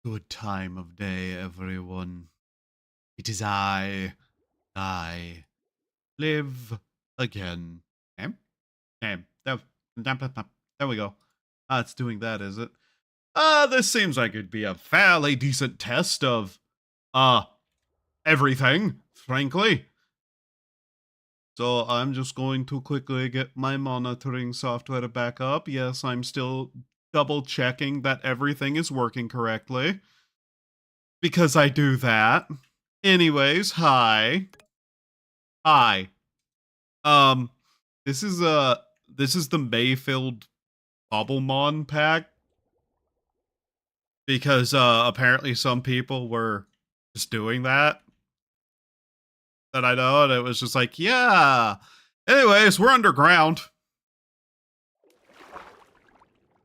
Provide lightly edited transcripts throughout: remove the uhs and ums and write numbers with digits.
Good time of day, everyone. It is I live again. There, there we go. Ah, it's doing that, is it? This seems like it'd be a fairly decent test of, everything, frankly. So I'm just going to quickly get my monitoring software back up. Yes, I'm still double checking that everything is working correctly. Because I do that. Anyways, hi. Hi. Um, this is the Mayfield Cobblemon pack. Because apparently some people were just doing that. That I know, and it was just like, yeah. Anyways, we're underground.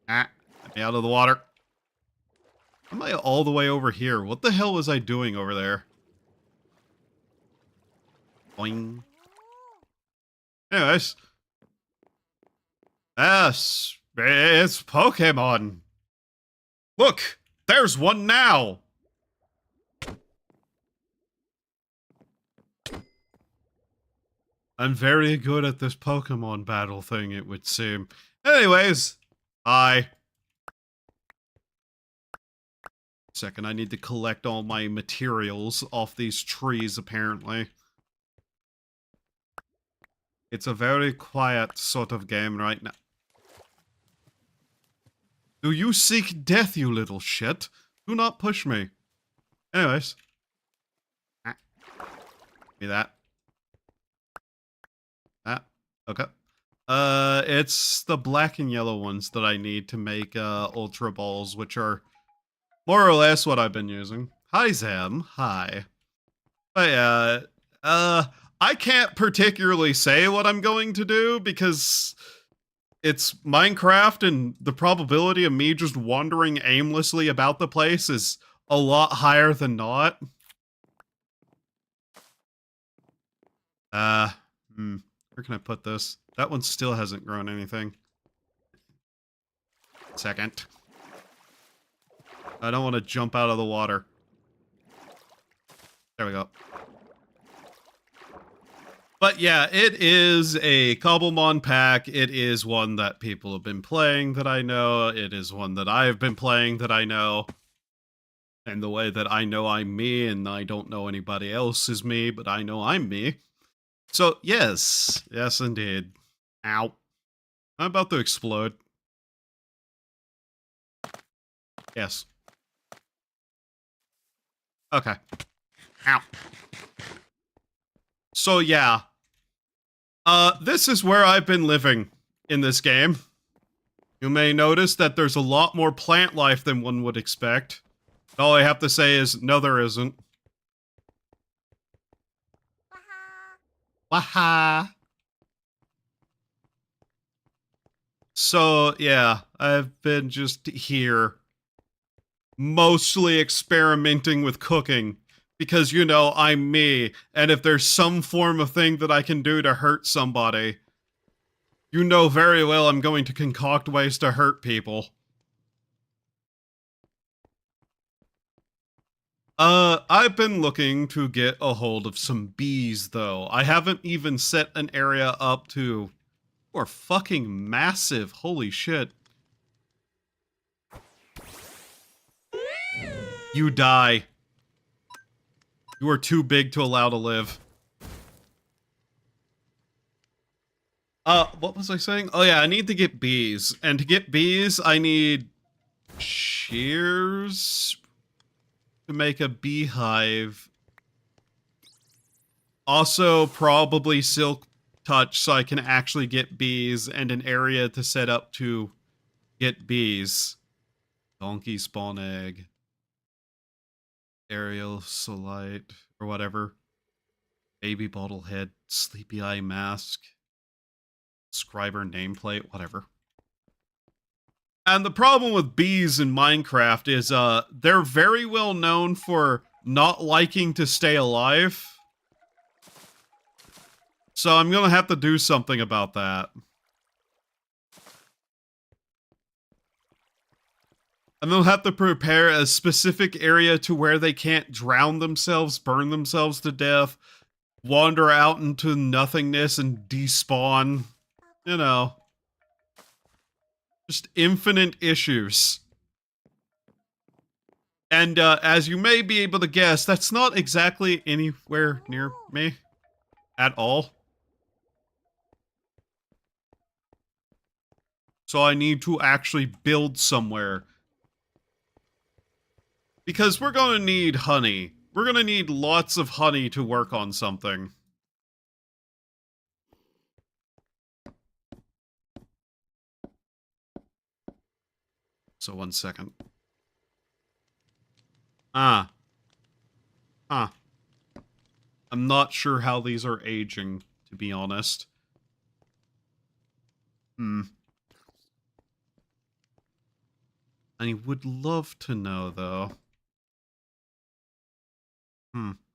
Get me out of the water. Am I all the way over here? What the hell was I doing over there? Boing. Anyways. Yes, it's Pokemon. Look, there's one now. I'm very good at this Pokemon battle thing, it would seem. Anyways, Second, I need to collect all my materials off these trees, apparently. It's a very quiet sort of game right now. Do you seek death, you little shit? Do not push me. Anyways. Give me that. That. Okay. It's the black and yellow ones that I need to make, Ultra Balls, which are more or less what I've been using. Hi, Zam. Hi. But yeah, I can't particularly say what I'm going to do because it's Minecraft and the probability of me just wandering aimlessly about the place is a lot higher than not. Where can I put this? That one still hasn't grown anything. Second. I don't want to jump out of the water. There we go. But yeah, it is a Cobblemon pack. It is one that people have been playing that I know. It is one that I've been playing that I know. And the way that I know I'm me and I don't know anybody else is me, but I know I'm me. So yes, yes indeed. Ow. I'm about to explode. Yes. Okay. Ow. So yeah. This is where I've been living in this game. You may notice that there's a lot more plant life than one would expect. All I have to say is, no there isn't. Waha! So, yeah, I've been just here, mostly experimenting with cooking, because, you know, I'm me, and if there's some form of thing that I can do to hurt somebody, you know very well I'm going to concoct ways to hurt people. I've been looking to get a hold of some bees, though. I haven't even set an area up to... You are fucking massive, holy shit. You die. You are too big to allow to live. What was I saying? Oh yeah, I need to get bees. And to get bees, I need... shears... to make a beehive. Also, probably silk touch so I can actually get bees and an area to set up to get bees. Donkey spawn egg. Aerial solite, or whatever. Baby bottlehead, sleepy eye mask. Scriber nameplate, whatever. And the problem with bees in Minecraft is, they're very well known for not liking to stay alive. So I'm gonna have to do something about that. And they'll have to prepare a specific area to where they can't drown themselves, burn themselves to death, wander out into nothingness and despawn. You know, just infinite issues. And as you may be able to guess, that's not exactly anywhere near me at all. So I need to actually build somewhere. Because we're going to need honey. We're going to need lots of honey to work on something. So 1 second. Huh. I'm not sure how these are aging, to be honest. I would love to know, though.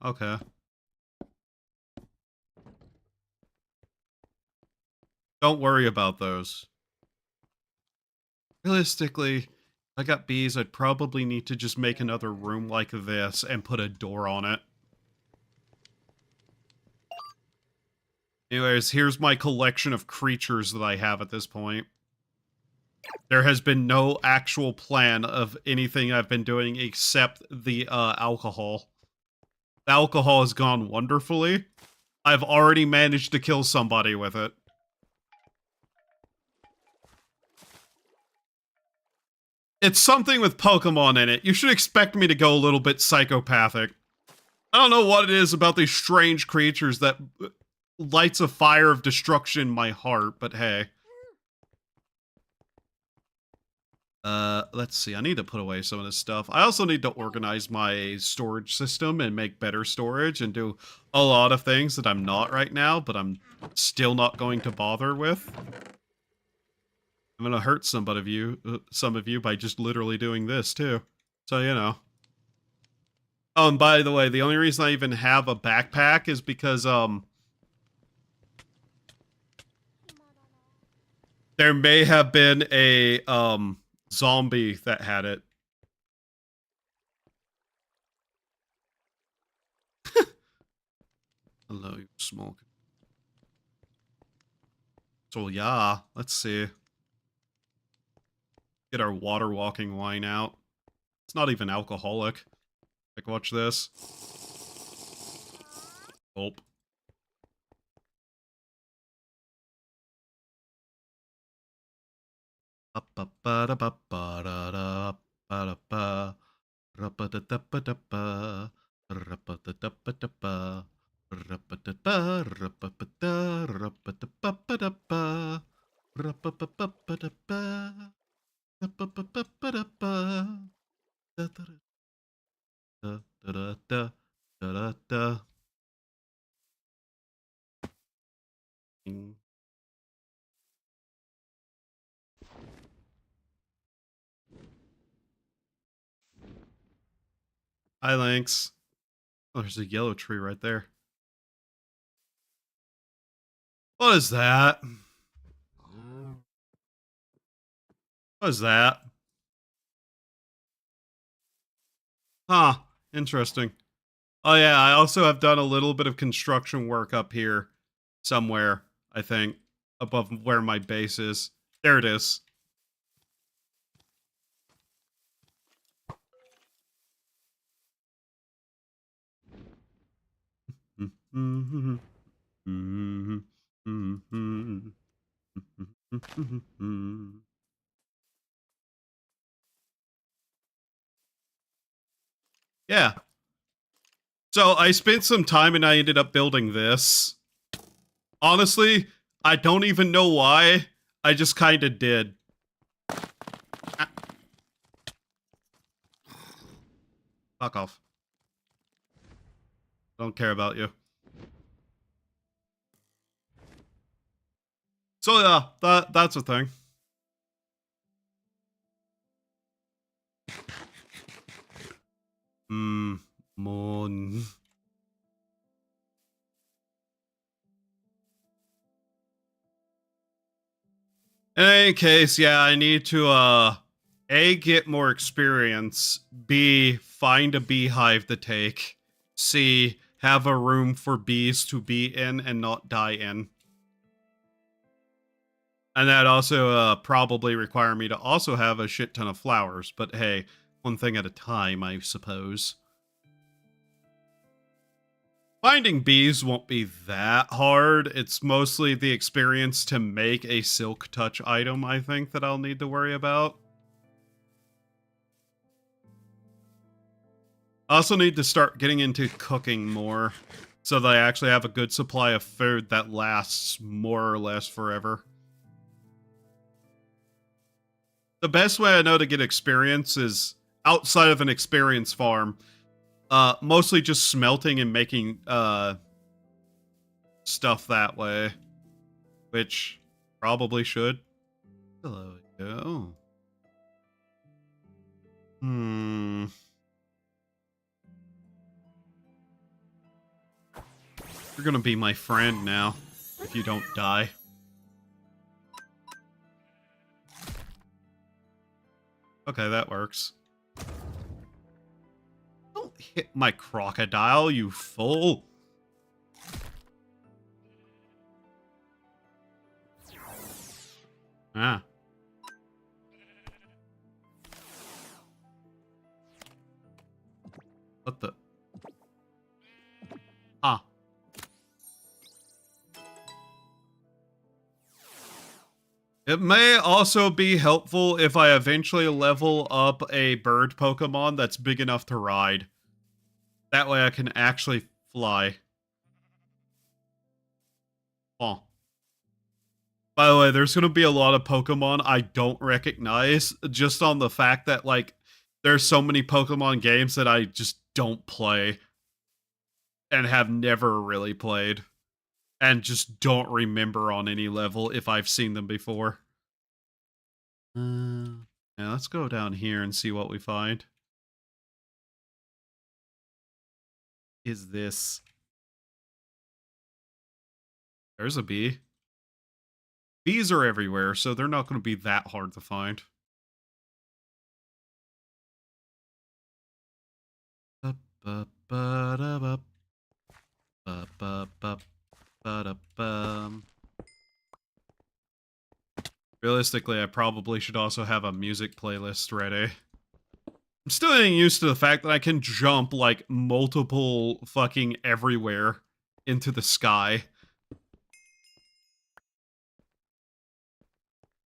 Okay. Don't worry about those. Realistically, if I got bees, I'd probably need to just make another room like this and put a door on it. Anyways, here's my collection of creatures that I have at this point. There has been no actual plan of anything I've been doing except the alcohol. The alcohol has gone wonderfully. I've already managed to kill somebody with it. It's something with Pokemon in it. You should expect me to go a little bit psychopathic. I don't know what it is about these strange creatures that lights a fire of destruction in my heart, but hey. Let's see. I need to put away some of this stuff. I also need to organize my storage system and make better storage and do a lot of things that I'm not right now, but I'm still not going to bother with. I'm gonna hurt some of you by just literally doing this too. So, you know. Oh, and by the way, the only reason I even have a backpack is because, there may have been a, zombie that had it. Hello, you smoke. So yeah, let's see. Get our water walking wine out. It's not even alcoholic. Like, watch this. Gulp. Hi, Lynx. Oh, there's a yellow tree right there. What is that? What is that? Huh. Interesting. Oh yeah, I also have done a little bit of construction work up here somewhere, I think, above where my base is. There it is. Yeah. So I spent some time and I ended up building this. Honestly, I don't even know why. I just kind of did. Fuck off. Don't care about you. So yeah, that's a thing. Moon. In any case, yeah, I need to A, get more experience. B, find a beehive to take. C, have a room for bees to be in and not die in. And that also probably require me to also have a shit ton of flowers. But hey, one thing at a time, I suppose. Finding bees won't be that hard. It's mostly the experience to make a silk touch item, I think, that I'll need to worry about. I also need to start getting into cooking more, so that I actually have a good supply of food that lasts more or less forever. The best way I know to get experience is outside of an experience farm. Mostly just smelting and making stuff that way, which probably should. Hello, go. You're gonna be my friend now, if you don't die. Okay, that works. Don't hit my crocodile, you fool! Ah. What the? Ah. It may also be helpful if I eventually level up a bird Pokemon that's big enough to ride. That way I can actually fly. Oh. By the way, there's going to be a lot of Pokemon I don't recognize, just on the fact that, like, there's so many Pokemon games that I just don't play. And have never really played. And just don't remember on any level if I've seen them before. Yeah, let's go down here and see what we find. Is this? There's a bee. Bees are everywhere, so they're not going to be that hard to find. Realistically, I probably should also have a music playlist ready. I'm still getting used to the fact that I can jump, like, multiple fucking everywhere into the sky.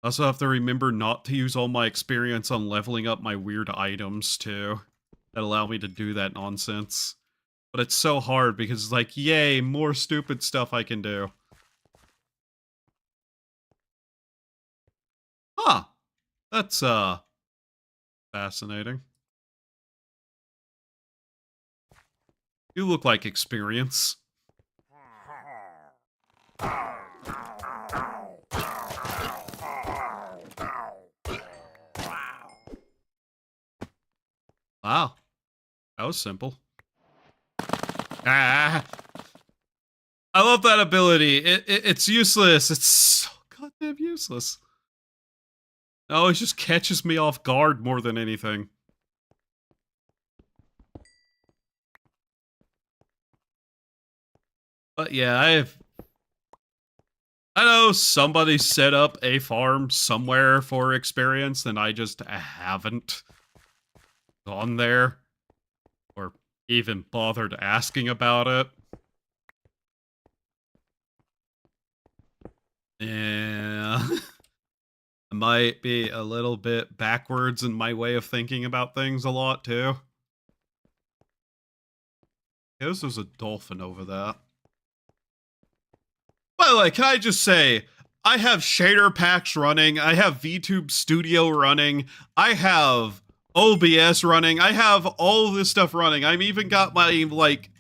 I also have to remember not to use all my experience on leveling up my weird items, too, that allow me to do that nonsense. But it's so hard because it's like, yay, more stupid stuff I can do. Huh. That's, fascinating. You look like experience. Wow. That was simple. Ah! I love that ability. It's useless. It's so goddamn useless. No, it just catches me off guard more than anything. But yeah, I know somebody set up a farm somewhere for experience, and I just haven't gone there. Or even bothered asking about it. Yeah. I might be a little bit backwards in my way of thinking about things a lot, too. There's a dolphin over there. By the way, can I just say, I have shader packs running, I have VTube Studio running, I have OBS running, I have all this stuff running. I've even got my, like,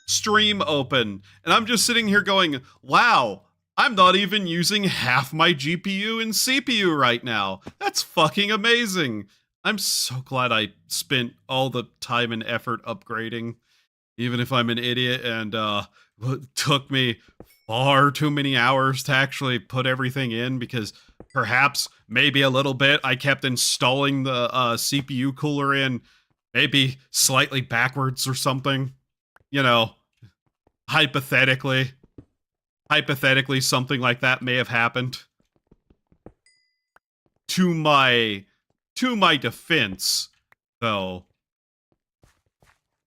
stream open, and I'm just sitting here going, wow, I'm not even using half my GPU and CPU right now. That's fucking amazing. I'm so glad I spent all the time and effort upgrading, even if I'm an idiot and it took me far too many hours to actually put everything in because Perhaps, maybe a little bit. I kept installing the CPU cooler in, maybe slightly backwards or something. You know, hypothetically. Hypothetically, something like that may have happened. To my defense, though,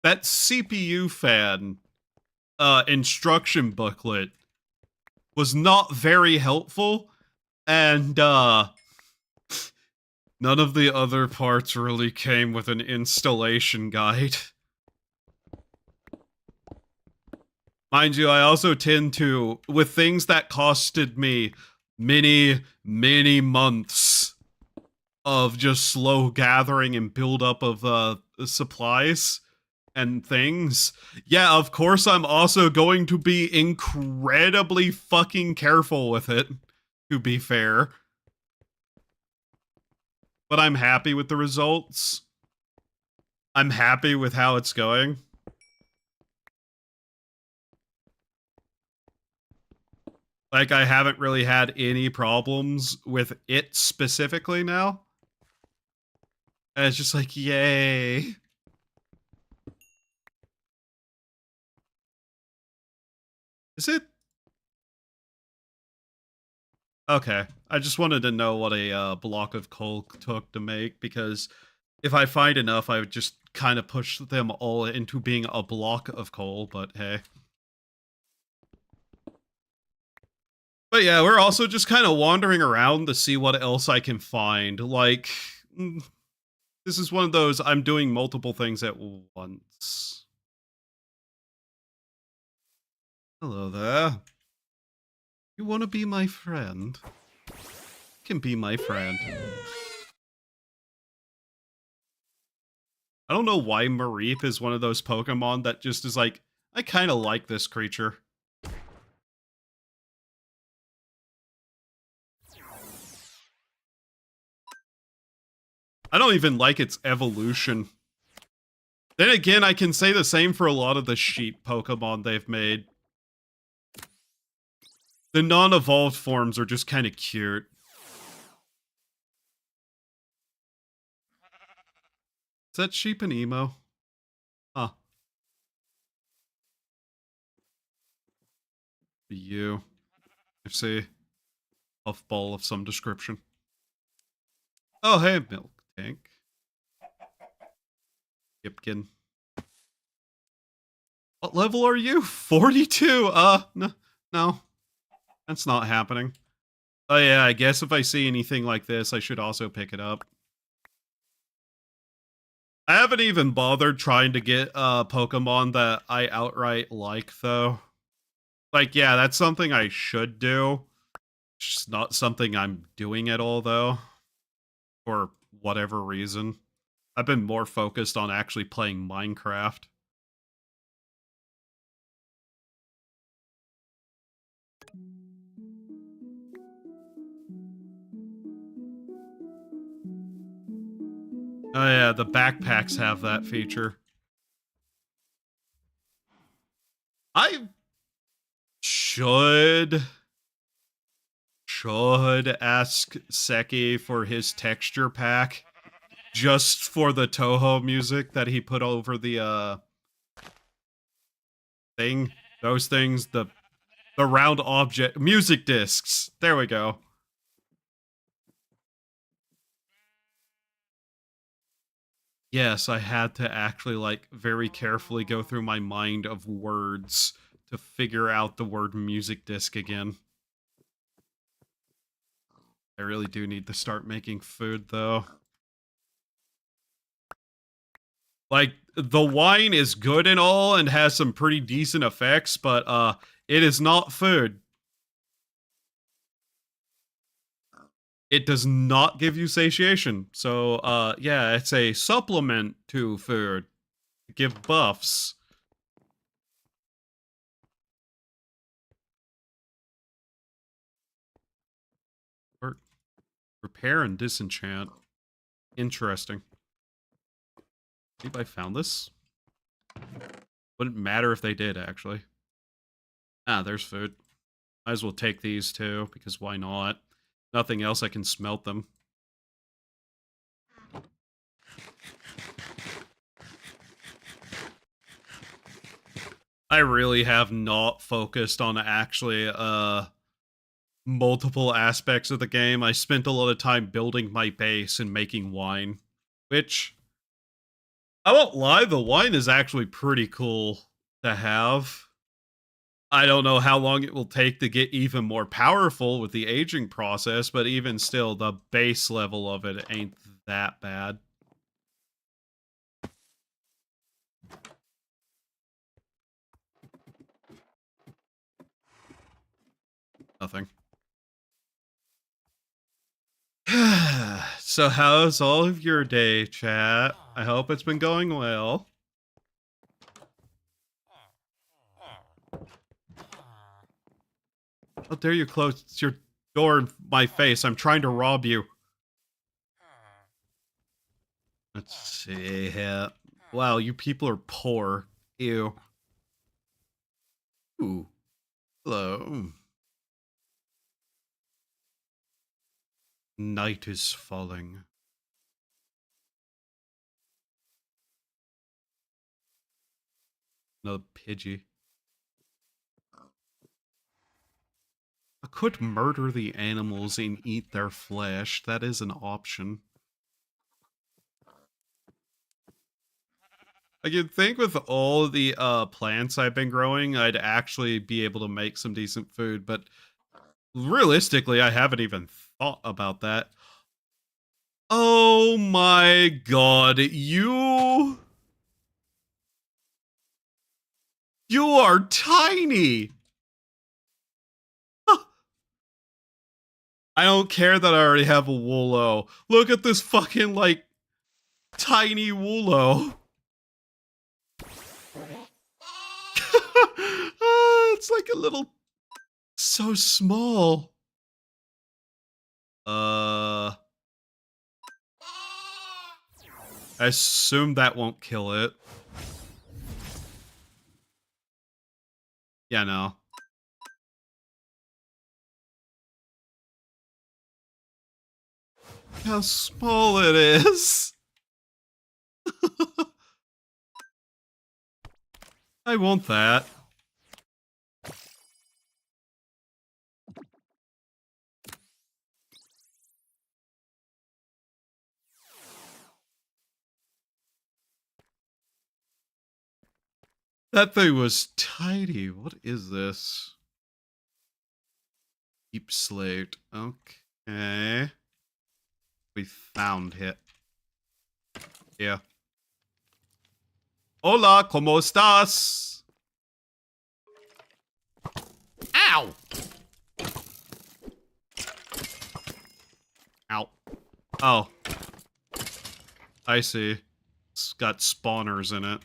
that CPU fan instruction booklet was not very helpful, and none of the other parts really came with an installation guide. Mind you, I also tend to, with things that costed me many, many months of just slow gathering and buildup of supplies and things, yeah, of course I'm also going to be incredibly fucking careful with it, to be fair. But I'm happy with the results. I'm happy with how it's going. Like, I haven't really had any problems with it specifically now. And it's just like, yay. Is it? Okay. I just wanted to know what a block of coal took to make, because if I find enough, I would just kind of push them all into being a block of coal, but hey. But yeah, we're also just kind of wandering around to see what else I can find. Like, this is one of those, I'm doing multiple things at once. Hello there. You want to be my friend? You can be my friend. I don't know why Mareep is one of those Pokemon that just is like, I kind of like this creature. I don't even like its evolution. Then again, I can say the same for a lot of the sheep Pokemon they've made. The non-evolved forms are just kind of cute. Is that sheep an emo? Huh. You. I see. Puffball of some description. Oh, hey, Milk Tank. Yipkin. What level are you? 42? No. That's not happening. Oh yeah, I guess if I see anything like this, I should also pick it up. I haven't even bothered trying to get Pokemon that I outright like, though. Like, yeah, that's something I should do. It's just not something I'm doing at all, though. For whatever reason. I've been more focused on actually playing Minecraft. Oh yeah, the backpacks have that feature. I should ask Seki for his texture pack, just for the Toho music that he put over the thing. Those things, the round object music discs. There we go. Yes, I had to actually, like, very carefully go through my mind of words to figure out the word music disc again. I really do need to start making food, though. Like, the wine is good and all and has some pretty decent effects, but it is not food. It does not give you satiation. So, yeah, it's a supplement to food. Give buffs. Repair and disenchant. Interesting. Anybody found this? Wouldn't matter if they did, actually. Ah, there's food. Might as well take these too, because why not? Nothing else, I can smelt them. I really have not focused on actually multiple aspects of the game. I spent a lot of time building my base and making wine, which I won't lie, the wine is actually pretty cool to have. I don't know how long it will take to get even more powerful with the aging process, but even still, the base level of it ain't that bad. Nothing. So how's all of your day, chat? I hope it's been going well. How dare you close your door in my face? I'm trying to rob you. Let's see here. Wow, you people are poor. Ew. Ooh. Hello. Night is falling. Another Pidgey. I could murder the animals and eat their flesh. That is an option. I could think with all of the plants I've been growing, I'd actually be able to make some decent food, but realistically, I haven't even thought about that. Oh my god, you are tiny! I don't care that I already have a Woolo. Look at this fucking, like, tiny Woolo. It's like a little... so small. I assume that won't kill it. Yeah, no. How small it is. I want that. That thing was tiny. What is this? Deep slate. Okay. We found it. Yeah. Hola, ¿cómo estás? Ow! Ow. Oh. I see. It's got spawners in it.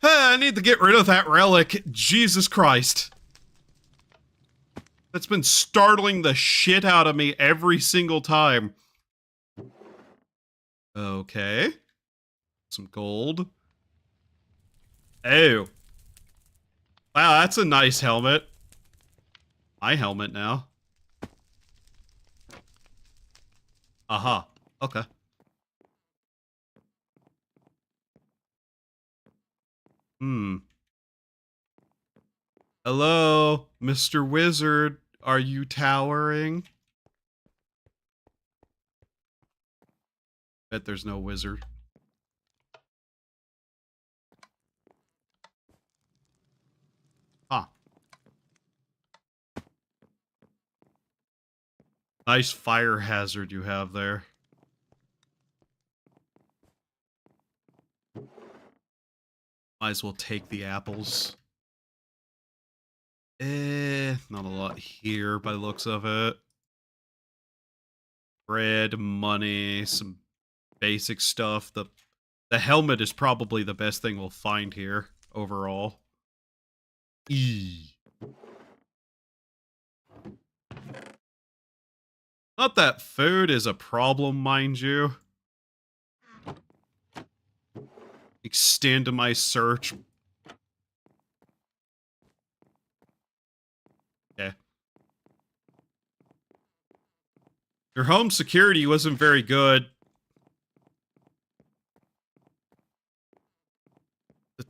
I need to get rid of that relic. Jesus Christ. That's been startling the shit out of me every single time. Okay. Some gold. Oh. Wow, that's a nice helmet. My helmet now. Aha. Okay. Hello, Mr. Wizard. Are you towering? Bet there's no wizard. Huh. Nice fire hazard you have there. Might as well take the apples. Not a lot here by the looks of it. Bread, money, some basic stuff. The helmet is probably the best thing we'll find here overall. Not that food is a problem, mind you. Extend my search. Okay. Your home security wasn't very good.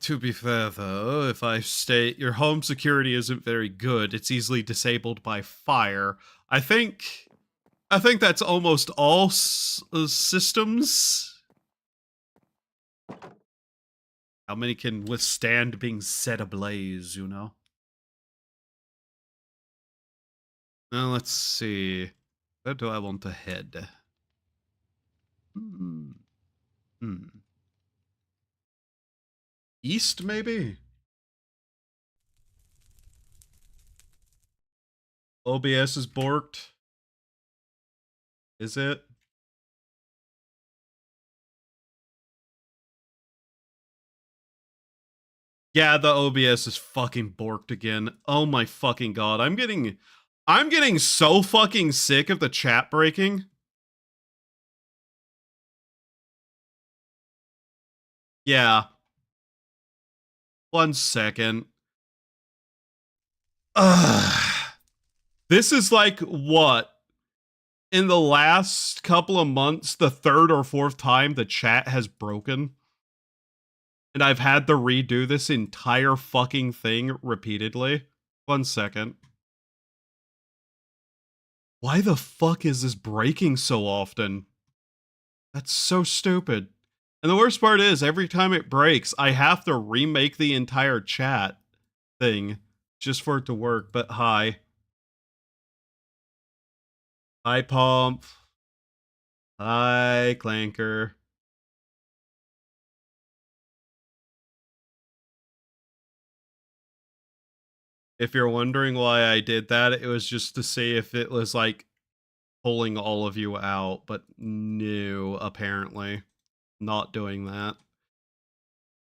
To be fair, though, if I state your home security isn't very good, it's easily disabled by fire. I think that's almost all systems. How many can withstand being set ablaze, you know? Now, let's see. Where do I want to head? Hmm. East, maybe? OBS is borked. Is it? Yeah, the OBS is fucking borked again. Oh my fucking god. I'm getting so fucking sick of the chat breaking. Yeah. 1 second. Ugh. This is like what? In the last couple of months, the 3rd or 4th time the chat has broken. And I've had to redo this entire fucking thing repeatedly. 1 second. Why the fuck is this breaking so often? That's so stupid. And the worst part is, every time it breaks, I have to remake the entire chat thing just for it to work. But hi. Hi, Pomp. Hi, Clanker. If you're wondering why I did that, it was just to see if it was like pulling all of you out, but no, apparently. Not doing that.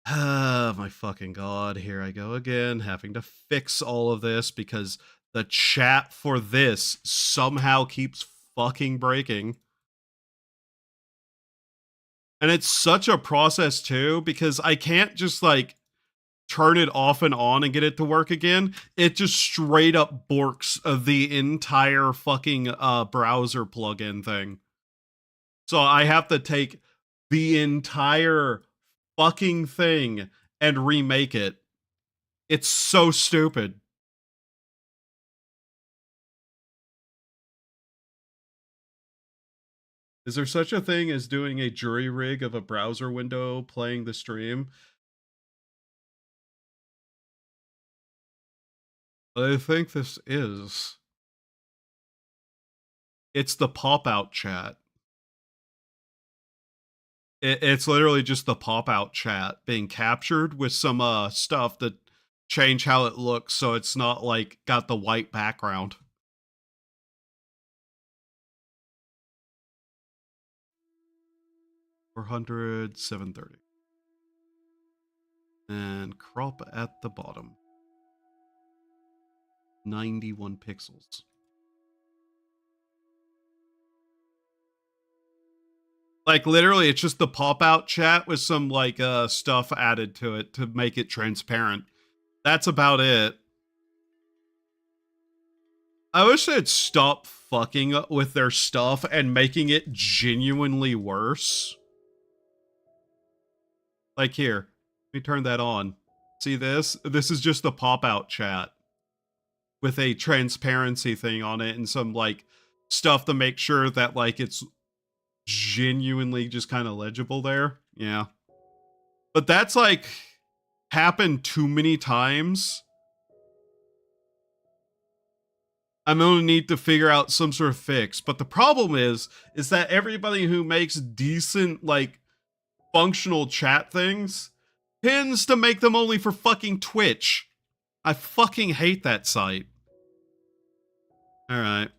Ah, my fucking god, here I go again, having to fix all of this because the chat for this somehow keeps fucking breaking. And it's such a process too, because I can't just like turn it off and on and get it to work again. It just straight up borks the entire fucking browser plugin thing. So I have to take the entire fucking thing and remake it. It's so stupid. Is there such a thing as doing a jury rig of a browser window playing the stream? I think this is. It's the pop-out chat. It's literally just the pop-out chat being captured with some stuff to change how it looks so it's not like got the white background. $400, $730. And crop at the bottom. 91 pixels. Like literally it's just the pop-out chat with some like stuff added to it to make it transparent. That's about it. I wish they'd stop fucking with their stuff and making it genuinely worse. Like here, let me turn that on. See this? This is just the pop-out chat with a transparency thing on it and some like stuff to make sure that like it's genuinely just kind of legible there. Yeah. But that's like happened too many times. I'm gonna need to figure out some sort of fix. But the problem is that everybody who makes decent, like, functional chat things tends to make them only for fucking Twitch. I fucking hate that site. Alright.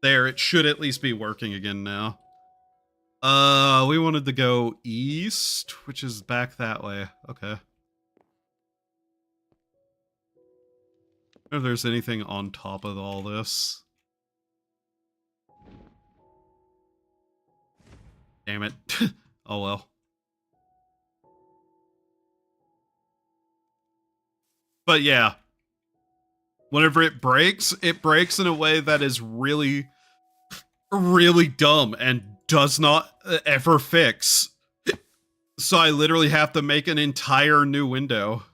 There, it should at least be working again now. We wanted to go east, which is back that way. Okay. If there's anything on top of all this. Damn it. Oh well. But yeah. Whenever it breaks in a way that is really really dumb and does not ever fix. So I literally have to make an entire new window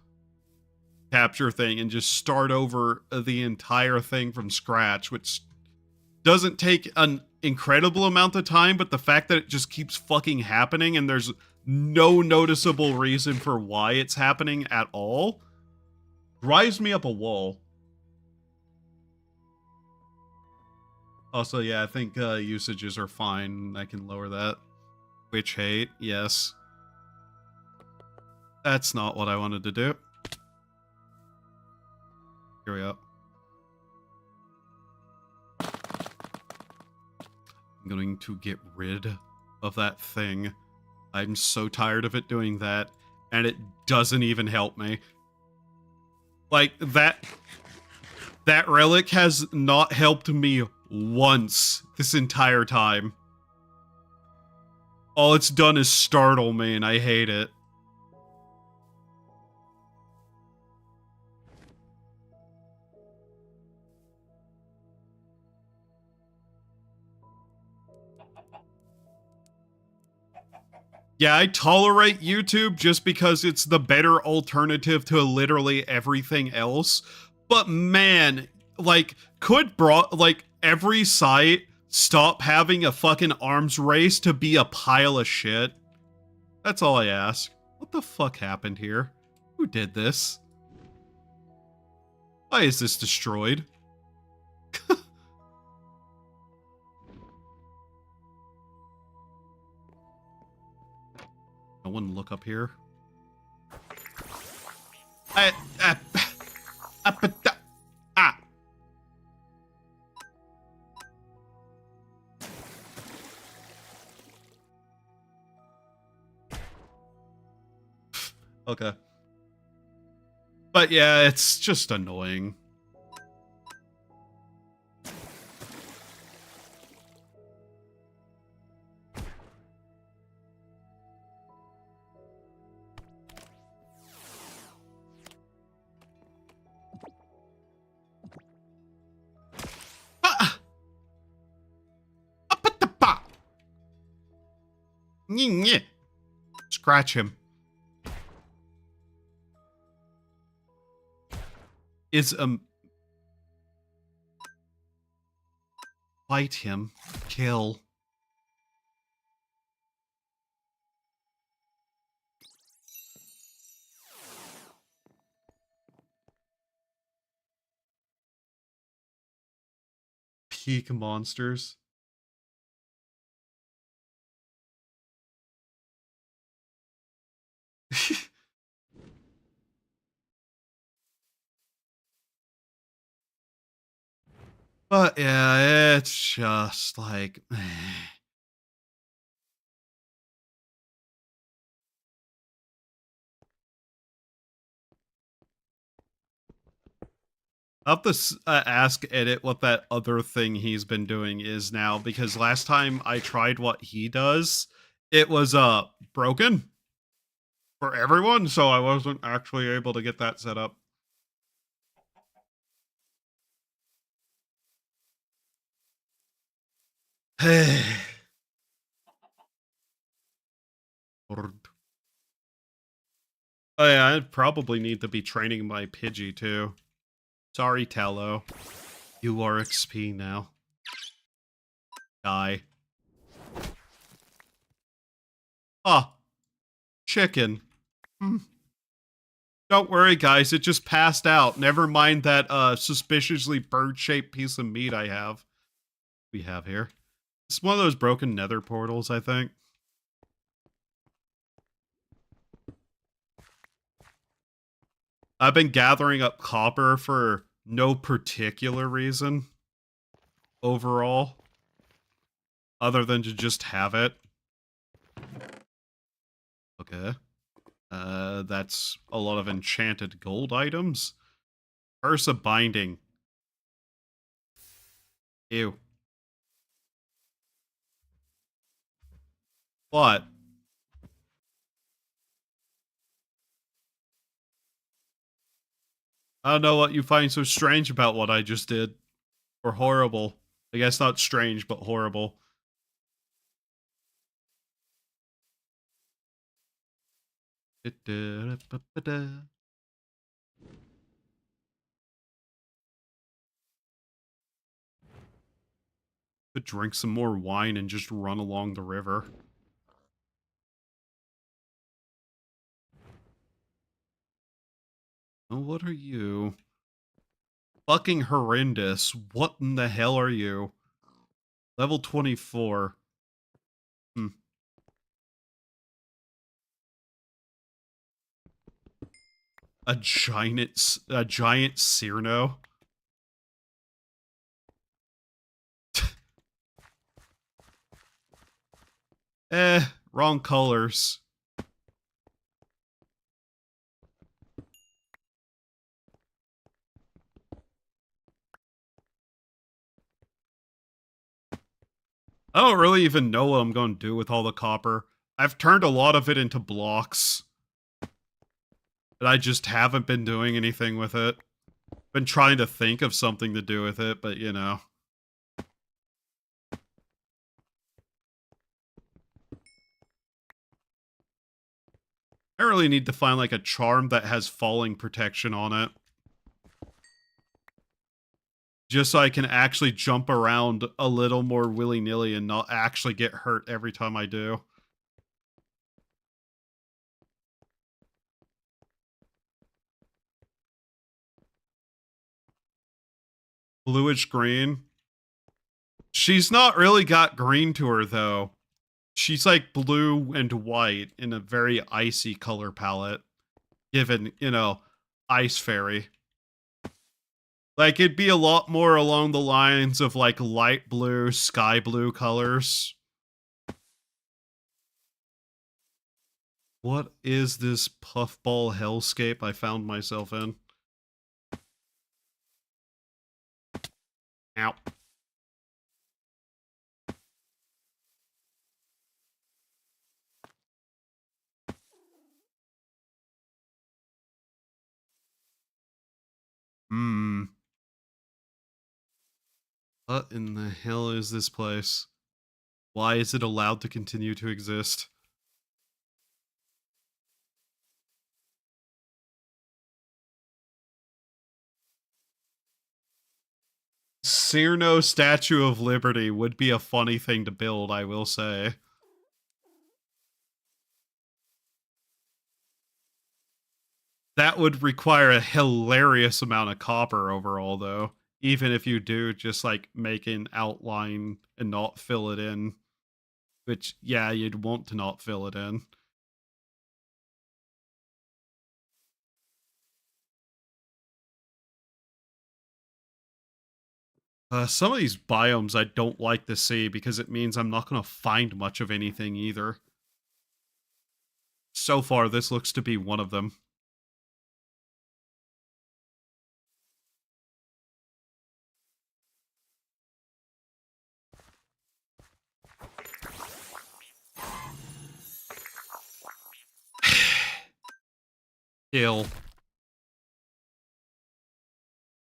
capture thing and just start over the entire thing from scratch, which doesn't take an incredible amount of time, but the fact that it just keeps fucking happening and there's no noticeable reason for why it's happening at all drives me up a wall. Also, yeah, I think usages are fine. I can lower that. Witch hate, yes. That's not what I wanted to do. Here we go. I'm going to get rid of that thing. I'm so tired of it doing that, and it doesn't even help me. Like, that relic has not helped me once this entire time. All it's done is startle me, and I hate it. Yeah, I tolerate YouTube just because it's the better alternative to literally everything else. But man, like, could every site stop having a fucking arms race to be a pile of shit? That's all I ask. What the fuck happened here? Who did this? Why is this destroyed? No one look up here. Ah. Okay. But yeah, it's just annoying. Scratch him. Is fight him. Kill. Peak monsters. But yeah, it's just like I'll have to ask Edit what that other thing he's been doing is now, because last time I tried what he does, it was broken for everyone, so I wasn't actually able to get that set up. Oh yeah, I'd probably need to be training my Pidgey too. Sorry, Tallow. You are XP now. Die. Ah, chicken. Don't worry, guys. It just passed out. Never mind that suspiciously bird-shaped piece of meat I have. We have here. It's one of those broken nether portals, I think. I've been gathering up copper for no particular reason overall, other than to just have it. Okay. That's a lot of enchanted gold items. Curse of Binding. Ew. What? I don't know what you find so strange about what I just did. Or horrible. I guess not strange, but horrible. Could drink some more wine and just run along the river. Oh, what are you? Fucking horrendous. What in the hell are you? Level 24. Hmm. A giant Cyrno? Wrong colors. I don't really even know what I'm going to do with all the copper. I've turned a lot of it into blocks. But I just haven't been doing anything with it. Been trying to think of something to do with it, but you know. I really need to find like a charm that has falling protection on it. Just so I can actually jump around a little more willy-nilly and not actually get hurt every time I do. Bluish green. She's not really got green to her, though. She's like blue and white in a very icy color palette. Given, you know, Ice Fairy. Like, it'd be a lot more along the lines of, like, light blue, sky blue colors. What is this puffball hellscape I found myself in? Ow. Hmm. What in the hell is this place? Why is it allowed to continue to exist? Cyrno Statue of Liberty would be a funny thing to build, I will say. That would require a hilarious amount of copper overall, though. Even if you do just, like, make an outline and not fill it in. Which, yeah, you'd want to not fill it in. Some of these biomes I don't like to see because it means I'm not going to find much of anything either. So far, this looks to be one of them. Ill.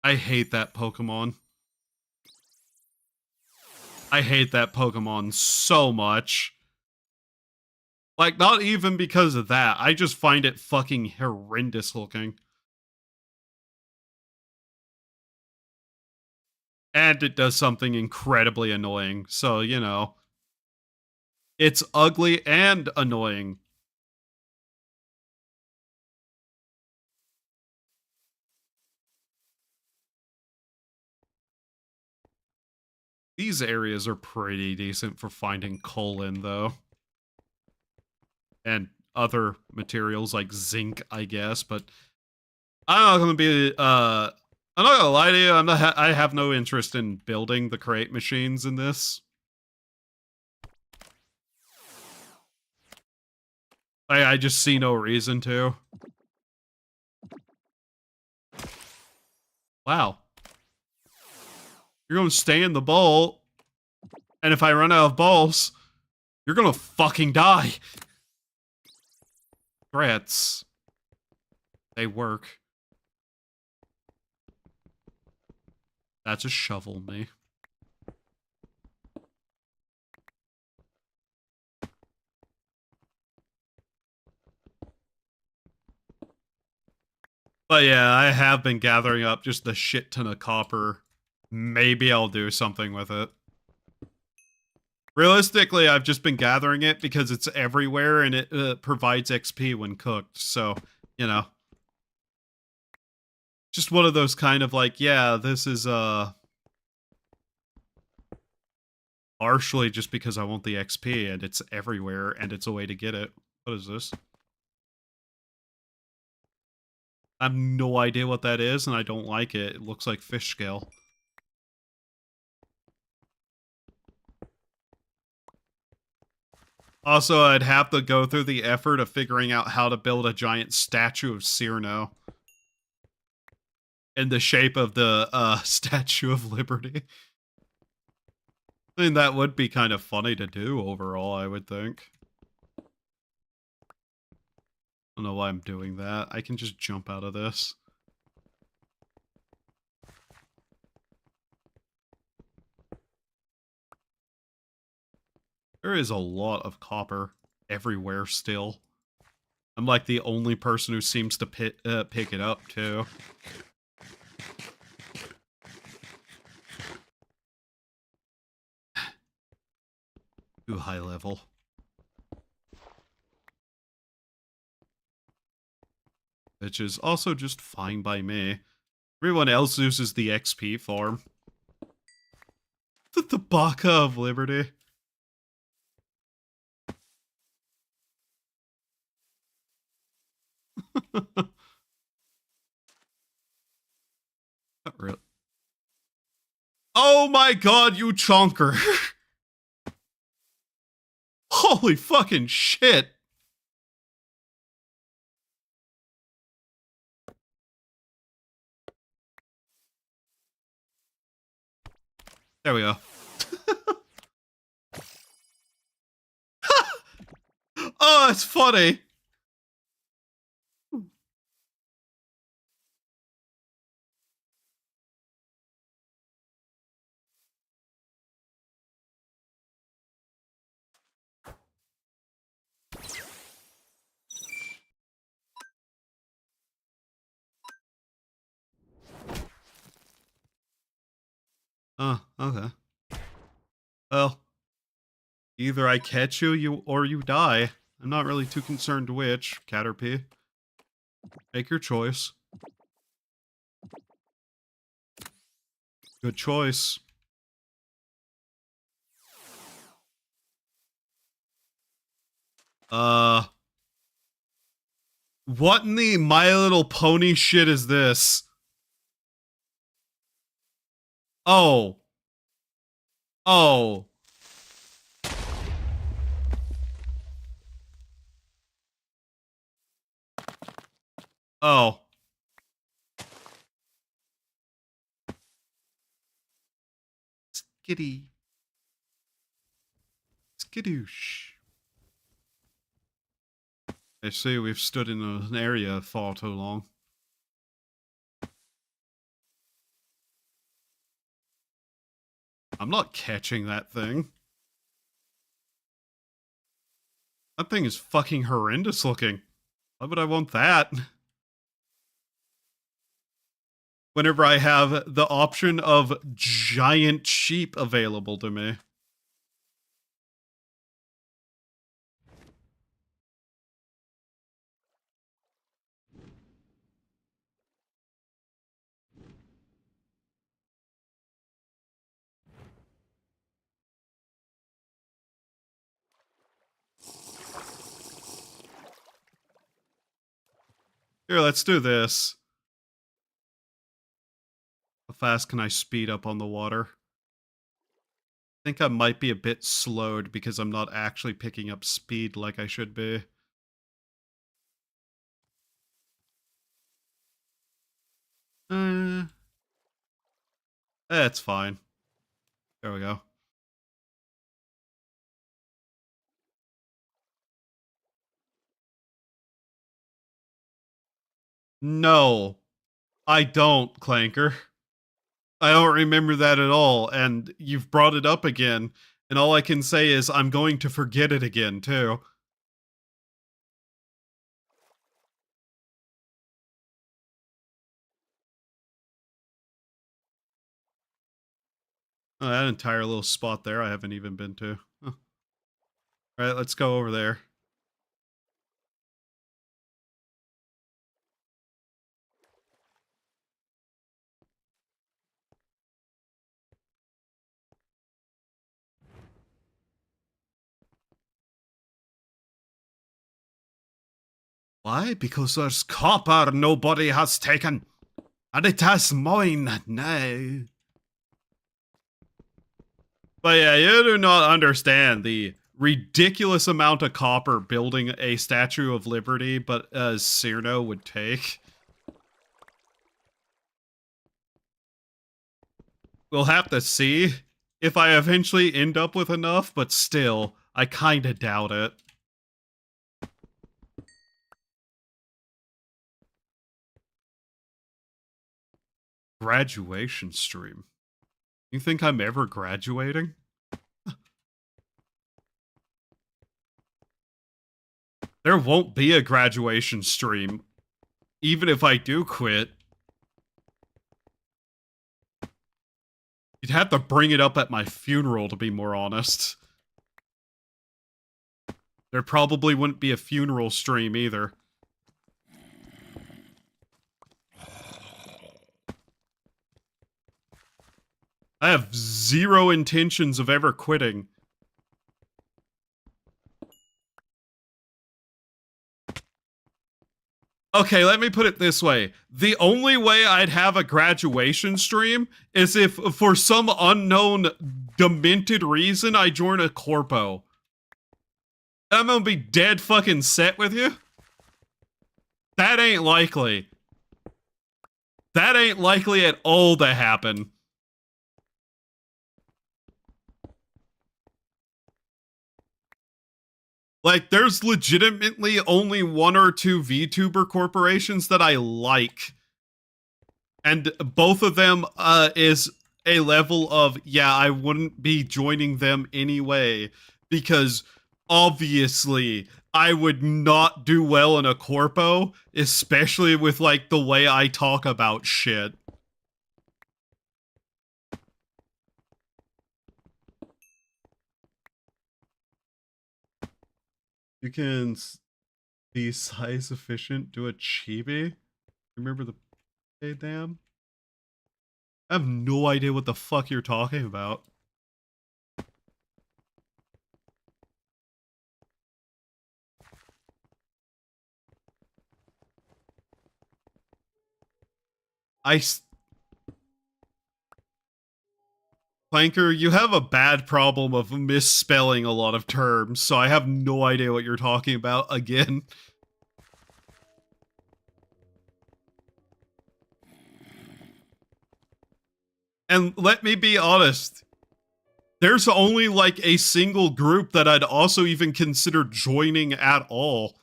I hate that Pokemon. I hate that Pokemon so much. Like, not even because of that. I just find it fucking horrendous looking. And it does something incredibly annoying. So, you know. It's ugly and annoying. These areas are pretty decent for finding coal in, though. And other materials like zinc, I guess, but I'm not gonna be, I'm not gonna lie to you, I have no interest in building the crate machines in this. I just see no reason to. Wow. You're gonna stay in the bowl, and if I run out of balls, you're gonna fucking die. Threats. They work. That's a shovel me. But yeah, I have been gathering up just a shit ton of copper. Maybe I'll do something with it. Realistically, I've just been gathering it because it's everywhere and it provides XP when cooked. So, you know, just one of those kind of like, yeah, this is partially just because I want the XP and it's everywhere and it's a way to get it. What is this? I have no idea what that is and I don't like it. It looks like fish scale. Also, I'd have to go through the effort of figuring out how to build a giant statue of Cyrano in the shape of the Statue of Liberty. I mean, that would be kind of funny to do overall, I would think. I don't know why I'm doing that. I can just jump out of this. There is a lot of copper everywhere still. I'm like the only person who seems to pick it up, too. Too high level. Which is also just fine by me. Everyone else uses the XP farm. The Baka of Liberty. Not really. Oh my god, you chonker! Holy fucking shit! There we go. Oh, it's funny! Oh, okay. Well, either I catch you or you die. I'm not really too concerned which, Caterpie. Make your choice. Good choice. What in the My Little Pony shit is this? Oh. Oh. Oh. Skitty. Skidoosh. I see we've stood in an area far too long. I'm not catching that thing. That thing is fucking horrendous looking. Why would I want that? Whenever I have the option of giant sheep available to me. Here, let's do this. How fast can I speed up on the water? I think I might be a bit slowed because I'm not actually picking up speed like I should be. It's fine. There we go. No, I don't, Clanker. I don't remember that at all, and you've brought it up again, and all I can say is I'm going to forget it again, too. Oh, that entire little spot there I haven't even been to. Huh. All right, let's go over there. Why? Because there's copper nobody has taken, and it is mine now. But yeah, you do not understand the ridiculous amount of copper building a Statue of Liberty, but as Cyrno would take. We'll have to see if I eventually end up with enough, but still, I kinda doubt it. Graduation stream. You think I'm ever graduating? There won't be a graduation stream, even if I do quit. You'd have to bring it up at my funeral, to be more honest. There probably wouldn't be a funeral stream either. I have zero intentions of ever quitting. Okay, let me put it this way. The only way I'd have a graduation stream is if, for some unknown, demented reason, I join a corpo. I'm gonna be dead fucking set with you? That ain't likely. That ain't likely at all to happen. Like, there's legitimately only one or two VTuber corporations that I like. And both of them is a level of, yeah, I wouldn't be joining them anyway. Because, obviously, I would not do well in a corpo, especially with, like, the way I talk about shit. You can be size efficient, do a chibi. Remember the hey damn? I have no idea what the fuck you're talking about. Planker, you have a bad problem of misspelling a lot of terms, so I have no idea what you're talking about again. And let me be honest, there's only like a single group that I'd also even consider joining at all.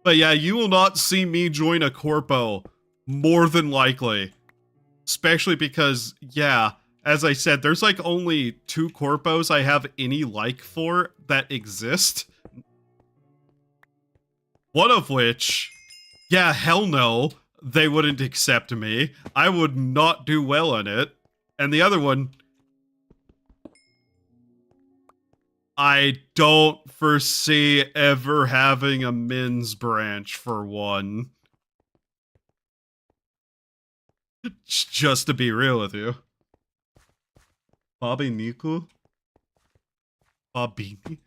But yeah, you will not see me join a corpo, more than likely. Especially because, yeah, as I said, there's like only two corpos I have any like for that exist. One of which, yeah, hell no, they wouldn't accept me. I would not do well in it. And the other one, I don't foresee ever having a men's branch for one. Just to be real with you. BABINIKU? Babini?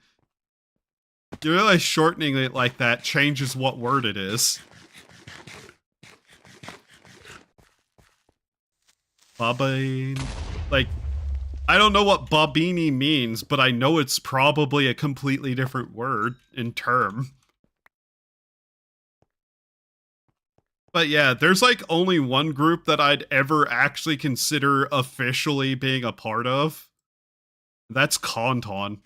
You realize shortening it like that changes what word it is. Babine... Like, I don't know what Babini means, but I know it's probably a completely different word in term. But yeah, there's like only one group that I'd ever actually consider officially being a part of. That's Konton.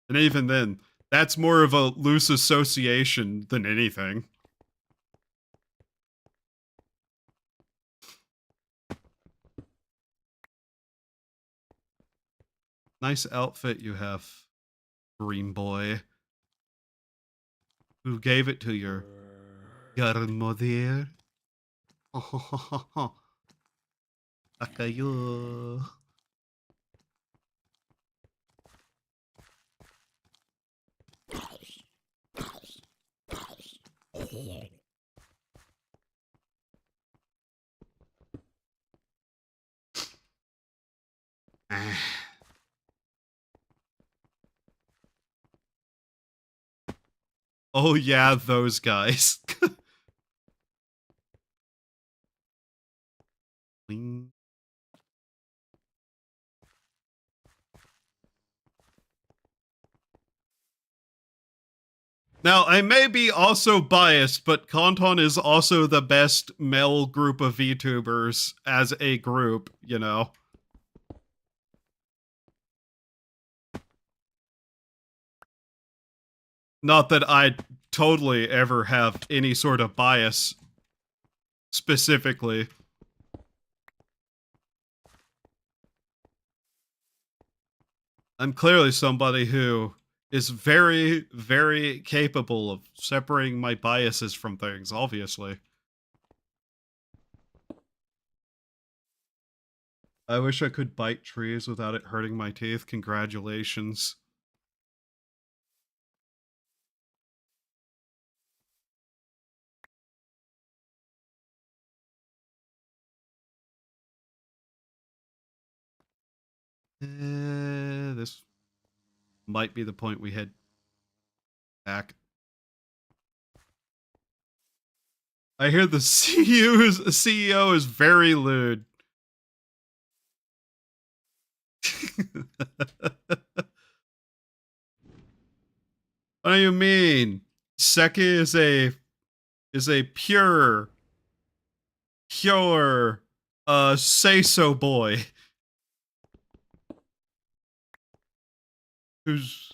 And even then, that's more of a loose association than anything. Nice outfit you have, green boy. Who gave it to your grandmother? Akayo. Oh yeah, those guys. Now, I may be also biased, but Kanton is also the best male group of VTubers as a group, you know? Not that I totally ever have any sort of bias specifically. I'm clearly somebody who is very, very capable of separating my biases from things, obviously. I wish I could bite trees without it hurting my teeth. Congratulations. This might be the point we head back. I hear the CEO is very lewd. What do you mean? Seki is a pure say so boy who's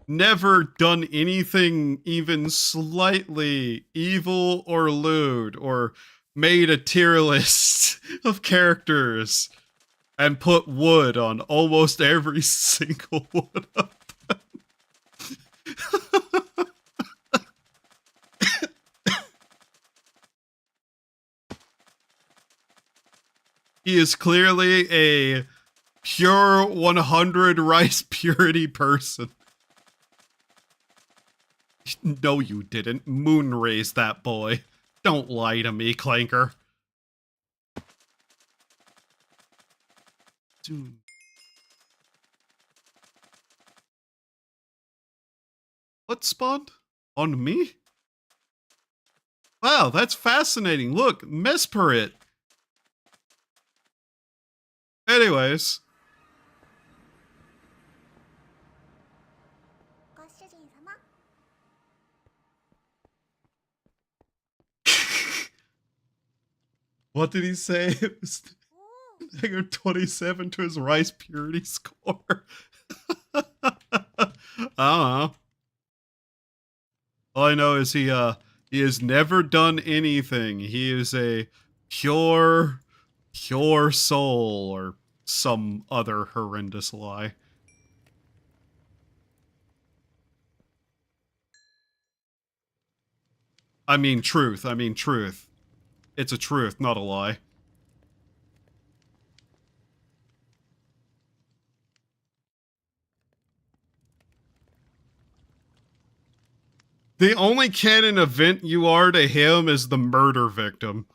never done anything even slightly evil or lewd or made a tier list of characters and put wood on almost every single one of them. He is clearly a pure 100 rice purity person. No, you didn't. Moon raised that boy. Don't lie to me, Clanker. Dude. What spawned? On me? Wow, that's fascinating. Look, Mesperit. Anyways. What did he say? It was negative 27 to his rice purity score. I don't know. All I know is he has never done anything. He is a pure soul or some other horrendous lie. I mean truth. It's a truth, not a lie. The only canon event you are to him is the murder victim.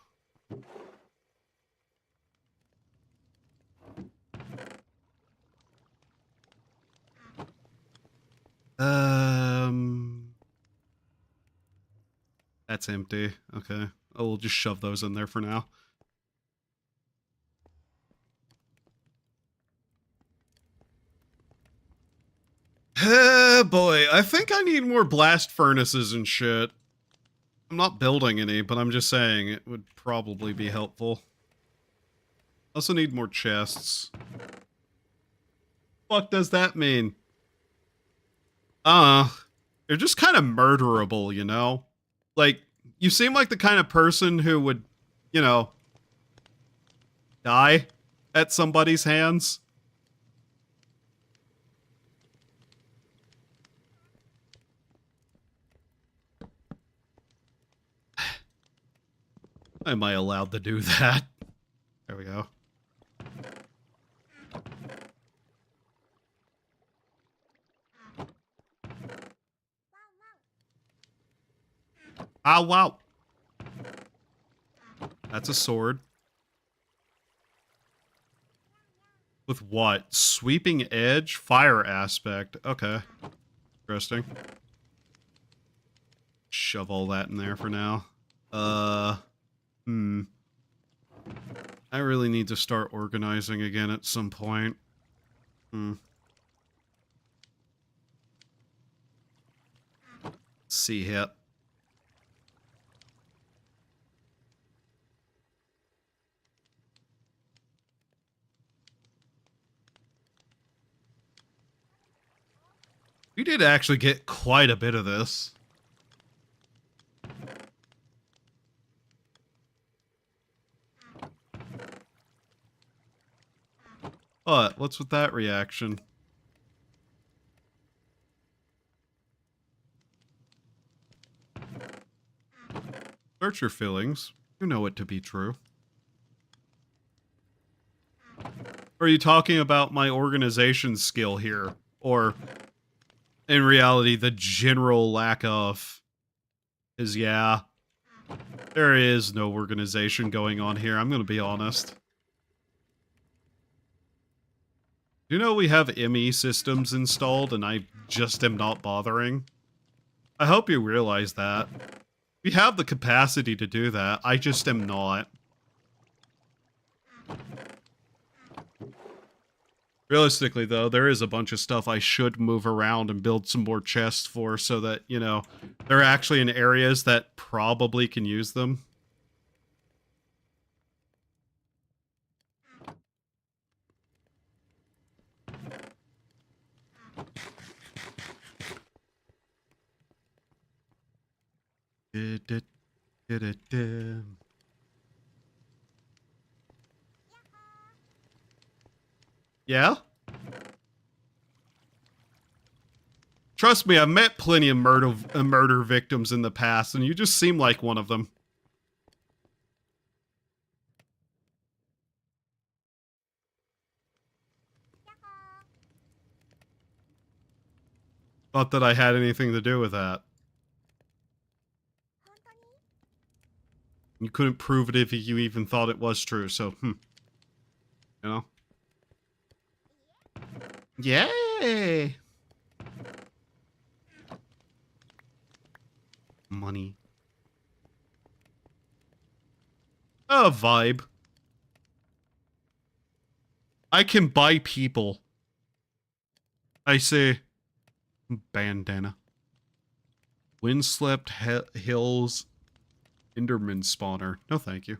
That's empty. Okay. Oh, we'll just shove those in there for now. Boy, I think I need more blast furnaces and shit. I'm not building any, but I'm just saying it would probably be helpful. Also need more chests. What does that mean? They're just kind of murderable, you know? Like, you seem like the kind of person who would, you know, die at somebody's hands. Am I allowed to do that? There we go. Ah, wow. That's a sword. With what? Sweeping edge? Fire aspect. Okay. Interesting. Shove all that in there for now. I really need to start organizing again at some point. See here. We did actually get quite a bit of this. What? What's with that reaction? Search your feelings. You know it to be true. Are you talking about my organization skill here? Or, in reality, the general lack of... Is, yeah. There is no organization going on here, I'm gonna be honest. You know we have ME systems installed and I just am not bothering? I hope you realize that. We have the capacity to do that, I just am not. Realistically, though, there is a bunch of stuff I should move around and build some more chests for so that, you know, they're actually in areas that probably can use them. Yeah? Trust me, I've met plenty of murder victims in the past, and you just seem like one of them. Not that I had anything to do with that. You couldn't prove it if you even thought it was true, so, You know? Yay! Money. A vibe. I can buy people. I say... Bandana. Windswept Hills Enderman spawner. No, thank you.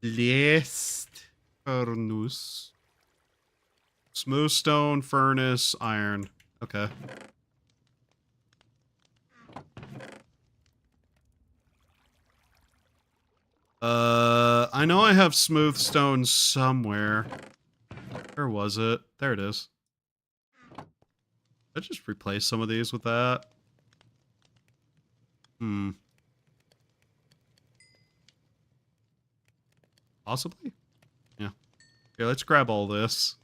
List furnace. Smooth stone, furnace, iron. Okay. I know I have smooth stone somewhere. Where was it? There it is. I just replace some of these with that. Possibly? Yeah. Okay, let's grab all this.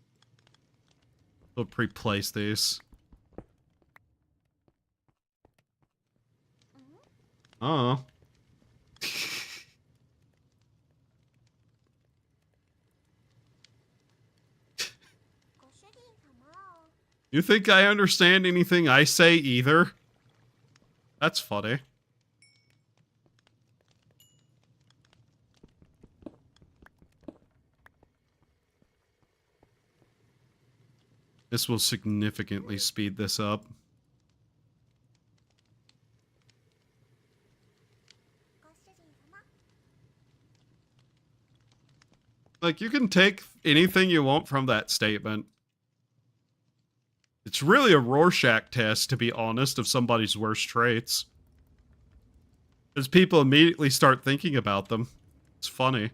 We'll pre-place these. Oh. You think I understand anything I say either? That's funny. This will significantly speed this up. Like, you can take anything you want from that statement. It's really a Rorschach test, to be honest, of somebody's worst traits. Because people immediately start thinking about them. It's funny.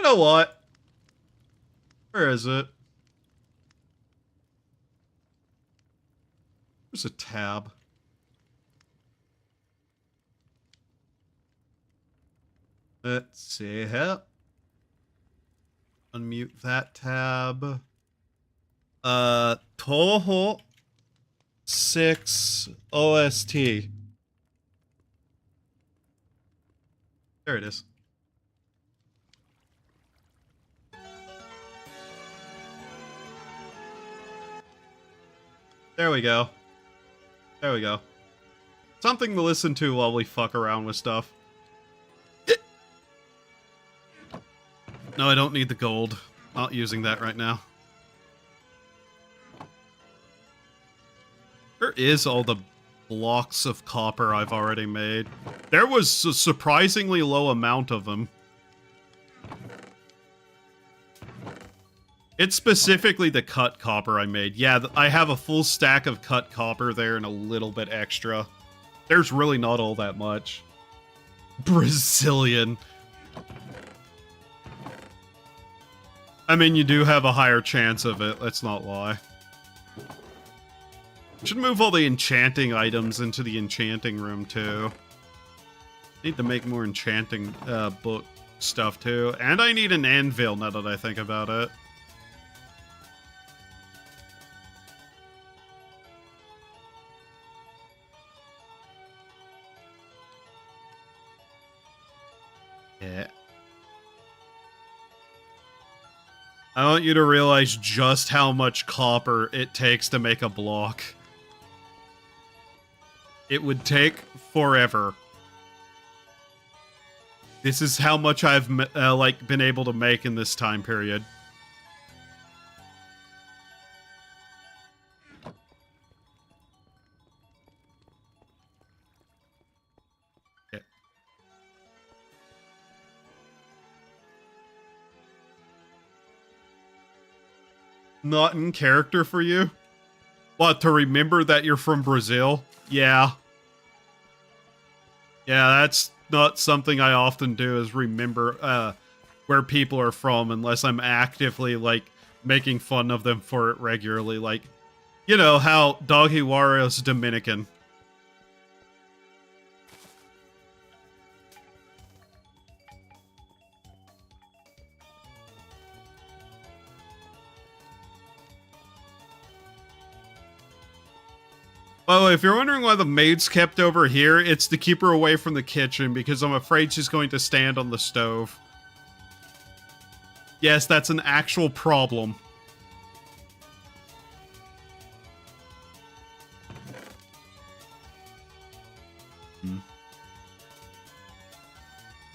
know what? Where is it? There's a tab. Let's see here. Unmute that tab. Toho 6 OST. There it is. There we go. There we go. Something to listen to while we fuck around with stuff. No, I don't need the gold. Not using that right now. Where is all the blocks of copper I've already made? There was a surprisingly low amount of them. It's specifically the cut copper I made. Yeah, I have a full stack of cut copper there and a little bit extra. There's really not all that much. Brazilian. I mean, you do have a higher chance of it, let's not lie. Should move all the enchanting items into the enchanting room, too. Need to make more enchanting book stuff, too. And I need an anvil, now that I think about it. Yeah. I want you to realize just how much copper it takes to make a block. It would take forever. This is how much I've like been able to make in this time period. Okay. Not in character for you? What, to remember that you're from Brazil? Yeah. Yeah, that's not something I often do, is remember where people are from, unless I'm actively, like, making fun of them for it regularly. Like, you know, how Doggy Wario's Dominican. By the way, if you're wondering why the maid's kept over here, it's to keep her away from the kitchen, because I'm afraid she's going to stand on the stove. Yes, that's an actual problem.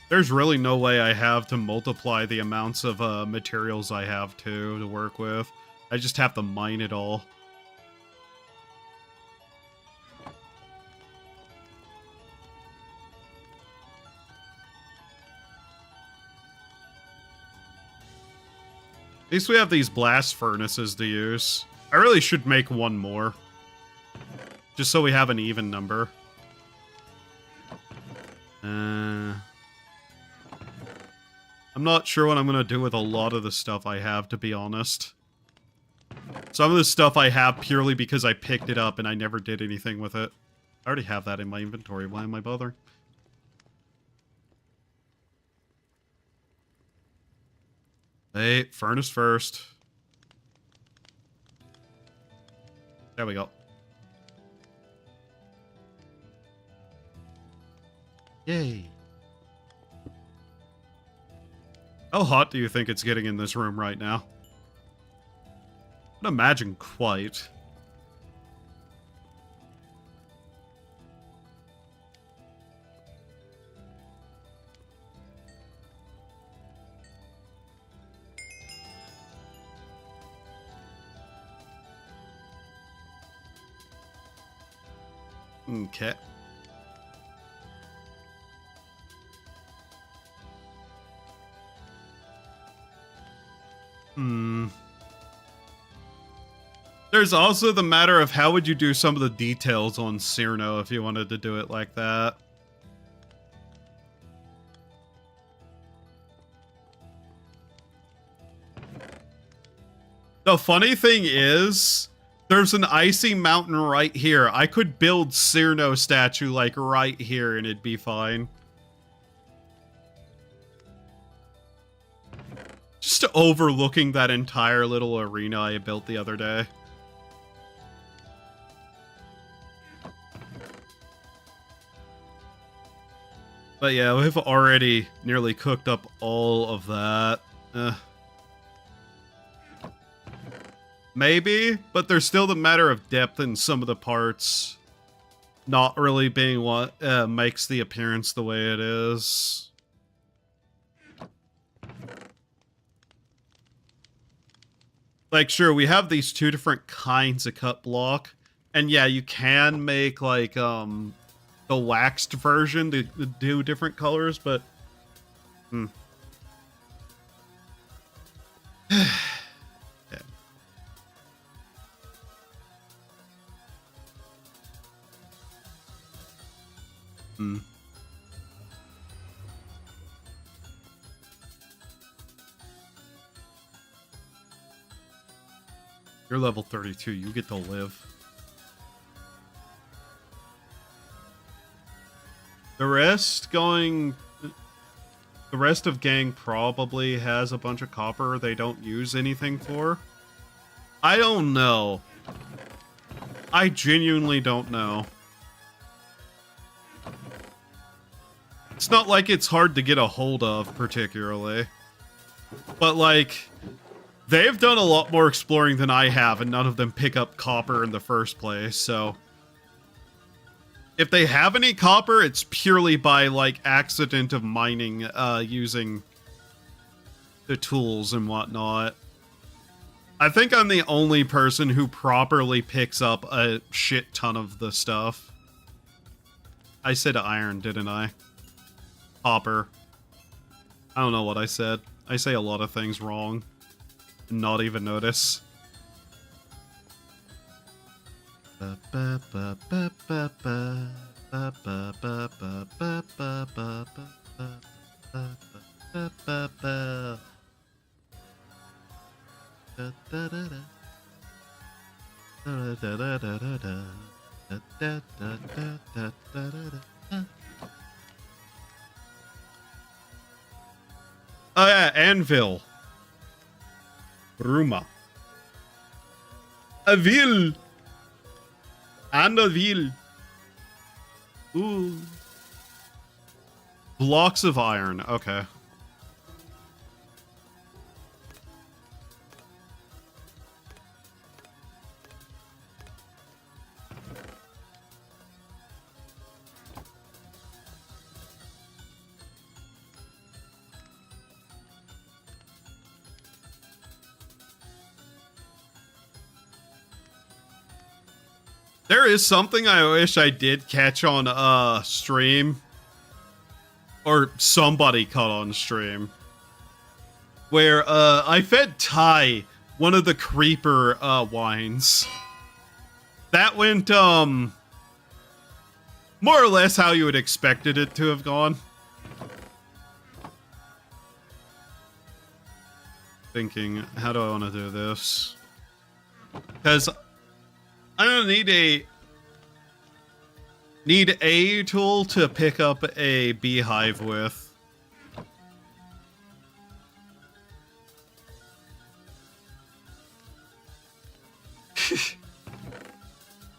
There's really no way I have to multiply the amounts of materials I have to work with. I just have to mine it all. At least we have these blast furnaces to use. I really should make one more. Just so we have an even number. I'm not sure what I'm going to do with a lot of the stuff I have, to be honest. Some of the stuff I have purely because I picked it up and I never did anything with it. I already have that in my inventory. Why am I bothering? Hey, furnace first. There we go. Yay. How hot do you think it's getting in this room right now? I'd imagine quite. Okay. There's also the matter of how would you do some of the details on Cyrano if you wanted to do it like that. The funny thing is, there's an icy mountain right here. I could build Cyrano statue like right here and it'd be fine. Just overlooking that entire little arena I built the other day. But yeah, we've already nearly cooked up all of that. Maybe, but there's still the matter of depth in some of the parts not really being what makes the appearance the way it is. Like, sure, we have these two different kinds of cut block, and yeah, you can make, like, the waxed version to do different colors, but... Yeah. You're level 32, you get to live. The rest of gang probably has a bunch of copper they don't use anything for. I don't know. I genuinely don't know. It's not like it's hard to get a hold of, particularly. But, like, they've done a lot more exploring than I have, and none of them pick up copper in the first place, so... If they have any copper, it's purely by, like, accident of mining, using the tools and whatnot. I think I'm the only person who properly picks up a shit ton of the stuff. I said iron, didn't I? Copper. I don't know what I said. I say a lot of things wrong. And not even notice. Oh yeah, anvil. Ruma. A vil. And a vil. Ooh. Blocks of iron. Okay. There is something I wish I did catch on stream. Or somebody caught on stream. Where I fed Ty one of the creeper wines. That went more or less how you would expected it to have gone. Thinking, how do I want to do this? Because I don't need a tool to pick up a beehive with.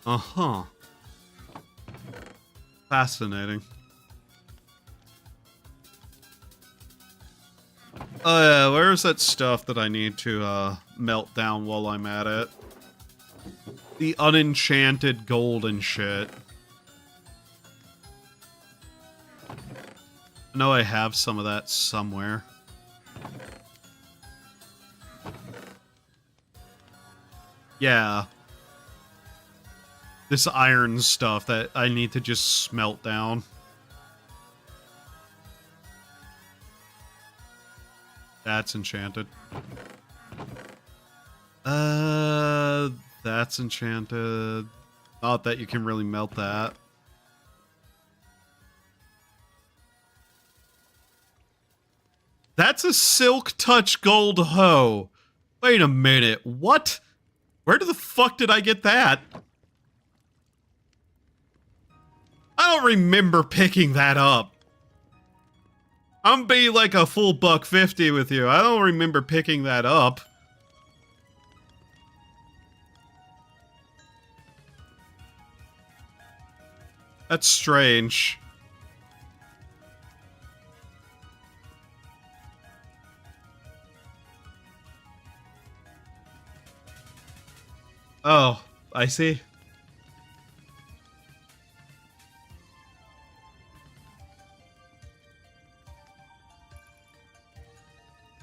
Uh-huh. Fascinating. Oh yeah, where's that stuff that I need to melt down while I'm at it? The unenchanted gold and shit. I know I have some of that somewhere. Yeah. This iron stuff that I need to just smelt down. That's enchanted. That's enchanted. Not that you can really melt that. That's a silk touch gold hoe. Wait a minute. What? Where the fuck did I get that? I don't remember picking that up. I'm be like a full $1.50 with you. I don't remember picking that up. That's strange. Oh, I see.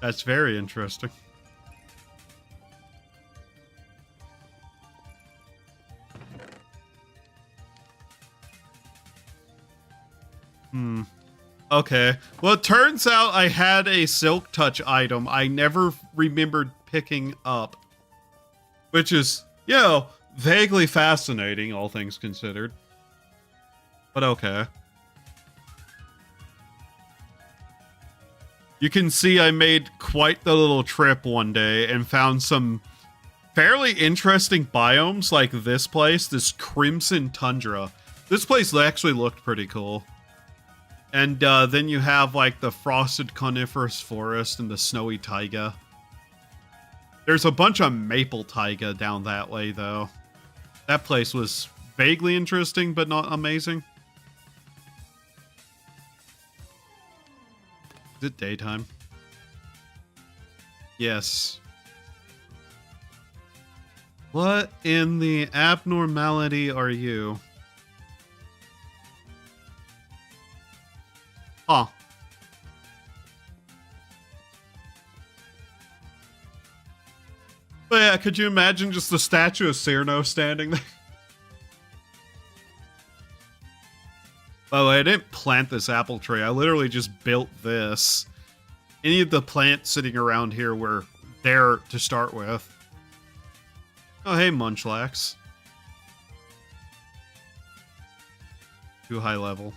That's very interesting. Okay. Well, it turns out I had a Silk Touch item I never remembered picking up. Which is, you know, vaguely fascinating, all things considered. But okay. You can see I made quite the little trip one day and found some fairly interesting biomes like this place, this Crimson Tundra. This place actually looked pretty cool. And then you have like the Frosted Coniferous Forest and the Snowy Taiga. There's a bunch of Maple Taiga down that way though. That place was vaguely interesting but not amazing. Is it daytime? Yes. What in the abnormality are you? Huh. But yeah, could you imagine just the statue of Cyrano standing there? By the way, I didn't plant this apple tree. I literally just built this. Any of the plants sitting around here were there to start with. Oh, hey, Munchlax. Too high level.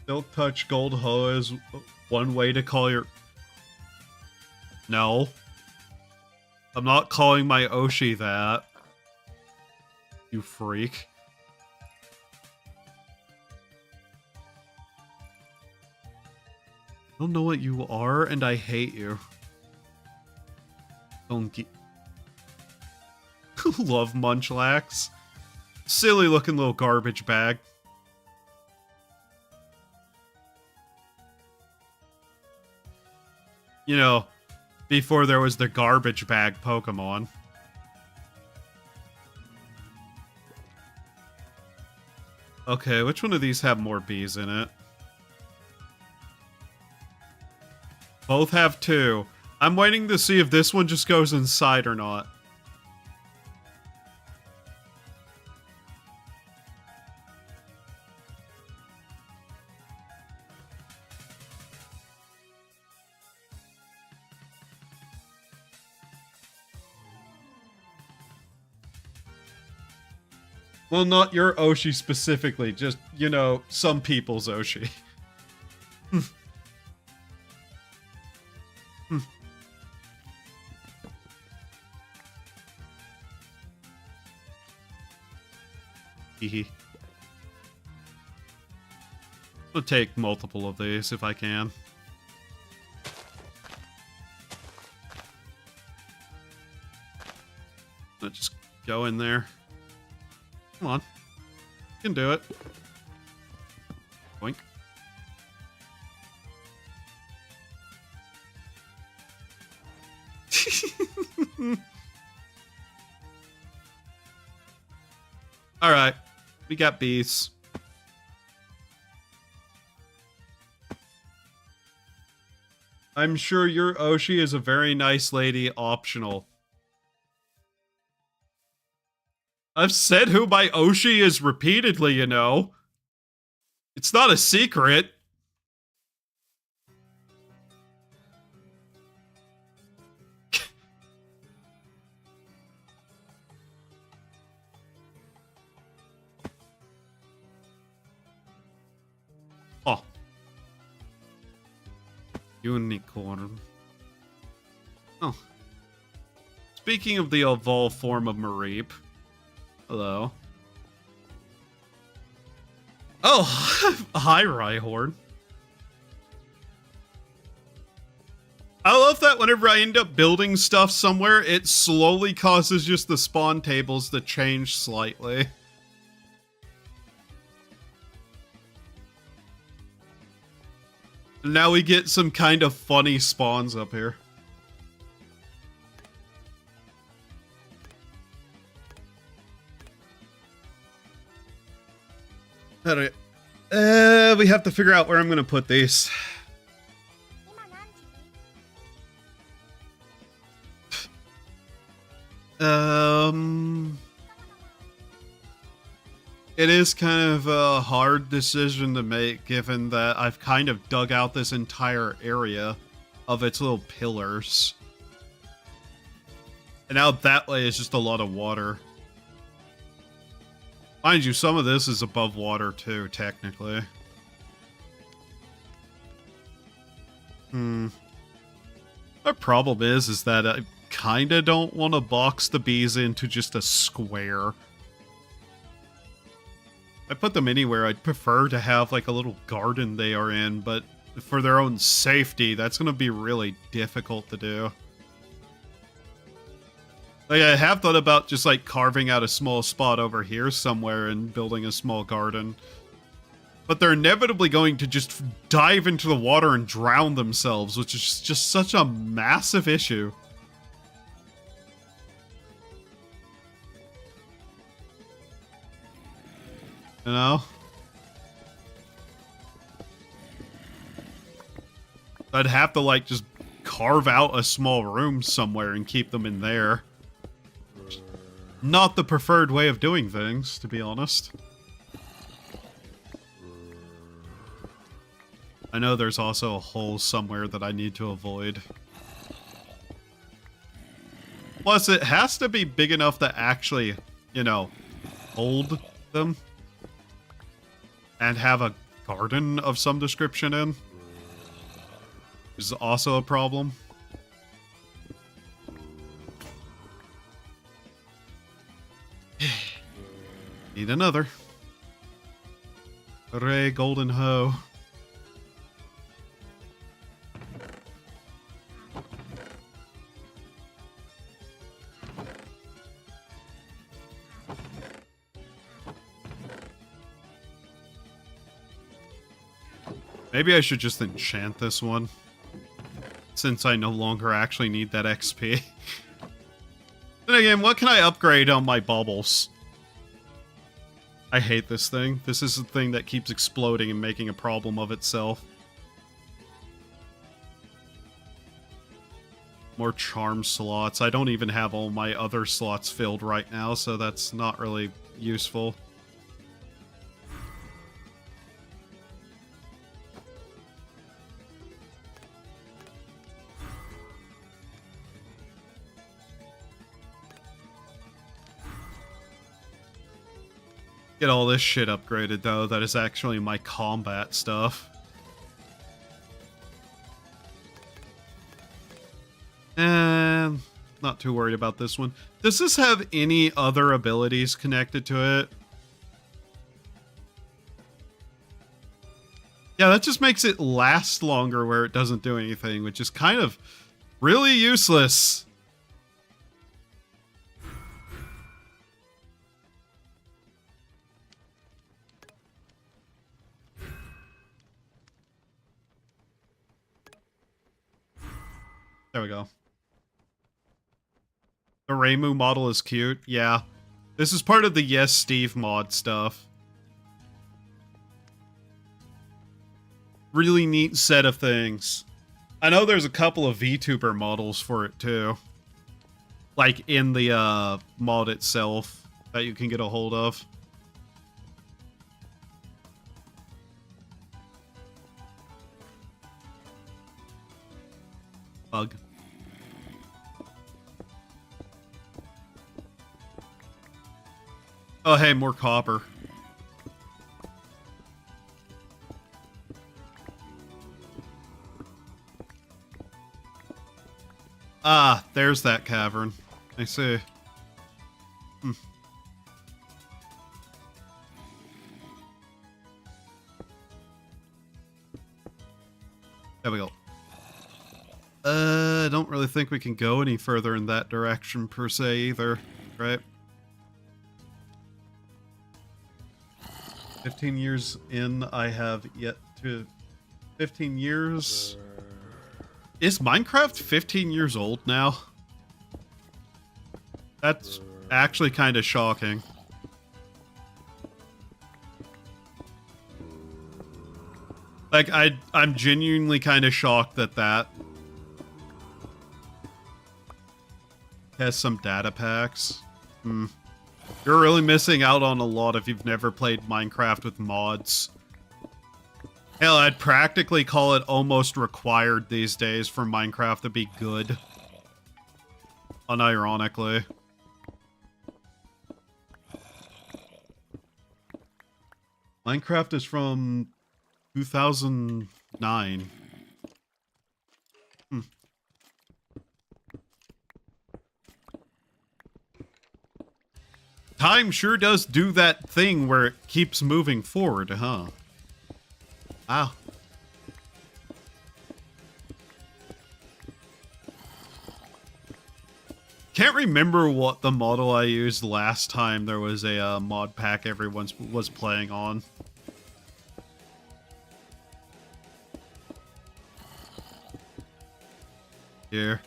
Silk Touch Gold Hoa is one way to call your... No. I'm not calling my Oshi that. You freak. I don't know what you are, and I hate you. Don't get... Love Munchlax. Silly looking little garbage bag. You know, before there was the garbage bag Pokemon. Okay, which one of these have more bees in it? Both have 2. I'm waiting to see if this one just goes inside or not. Well, not your Oshi specifically, just, you know, some people's Oshi. Hehe. I'll take multiple of these if I can. I'll just go in there. Come on. You can do it. Boink. Alright. We got bees. I'm sure your Oshi is a very nice lady optional. I've said who my Oshi is repeatedly, you know. It's not a secret. Unicorn. Oh. Speaking of the evolved form of Mareep. Hello. Oh, hi, Rhyhorn. I love that whenever I end up building stuff somewhere, it slowly causes just the spawn tables to change slightly. Now we get some kind of funny spawns up here. Alright. We have to figure out where I'm going to put these. It is kind of a hard decision to make, given that I've kind of dug out this entire area of its little pillars. And out that way is just a lot of water. Mind you, some of this is above water too, technically. My problem is that I kinda don't want to box the bees into just a square. I put them anywhere, I'd prefer to have like a little garden they are in, but for their own safety, that's gonna be really difficult to do. Like, I have thought about just like carving out a small spot over here somewhere and building a small garden. But they're inevitably going to just dive into the water and drown themselves, which is just such a massive issue. You know? I'd have to like just carve out a small room somewhere and keep them in there. Not the preferred way of doing things, to be honest. I know there's also a hole somewhere that I need to avoid. Plus, it has to be big enough to actually, you know, hold them. And have a garden of some description in. Which is also a problem. Need another. Hooray, golden hoe. Maybe I should just enchant this one. Since I no longer actually need that XP. Then again, what can I upgrade on my baubles? I hate this thing. This is the thing that keeps exploding and making a problem of itself. More charm slots. I don't even have all my other slots filled right now, so that's not really useful. Get all this shit upgraded, though. That is actually my combat stuff. And not too worried about this one. Does this have any other abilities connected to it? Yeah, that just makes it last longer where it doesn't do anything, which is kind of really useless. There we go. The Reimu model is cute. Yeah. This is part of the Yes Steve mod stuff. Really neat set of things. I know there's a couple of VTuber models for it too. Like in the mod itself that you can get a hold of. Bug. Oh, hey, more copper. Ah, there's that cavern. I see. Hmm. There we go. I don't really think we can go any further in that direction per se either, right? 15 years in, I have yet to... 15 years... Is Minecraft 15 years old now? That's actually kind of shocking. Like, I'm genuinely kind of shocked that that has some data packs. You're really missing out on a lot if you've never played Minecraft with mods. Hell, I'd practically call it almost required these days for Minecraft to be good. Unironically. Minecraft is from 2009. Time sure does do that thing where it keeps moving forward, huh? Wow. Can't remember what the model I used last time there was a mod pack everyone was playing on. Here.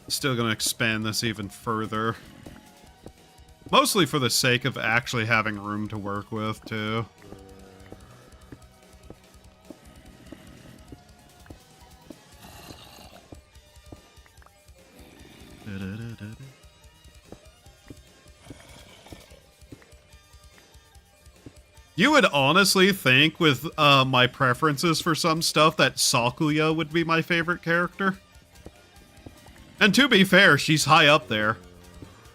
Still gonna expand this even further. Mostly for the sake of actually having room to work with, too. You would honestly think, with my preferences for some stuff, that Sakuya would be my favorite character. And to be fair, she's high up there.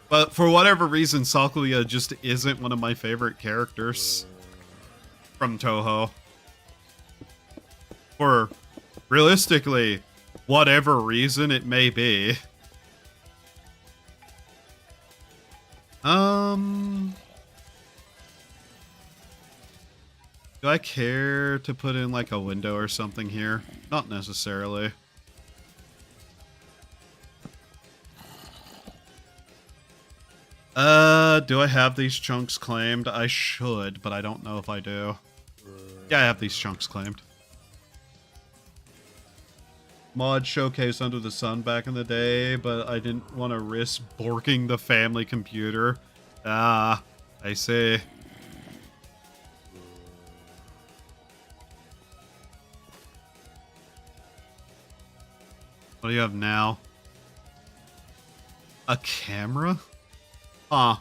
But for whatever reason, Sakuya just isn't one of my favorite characters from Toho. For, realistically, whatever reason it may be. Do I care to put in like a window or something here? Not necessarily. Do I have these chunks claimed? I should, but I don't know if I do. Yeah, I have these chunks claimed. Mod showcase Under the Sun back in the day, but I didn't want to risk borking the family computer. Ah, I see. What do you have now? A camera? Huh.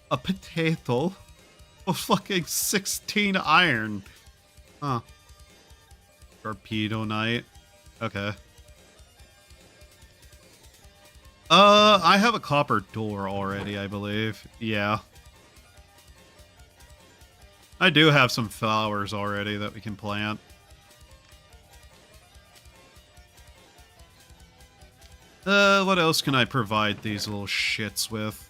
A potato? A fucking 16 iron. Huh. Torpedo knight. Okay. I have a copper door already, I believe. Yeah. I do have some flowers already that we can plant. What else can I provide these little shits with?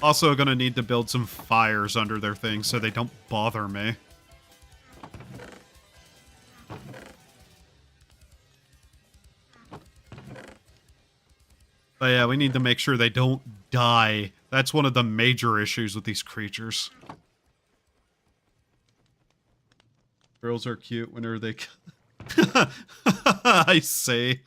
Also gonna need to build some fires under their things so they don't bother me. But yeah, we need to make sure they don't die. That's one of the major issues with these creatures. Girls are cute whenever they... I see.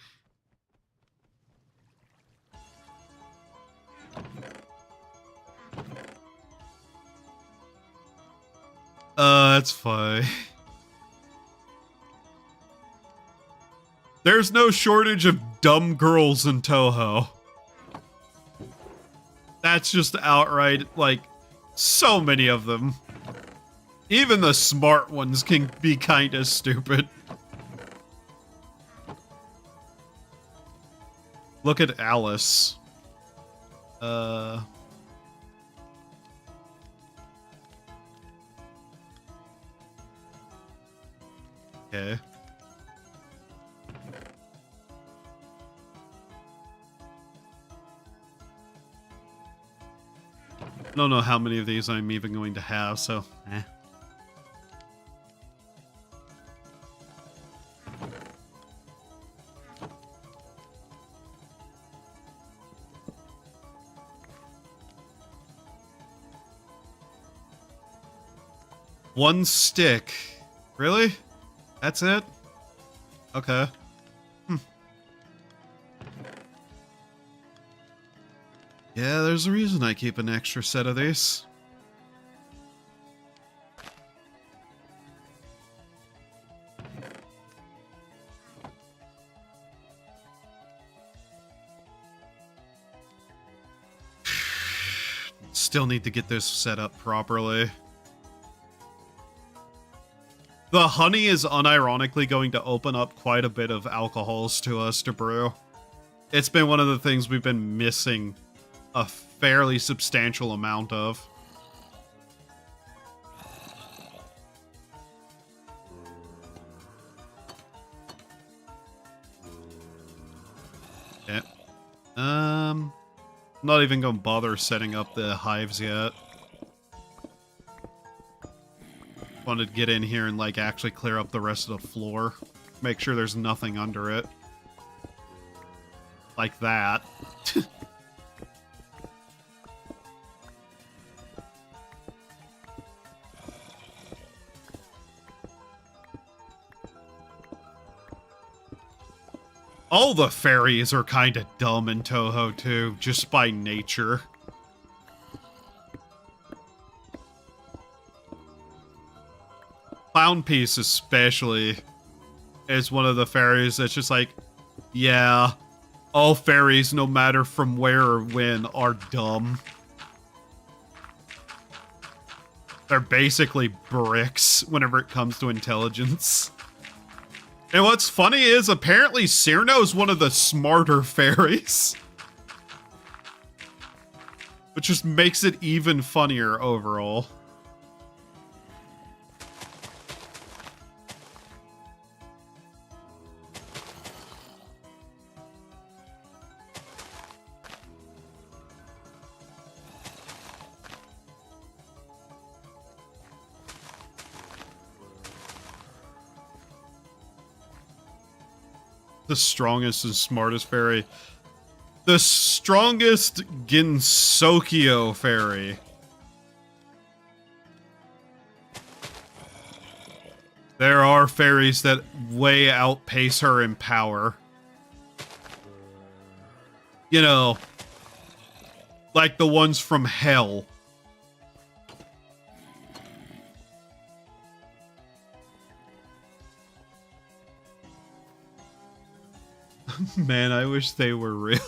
That's fine. There's no shortage of dumb girls in Toho. That's just outright, like, so many of them. Even the smart ones can be kinda stupid. Look at Alice. Okay. don't know how many of these I'm even going to have, so eh. One stick. Really? That's it? Okay. Yeah, there's a reason I keep an extra set of these. Still need to get this set up properly. The honey is unironically going to open up quite a bit of alcohols to us to brew. It's been one of the things we've been missing a fairly substantial amount of. Yeah. Not even gonna bother setting up the hives yet. Wanted to get in here and like actually clear up the rest of the floor. Make sure there's nothing under it. Like that. All the fairies are kind of dumb in Toho too, just by nature. Clown Piece especially is one of the fairies that's just like, yeah, all fairies, no matter from where or when, are dumb. They're basically bricks whenever it comes to intelligence. And what's funny is, apparently Cyrano is one of the smarter fairies. Which just makes it even funnier overall. The strongest and smartest fairy. The strongest Ginsokyo fairy. There are fairies that way outpace her in power. You know, like the ones from hell. Man, I wish they were real.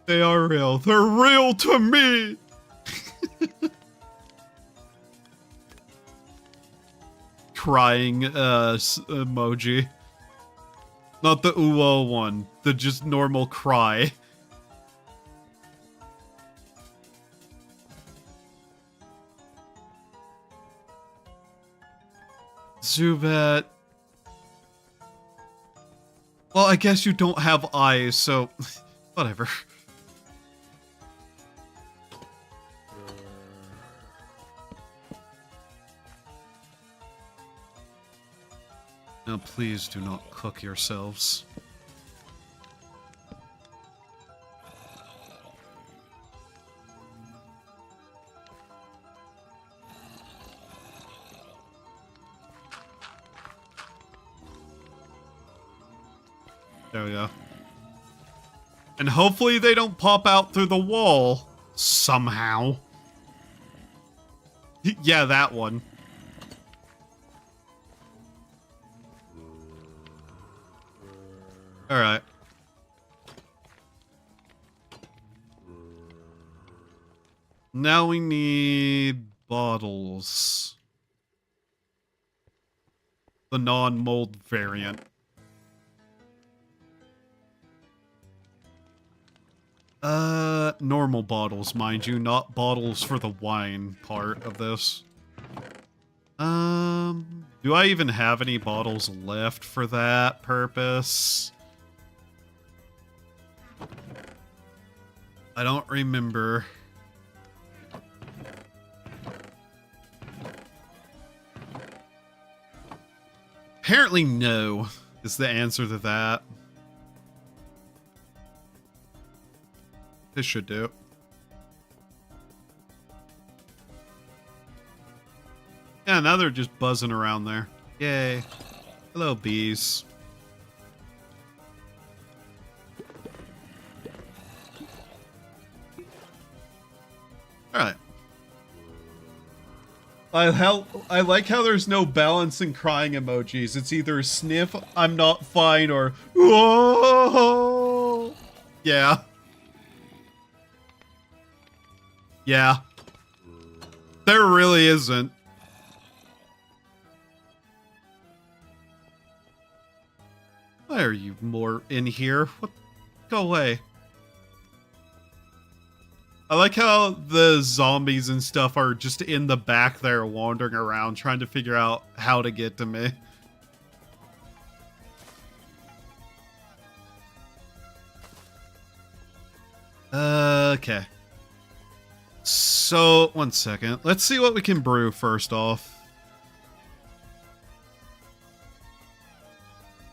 They are real. They're real to me! Crying emoji. Not the uwo one. The just normal cry. Zubat. Well, I guess you don't have eyes, so whatever. Now, please do not cook yourselves. There we go. And hopefully they don't pop out through the wall. Somehow. Yeah, that one. Alright. Now we need bottles. The non-mold variant. Normal bottles, mind you, not bottles for the wine part of this. Do I even have any bottles left for that purpose? I don't remember. Apparently no is the answer to that. This should do. Yeah, now they're just buzzing around there. Yay. Hello, bees. Alright. I like how there's no balancing crying emojis. It's either sniff, I'm not fine, or whoa. Yeah. Yeah. There really isn't. Why are you more in here? What? Go away. I like how the zombies and stuff are just in the back there wandering around trying to figure out how to get to me. Okay. So, one second. Let's see what we can brew first off.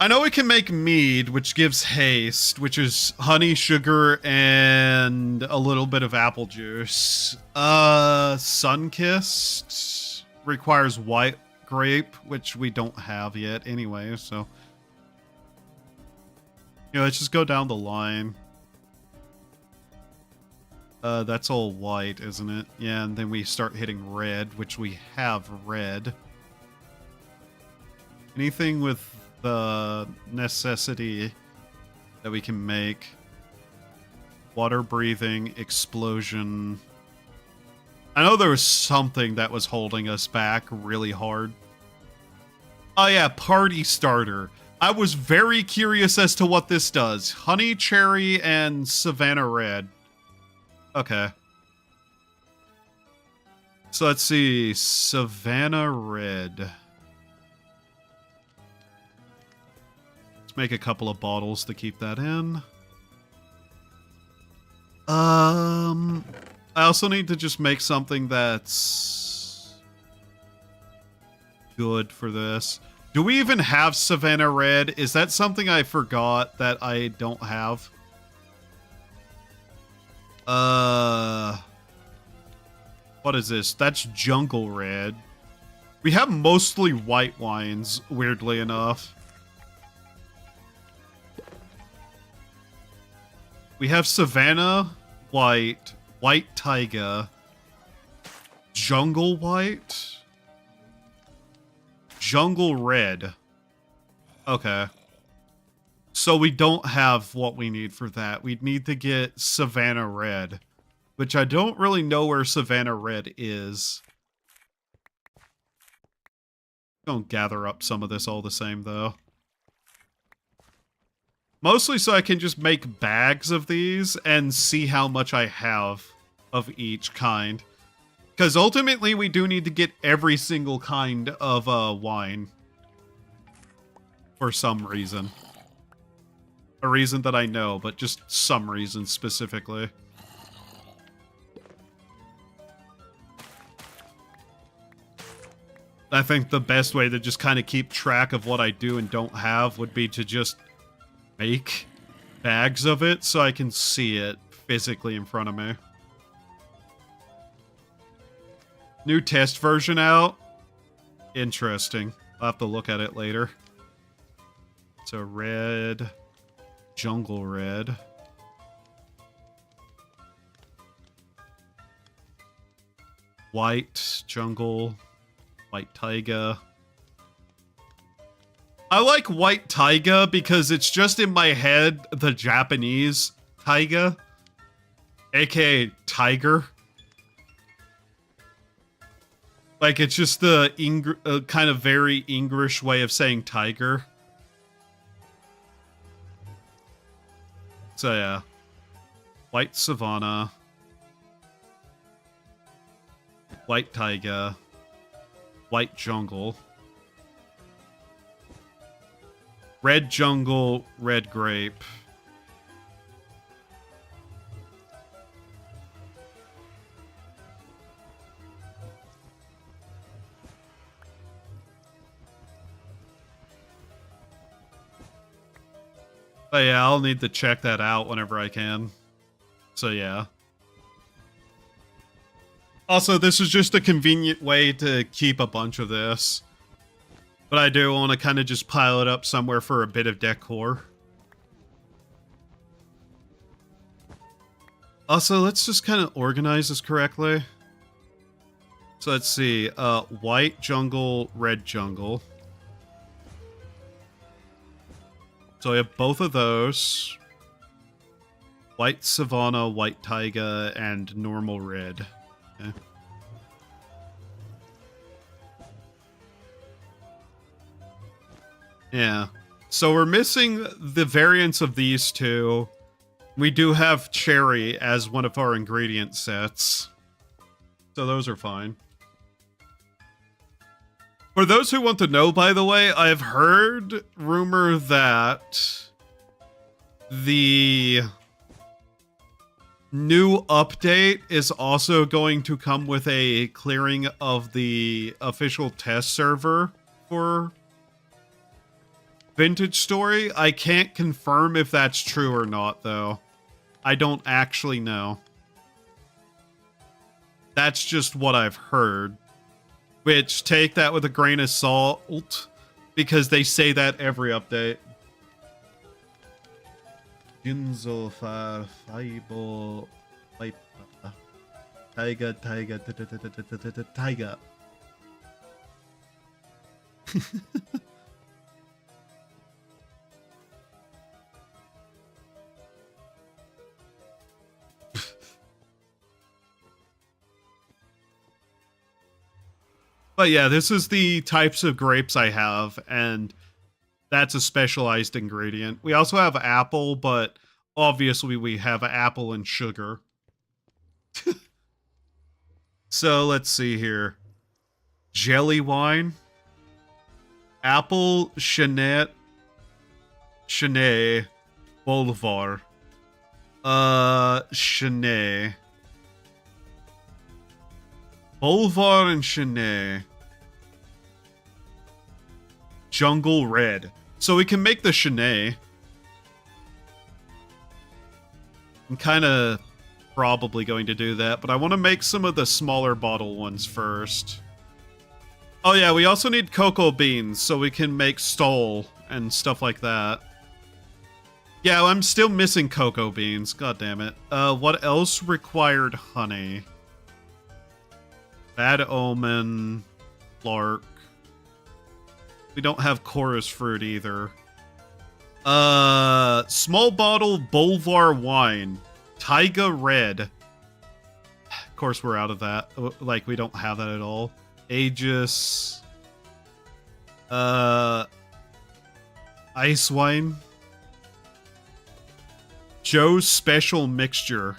I know we can make mead, which gives haste, which is honey, sugar, and a little bit of apple juice. Sunkissed requires white grape, which we don't have yet anyway, so... Yeah, let's just go down the line. That's all white, isn't it? Yeah, and then we start hitting red, which we have red. Anything with the necessity that we can make. Water breathing, explosion. I know there was something that was holding us back really hard. Oh yeah, party starter. I was very curious as to what this does. Honey, cherry, and Savannah red. Okay. So let's see. Savannah red. Let's make a couple of bottles to keep that in. I also need to just make something that's good for this. Do we even have Savannah red? Is that something I forgot that I don't have? What is this? That's jungle red. We have mostly white wines, weirdly enough. We have Savannah white, white taiga, jungle white, jungle red. Okay. So we don't have what we need for that. We'd need to get Savannah red, which I don't really know where Savannah red is. Don't gather up some of this all the same, though. Mostly so I can just make bags of these and see how much I have of each kind. Because ultimately we do need to get every single kind of wine. For some reason. A reason that I know, but just some reason specifically. I think the best way to just kind of keep track of what I do and don't have would be to just make bags of it so I can see it physically in front of me. New test version out? Interesting. I'll have to look at it later. So red, jungle red. White, jungle, white taiga. I like white taiga because it's just in my head the Japanese taiga, aka tiger. Like it's just the kind of very English way of saying tiger. So yeah, white savanna, white taiga, white jungle. Red jungle, red grape. But yeah, I'll need to check that out whenever I can. So yeah. Also, this is just a convenient way to keep a bunch of this. But I do want to kind of just pile it up somewhere for a bit of decor. Also, let's just kind of organize this correctly. So let's see, white jungle, red jungle. So we have both of those. White savanna, white taiga, and normal red. Okay. Yeah. So we're missing the variants of these two. We do have cherry as one of our ingredient sets. So those are fine. For those who want to know, by the way, I've heard rumor that the new update is also going to come with a clearing of the official test server for Vintage Story. I can't confirm if that's true or not, though. I don't actually know. That's just what I've heard. Which, take that with a grain of salt, because they say that every update. Jinzo fa faibo faipa taiga taiga taiga. But yeah, this is the types of grapes I have, and that's a specialized ingredient. We also have apple, but obviously we have apple and sugar. So let's see here. Jelly wine. Apple, Chenet, Bolivar. Chenet. Bolivar and Chenet. Jungle Red. So we can make the Chenet. I'm kind of probably going to do that, but I want to make some of the smaller bottle ones first. Oh yeah, we also need cocoa beans so we can make stole and stuff like that. Yeah, I'm still missing cocoa beans. God damn it. What else required honey? Bad Omen, Lark. We don't have chorus fruit either. Small bottle Bolivar wine. Taiga red. Of course we're out of that. Like, we don't have that at all. Aegis. Ice wine. Joe's special mixture.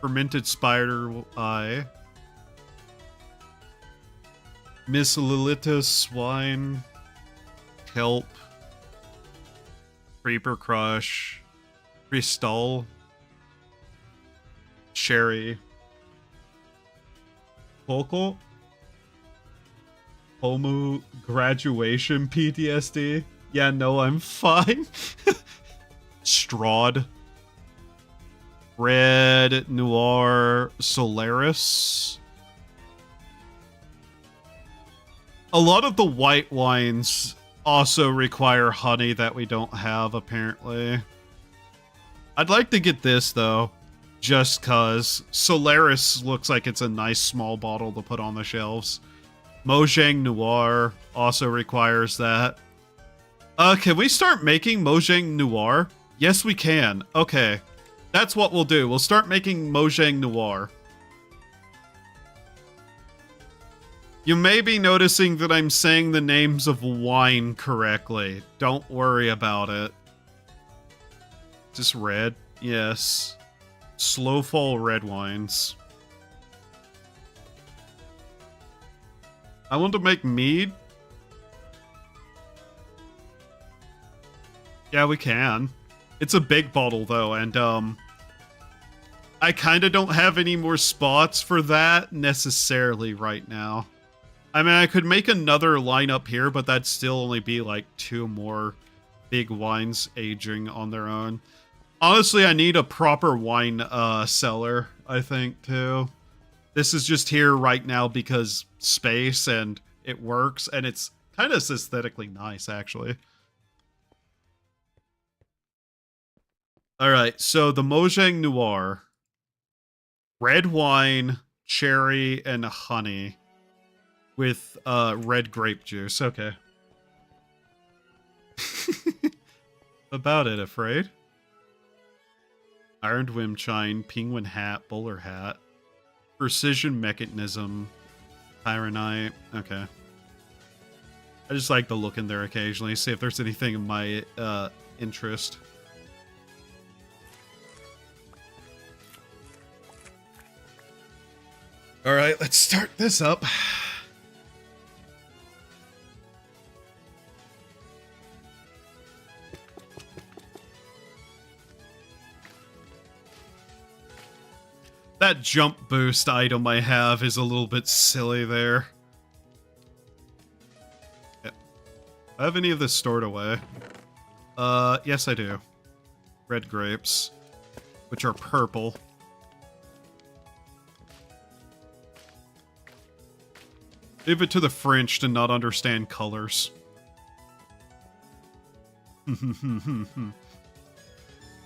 Fermented spider eye. Miss Lilitas wine. Kelp. Creeper Crush. Crystal. Sherry. Vocal. Homo graduation PTSD. Yeah, no, I'm fine. Strahd. Red Noir Solaris. A lot of the white wines also require honey that we don't have, apparently. I'd like to get this, though, just cause Solaris looks like it's a nice small bottle to put on the shelves. Mojang Noir also requires that. Can we start making Mojang Noir? Yes, we can. Okay. That's what we'll do. We'll start making Mojang Noir. You may be noticing that I'm saying the names of wine correctly. Don't worry about it. Just red? Yes. Slow fall red wines. I want to make mead. Yeah, we can. It's a big bottle, though, and, I kind of don't have any more spots for that necessarily right now. I mean, I could make another lineup here, but that'd still only be, like, 2 more big wines aging on their own. Honestly, I need a proper wine cellar, I think, too. This is just here right now because space and it works, and it's kind of aesthetically nice, actually. Alright, so the Mojang Noir. Red wine, cherry, and honey. With red grape juice. Okay. About it, afraid? Ironed Wimchine, penguin hat, bowler hat. Precision mechanism. Tyranite. Okay. I just like to look in there occasionally, see if there's anything in my interest. Alright, let's start this up. That jump boost item I have is a little bit silly there. Yeah. I have any of this stored away? Yes I do. Red grapes, which are purple. Leave it to the French to not understand colors.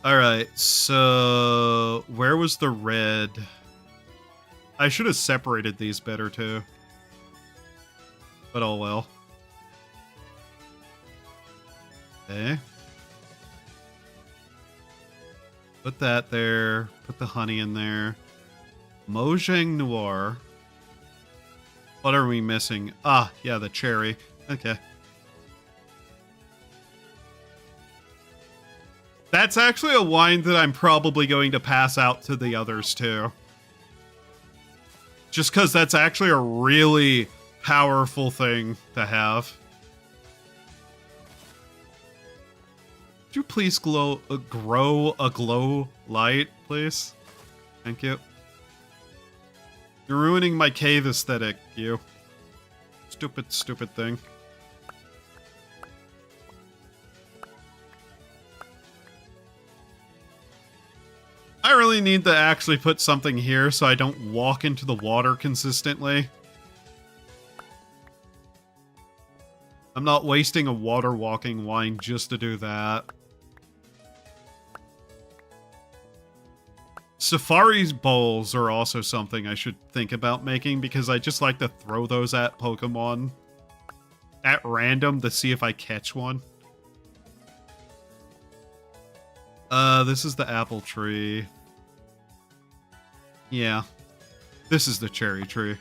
Alright, so where was the red? I should have separated these better too. But oh well. Okay. Put that there. Put the honey in there. Mojang Noir. What are we missing? Ah, yeah, the cherry. Okay. That's actually a wine that I'm probably going to pass out to the others too. Just because that's actually a really powerful thing to have. Could you please grow a glow light, please? Thank you. You're ruining my cave aesthetic, you. Stupid, stupid thing. I really need to actually put something here so I don't walk into the water consistently. I'm not wasting a water walking wine just to do that. Safari's bowls are also something I should think about making because I just like to throw those at Pokemon at random to see if I catch one. This is the apple tree. Yeah. This is the cherry tree.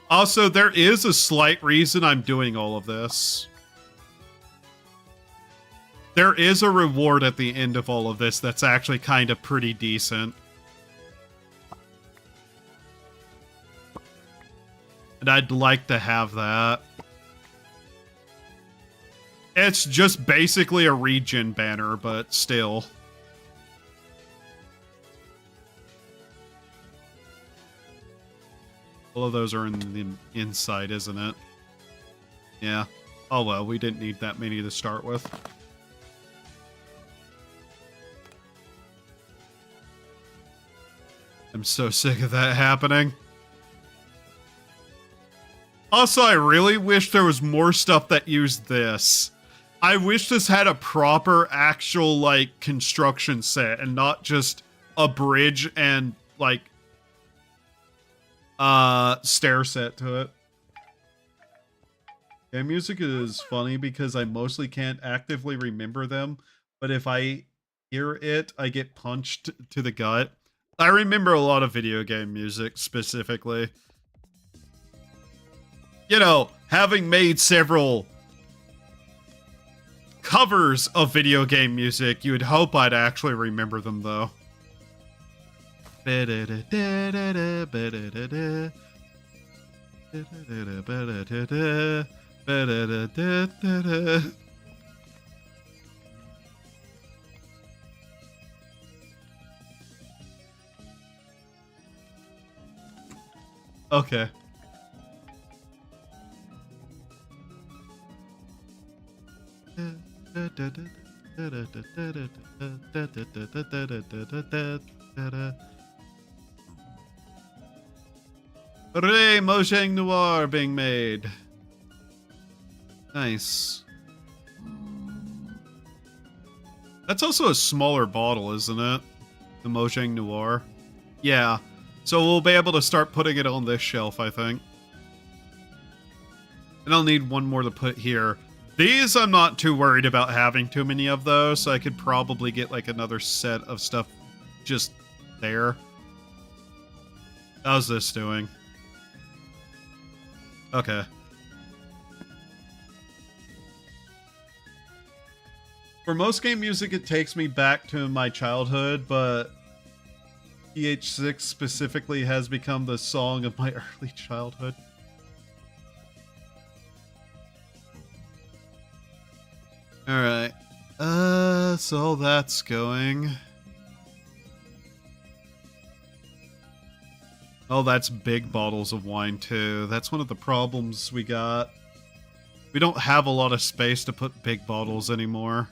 Also, there is a slight reason I'm doing all of this. There is a reward at the end of all of this that's actually kind of pretty decent. And I'd like to have that. It's just basically a regen banner, but still. All of those are in the inside, isn't it? Yeah. Oh well, we didn't need that many to start with. I'm so sick of that happening. Also, I really wish there was more stuff that used this. I wish this had a proper, actual, like, construction set and not just a bridge and, like, stair set to it. Game music is funny because I mostly can't actively remember them, but if I hear it, I get punched to the gut. I remember a lot of video game music, specifically. You know, having made several covers of video game music, you would hope I'd actually remember them, though. Okay. Hooray, Mojang Noir being made. Nice. That's also a smaller bottle, isn't it? The Mojang Noir. Yeah. So we'll be able to start putting it on this shelf, I think. And I'll need one more to put here. These, I'm not too worried about having too many of those, so I could probably get like another set of stuff just there. How's this doing? Okay. For most game music, it takes me back to my childhood, but PH6 specifically has become the song of my early childhood. Alright. So that's going. Oh, that's big bottles of wine too. That's one of the problems we got. We don't have a lot of space to put big bottles anymore.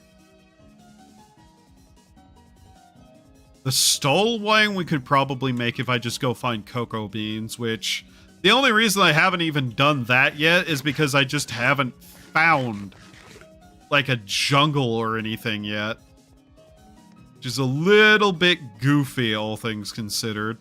The stole wine we could probably make if I just go find cocoa beans, which the only reason I haven't even done that yet is because I just haven't found like a jungle or anything yet. Which is a little bit goofy, all things considered.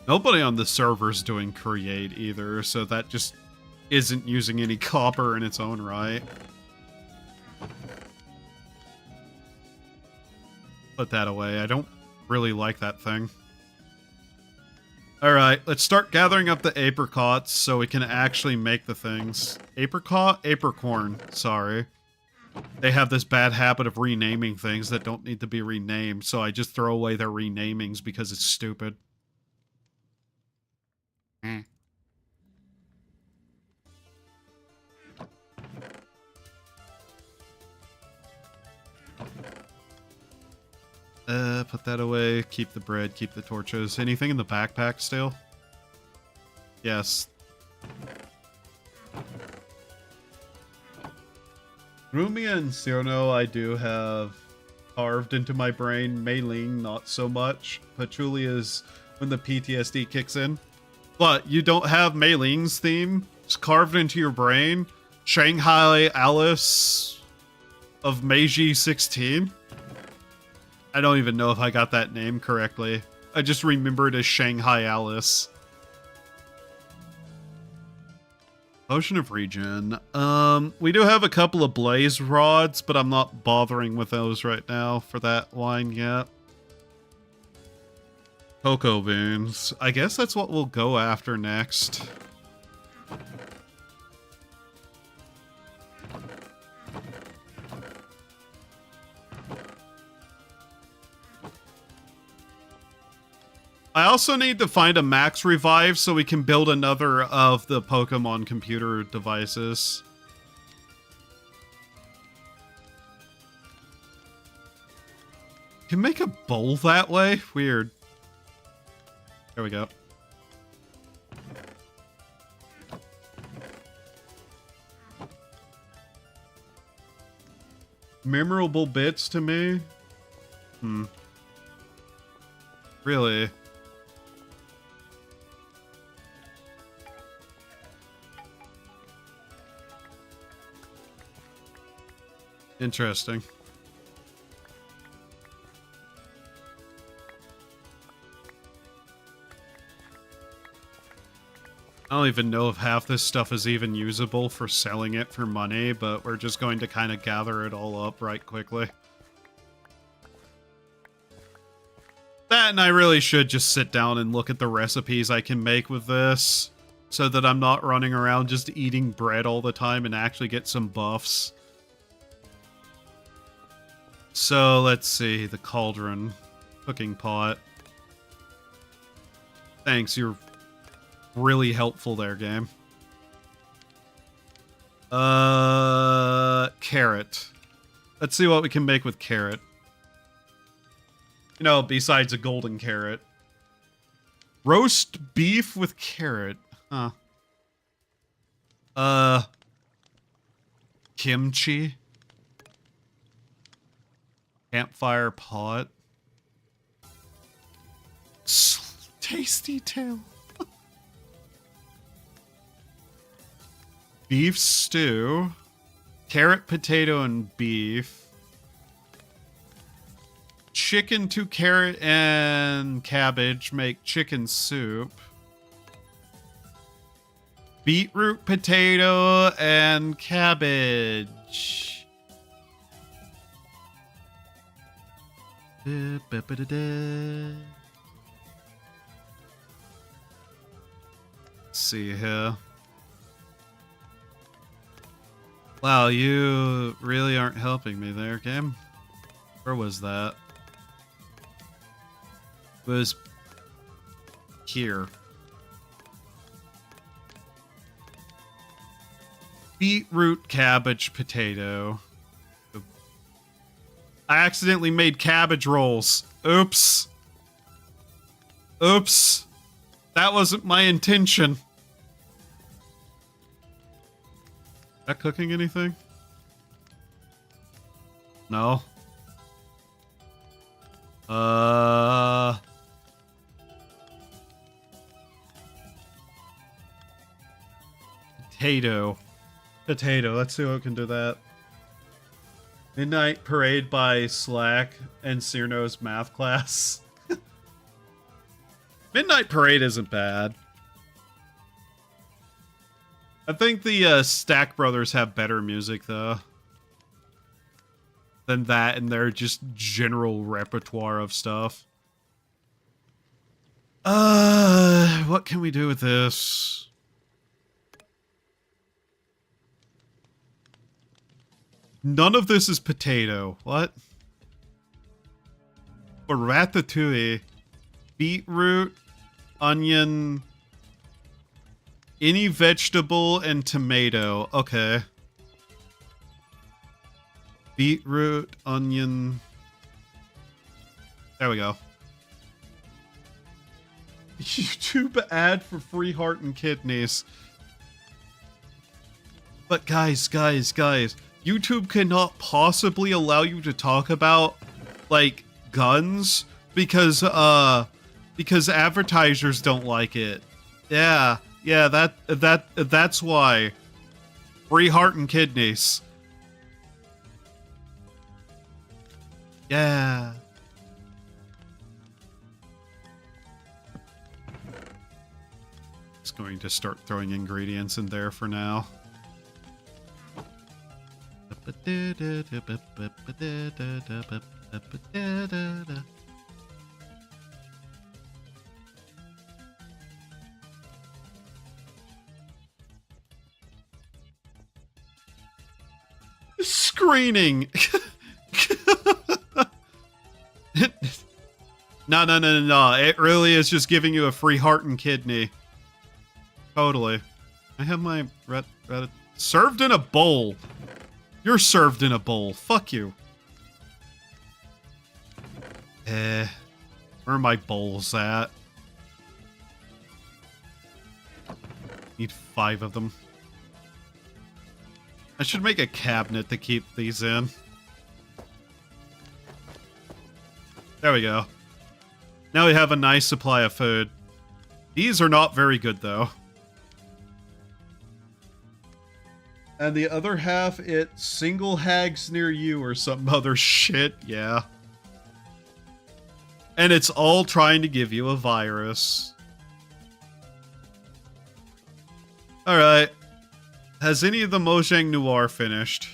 Nobody on the server's doing create either, so that just isn't using any copper in its own right. Put that away. I don't really like that thing. Alright, let's start gathering up the apricots so we can actually make the things. Apricot? Apricorn, sorry. They have this bad habit of renaming things that don't need to be renamed, so I just throw away their renamings because it's stupid. Put that away. Keep the bread. Keep the torches. Anything in the backpack still? Yes. Rumia and Cyrano I do have carved into my brain. Mei Ling, not so much. Patchouli is when the PTSD kicks in. But you don't have Mei Ling's theme. It's carved into your brain. Shanghai Alice of Meiji 16. I don't even know if I got that name correctly. I just remember it as Shanghai Alice. Potion of Regen. We do have a couple of blaze rods, but I'm not bothering with those right now for that wine yet. Cocoa beans. I guess that's what we'll go after next. I also need to find a max revive so we can build another of the Pokemon computer devices. Can make a bowl that way? Weird. There we go. Memorable bits to me? Really? Interesting. I don't even know if half this stuff is even usable for selling it for money, but we're just going to kind of gather it all up right quickly. That, and I really should just sit down and look at the recipes I can make with this, so that I'm not running around just eating bread all the time and actually get some buffs. So, let's see, the cauldron, cooking pot. Thanks, you're really helpful there, game. Carrot. Let's see what we can make with carrot. You know, besides a golden carrot. Roast beef with carrot. Huh. Kimchi. Campfire pot. Tasty tail. Beef stew. Carrot, potato, and beef. Chicken to carrot and cabbage make chicken soup. Beetroot, potato, and cabbage. Let's see here. Wow, you really aren't helping me there, game. Where was that? It was here. Beetroot, cabbage, potato. I accidentally made cabbage rolls. Oops. Oops. That wasn't my intention. Is that cooking anything? No. Potato. Potato. Let's see what can do that. Midnight Parade by Slack and Cyrno's math class. Midnight Parade isn't bad. I think the Stack Brothers have better music, though, than that and their just general repertoire of stuff. What can we do with this? None of this is potato. What? For ratatouille, beetroot, onion, any vegetable, and tomato. Okay. Beetroot, onion. There we go. YouTube ad for free heart and kidneys. But guys, YouTube cannot possibly allow you to talk about, like, guns because advertisers don't like it. Yeah, that's why. Free heart and kidneys. Yeah. Just going to start throwing ingredients in there for now. Screening. No. It really is just giving you a free heart and kidney. Totally. I have my served in a bowl. You're served in a bowl. Fuck you. Where are my bowls at? Need 5 of them. I should make a cabinet to keep these in. There we go. Now we have a nice supply of food. These are not very good, though. And the other half, it single hags near you or some other shit. Yeah. And it's all trying to give you a virus. Alright. Has any of the Mojang Noir finished?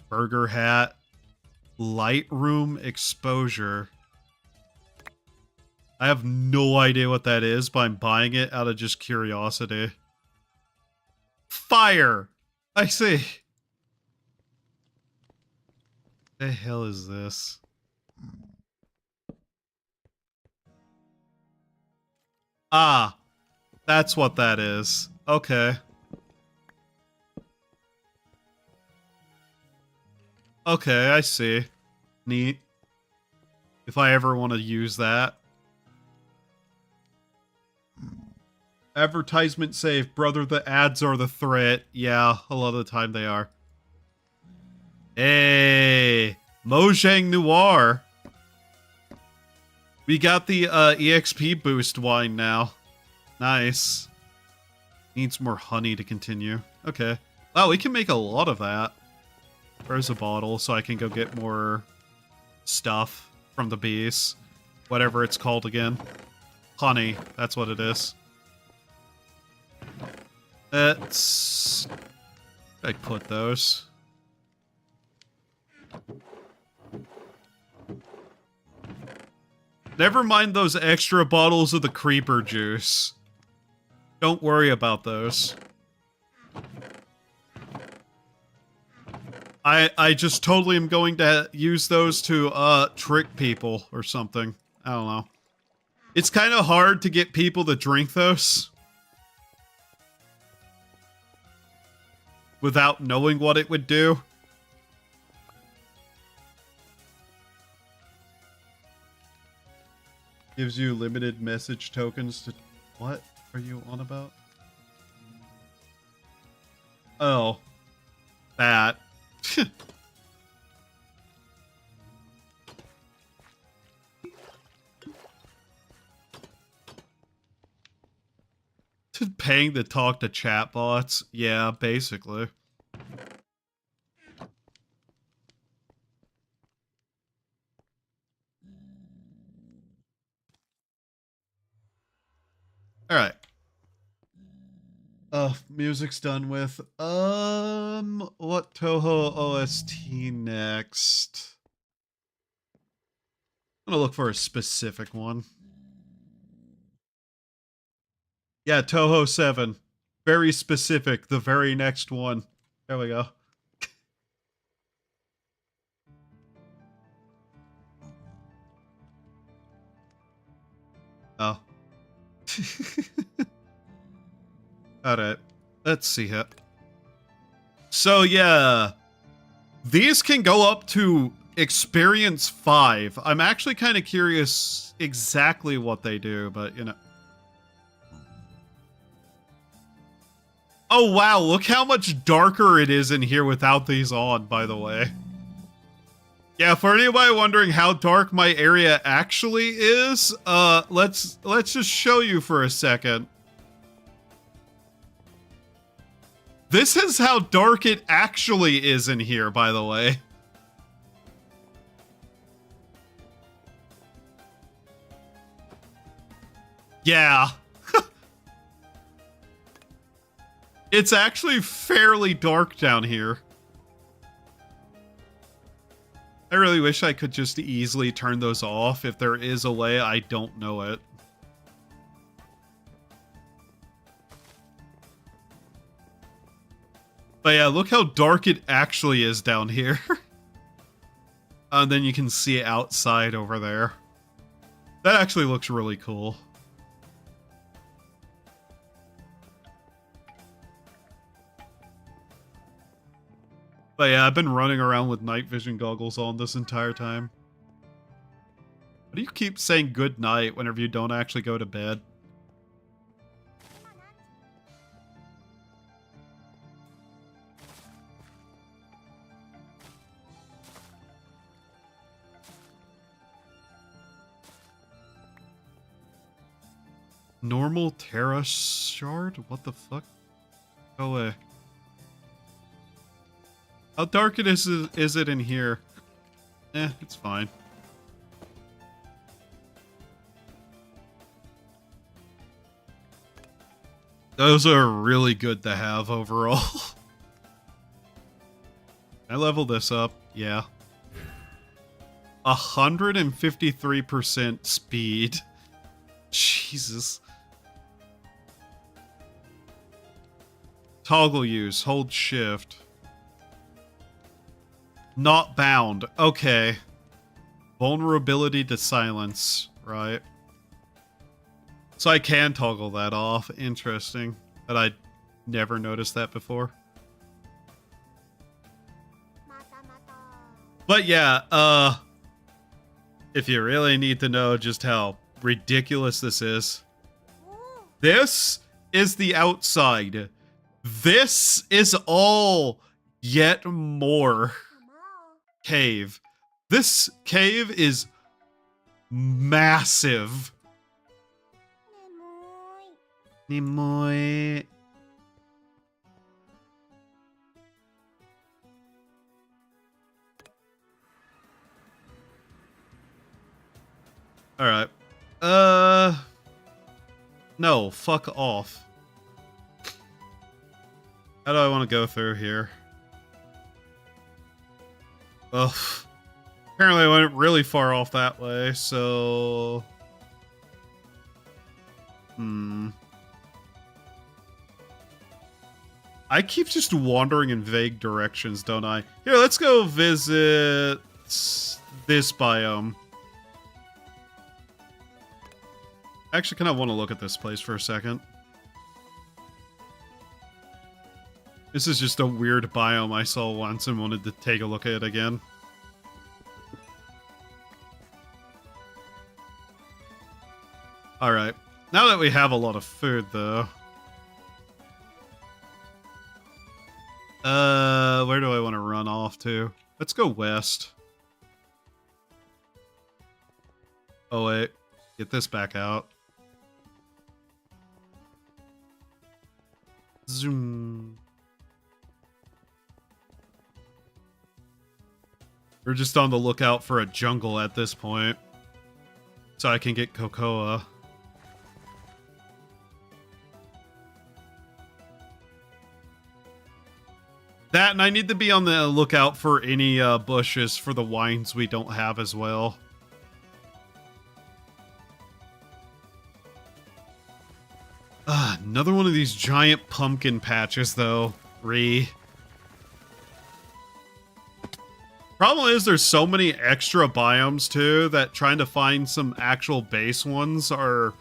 Burger hat. Lightroom exposure. I have no idea what that is, but I'm buying it out of just curiosity. Fire! I see. The hell is this? Ah, that's what that is. Okay. Okay, I see. Neat. if I ever want to use that. Advertisement safe, brother, the ads are the threat. Yeah, a lot of the time they are. Hey, Mojang Noir. We got the EXP boost wine now. Nice. Needs more honey to continue. Okay. Wow, we can make a lot of that. Where's a bottle so I can go get more stuff from the bees? Whatever it's called again. Honey, that's what it is. Let's... I put those. Never mind those extra bottles of the creeper juice. Don't worry about those. I just totally am going to use those to trick people or something. I don't know. It's kind of hard to get people to drink those without knowing what it would do. Gives you limited message tokens to... What are you on about? Oh. That. Paying to talk to chatbots? Yeah, basically. Alright. Music's done with. What Toho OST next? I'm gonna look for a specific one. Yeah, Toho 7. Very specific, the very next one. There we go. Oh. Alright, let's see it. So yeah, these can go up to Experience 5. I'm actually kind of curious exactly what they do, but you know. Oh wow, look how much darker it is in here without these on, by the way. Yeah, for anybody wondering how dark my area actually is, let's just show you for a second. This is how dark it actually is in here, by the way. Yeah. It's actually fairly dark down here. I really wish I could just easily turn those off. If there is a way, I don't know it. But yeah, look how dark it actually is down here. And then you can see it outside over there. That actually looks really cool. But yeah, I've been running around with night vision goggles on this entire time. Why do you keep saying good night whenever you don't actually go to bed? Normal Terra shard? What the fuck? Go away. How dark is it in here? Eh, it's fine. Those are really good to have overall. I level this up, yeah. 153% speed. Jesus. Toggle use, hold shift. Not bound. Okay. Vulnerability to silence. Right. So I can toggle that off. Interesting. But I never noticed that before. But yeah, If you really need to know just how ridiculous this is the outside. This is all yet more cave. This cave is massive. Nimoy. All right. No, fuck off. How do I want to go through here? Ugh. Apparently I went really far off that way, so... I keep just wandering in vague directions, don't I? Here, let's go visit this biome. I actually kind of want to look at this place for a second. This is just a weird biome I saw once and wanted to take a look at it again. Alright. Now that we have a lot of food, though. Where do I want to run off to? Let's go west. Oh, wait. Get this back out. Zoom. We're just on the lookout for a jungle at this point. So I can get cocoa. That, and I need to be on the lookout for any bushes for the wines we don't have as well. Another one of these giant pumpkin patches, though. Problem is, there's so many extra biomes, too, that trying to find some actual base ones are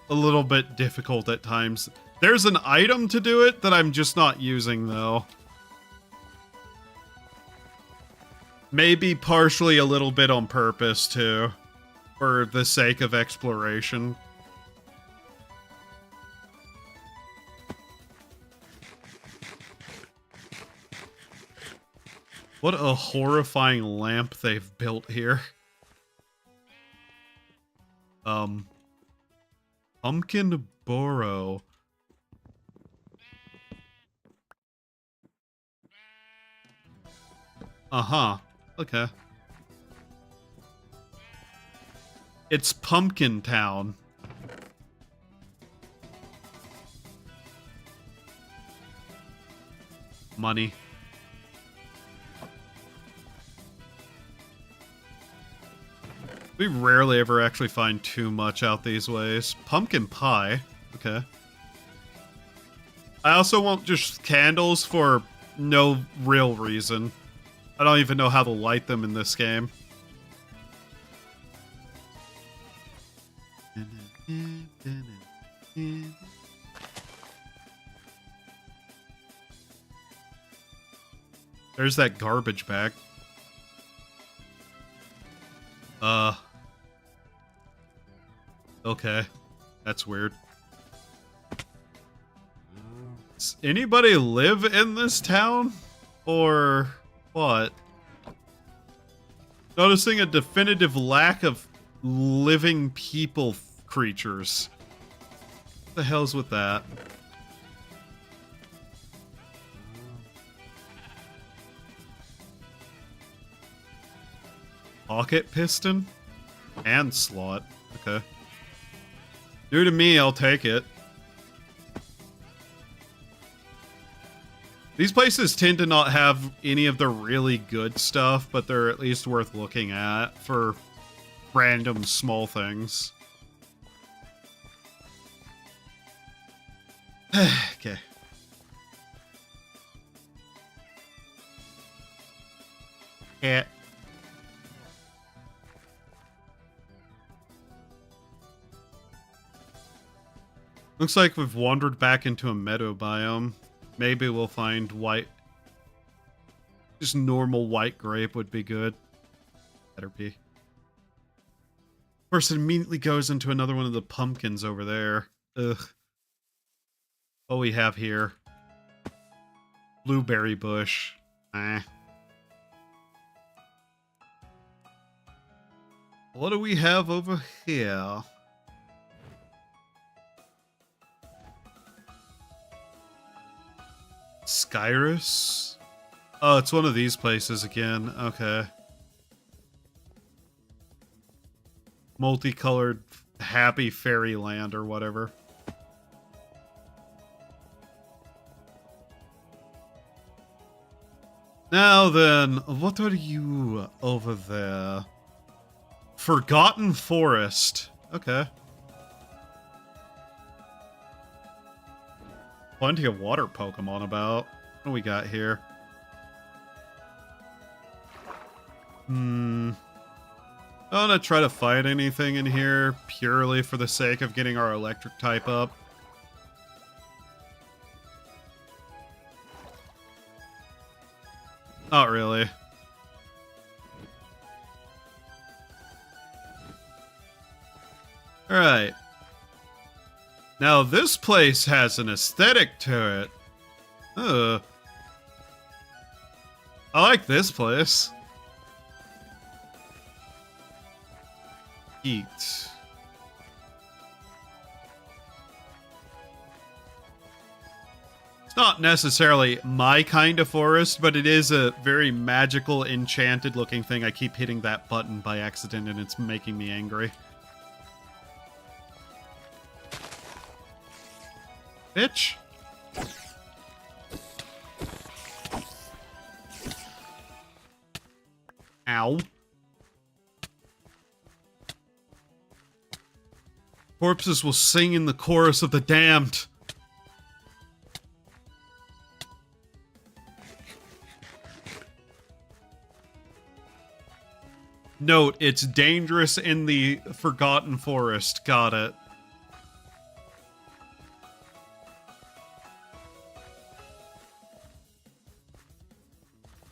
a little bit difficult at times. There's an item to do it that I'm just not using, though. Maybe partially a little bit on purpose, too. For the sake of exploration. What a horrifying lamp they've built here. Pumpkin Burrow. Uh-huh. Okay. It's Pumpkin Town. Money. We rarely ever actually find too much out these ways. Pumpkin pie. Okay. I also want just candles for no real reason. I don't even know how to light them in this game. There's that garbage bag. Okay. That's weird. Does anybody live in this town? Or what? Noticing a definitive lack of living people creatures. What the hell's with that? Pocket piston? And slot. Okay. New to me, I'll take it. These places tend to not have any of the really good stuff, but they're at least worth looking at for random small things. Okay. Yeah. Looks like we've wandered back into a meadow biome. Maybe we'll find white... Just normal white grape would be good. Better be. Of course, it immediately goes into another one of the pumpkins over there. Ugh. What we have here. Blueberry bush. Eh. What do we have over here? Skyrus? Oh, it's one of these places again. Okay. Multicolored happy fairyland or whatever. Now then, what are you over there? Forgotten Forest. Okay. Plenty of water Pokemon about. What do we got here? I'm gonna try to fight anything in here purely for the sake of getting our electric type up. Not really. Alright. Now this place has an aesthetic to it. I like this place. Eat. It's not necessarily my kind of forest, but it is a very magical, enchanted looking thing. I keep hitting that button by accident and it's making me angry. Bitch. Ow. Corpses will sing in the chorus of the damned. Note, it's dangerous in the Forgotten Forest. Got it.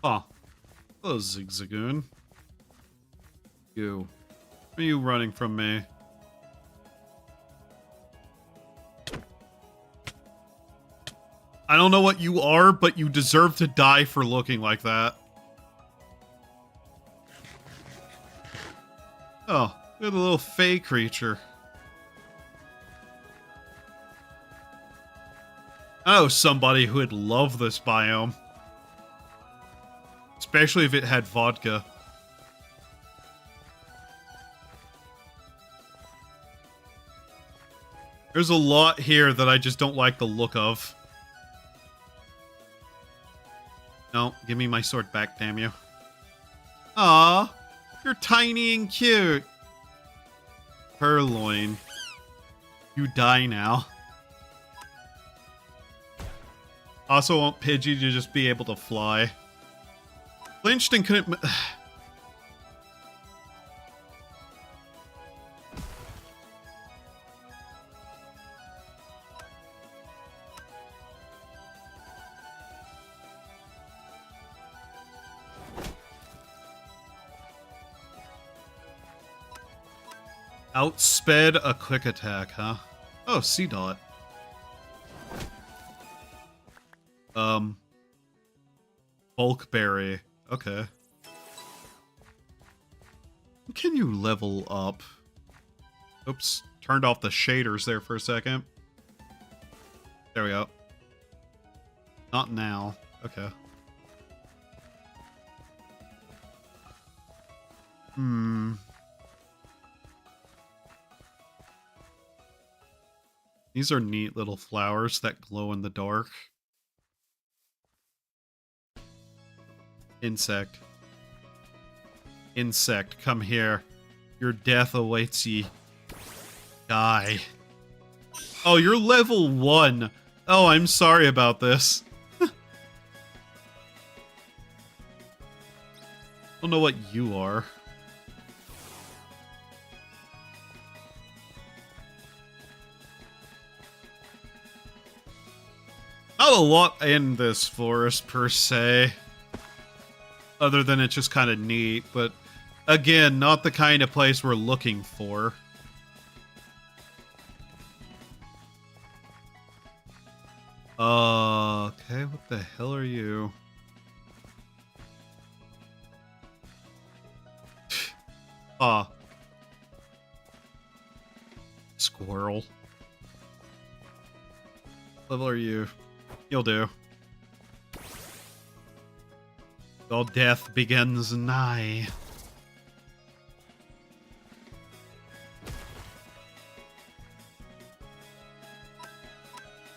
Huh. Hello, Zigzagoon. You. Where are you running from me? I don't know what you are, but you deserve to die for looking like that. Oh, we have a little fey creature. I know somebody who would love this biome. Especially if it had vodka. There's a lot here that I just don't like the look of. No, give me my sword back, damn you. Aw, you're tiny and cute. Purloin. You die now. Also want Pidgey to just be able to fly. Flinched and couldn't... Outsped a quick attack, huh? Oh, C-Dot. Bulk Berry. Okay. Can you level up? Oops. Turned off the shaders there for a second. There we go. Not now. Okay. These are neat little flowers that glow in the dark. Insect. Insect, come here. Your death awaits ye. Die. Oh, you're level 1. Oh, I'm sorry about this. I don't know what you are. Not a lot in this forest, per se. Other than it's just kind of neat, but Again, not the kind of place we're looking for. Okay, what the hell are you? Ah. Squirrel. What level are you? You'll do. All death begins nigh.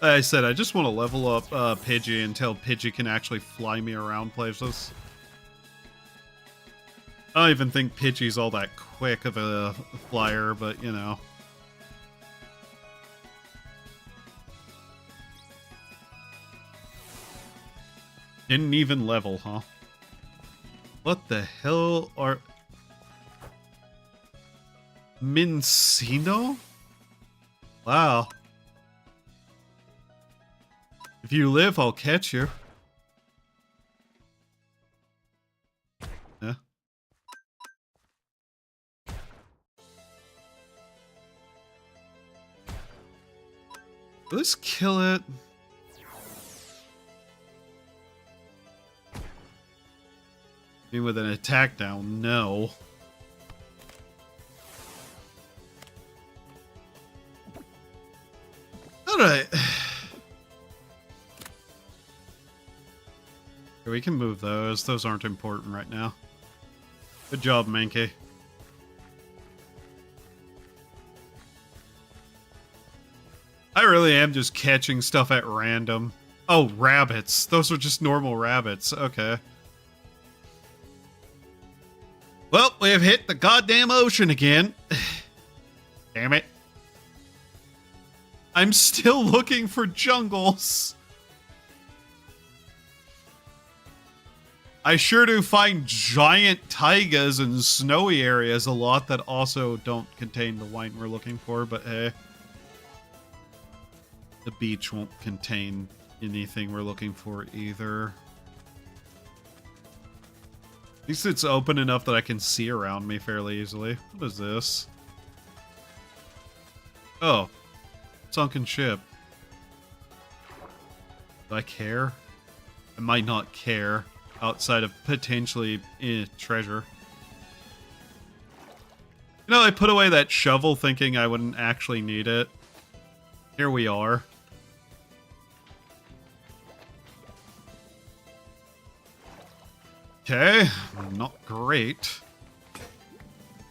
Like I said, I just want to level up Pidgey until Pidgey can actually fly me around places. I don't even think Pidgey's all that quick of a flyer, but you know. Didn't even level, huh? What the hell are... Mincino? Wow. If you live, I'll catch you. Yeah. Let's kill it. Me with an attack down, no. Alright. We can move those. Those aren't important right now. Good job, Mankey. I really am just catching stuff at random. Oh, rabbits. Those are just normal rabbits. Okay. Well, we have hit the goddamn ocean again. Damn it. I'm still looking for jungles. I sure do find giant taigas and snowy areas a lot that also don't contain the wine we're looking for, but hey. The beach won't contain anything we're looking for either. At least it's open enough that I can see around me fairly easily. What is this? Oh. Sunken ship. Do I care? I might not care. Outside of potentially treasure. You know, I put away that shovel thinking I wouldn't actually need it. Here we are. Okay, not great.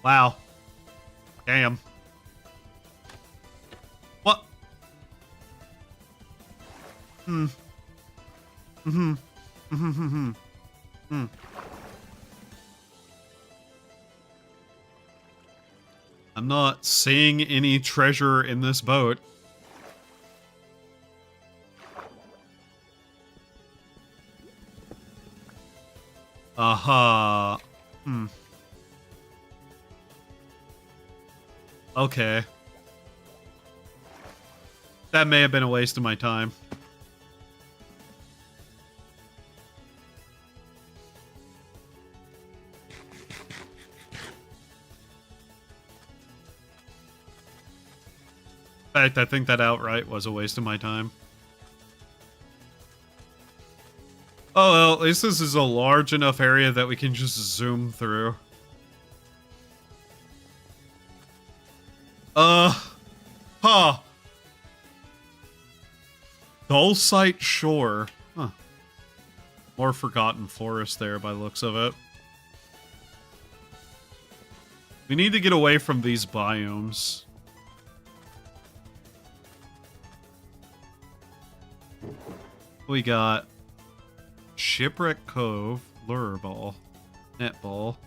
Wow. Damn. What? I'm not seeing any treasure in this boat. Aha. Okay. That may have been a waste of my time. In fact, I think that outright was a waste of my time. Oh well, at least this is a large enough area that we can just zoom through. Huh. Dulcite Shore. Huh. More Forgotten Forest there by the looks of it. We need to get away from these biomes. We got Shipwreck Cove, Lure Ball, Netball,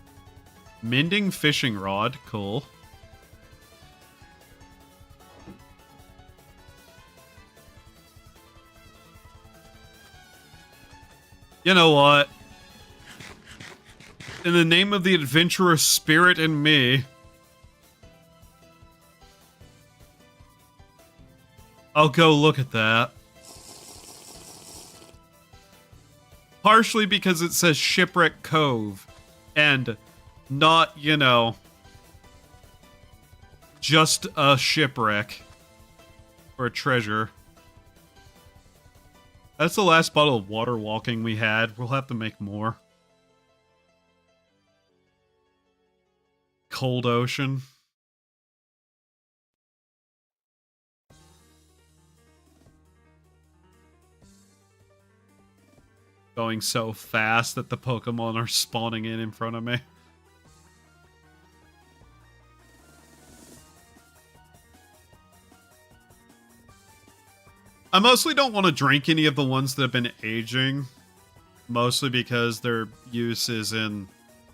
Mending Fishing Rod, cool. You know what? In the name of the adventurous spirit in me, I'll go look at that. Partially because it says Shipwreck Cove, and Not, you know, just a shipwreck or a treasure. That's the last bottle of water walking we had. We'll have to make more. Cold ocean. Going so fast that the Pokemon are spawning in front of me. I mostly don't want to drink any of the ones that have been aging. Mostly because their use is in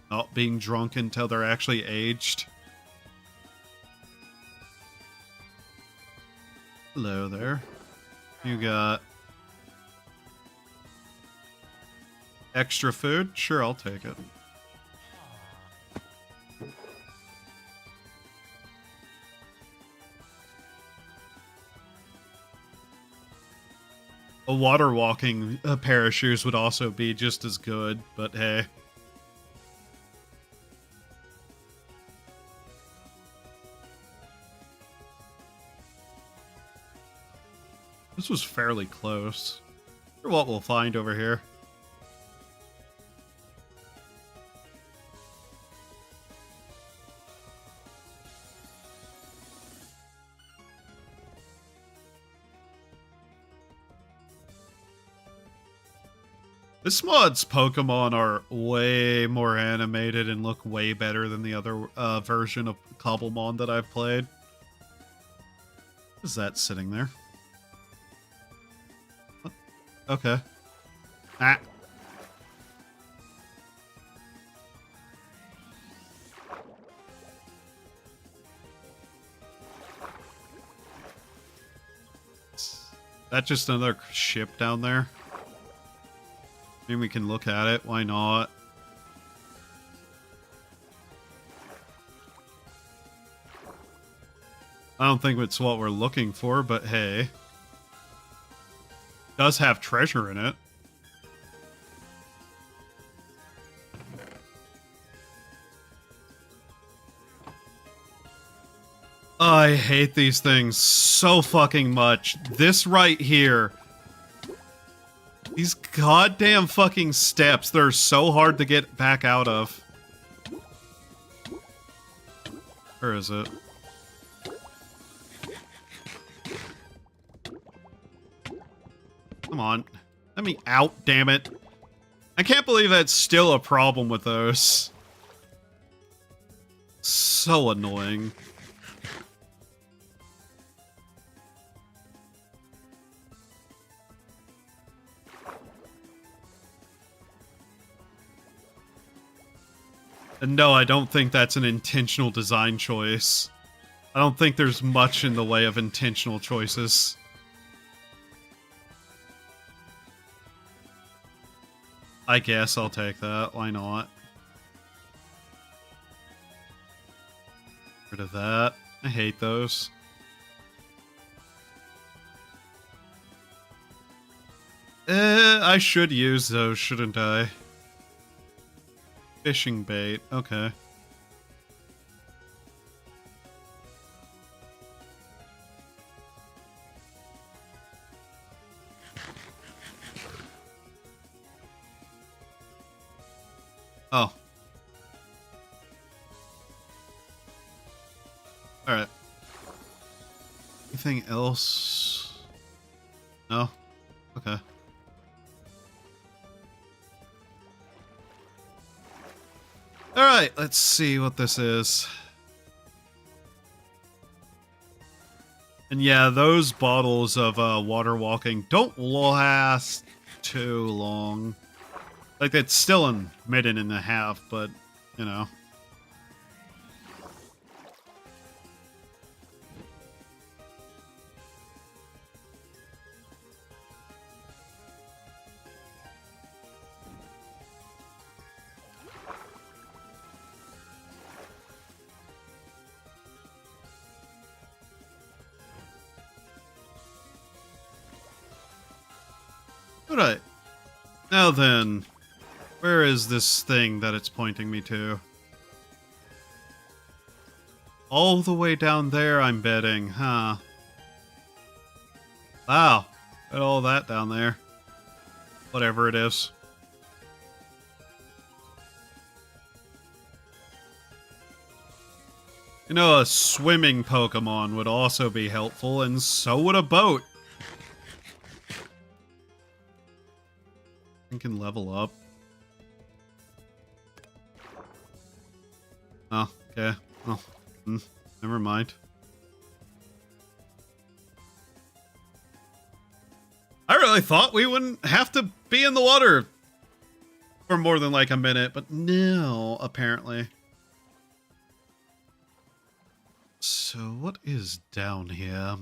not being drunk until they're actually aged. Hello there. You got extra food? Sure, I'll take it. A water walking pair of shoes would also be just as good, but hey. This was fairly close. I wonder what we'll find over here. This mod's Pokemon are way more animated and look way better than the other version of Cobblemon that I've played. What is that sitting there? What? Okay. Ah. Is that just another ship down there? I mean, we can look at it. Why not? I don't think it's what we're looking for, but hey. It does have treasure in it. I hate these things so fucking much. This right here. These goddamn fucking steps, they're so hard to get back out of. Where is it? Come on. Let me out, damn it. I can't believe that's still a problem with those. So annoying. And no, I don't think that's an intentional design choice. I don't think there's much in the way of intentional choices. I guess I'll take that. Why not? Rid of that. I hate those. I should use those, shouldn't I? Fishing bait, okay. Oh. Alright. Anything else? No? Okay. Alright, let's see what this is. And yeah, those bottles of water walking don't last too long. Like, it's still a minute and a half, but, you know. Alright. Now then, where is this thing that it's pointing me to? All the way down there, I'm betting, huh? Wow. Got all that down there. Whatever it is. You know, a swimming Pokemon would also be helpful, and so would a boat. You can level up. Oh, okay. Oh, never mind. I really thought we wouldn't have to be in the water for more than like a minute, but no, apparently. So what is down here?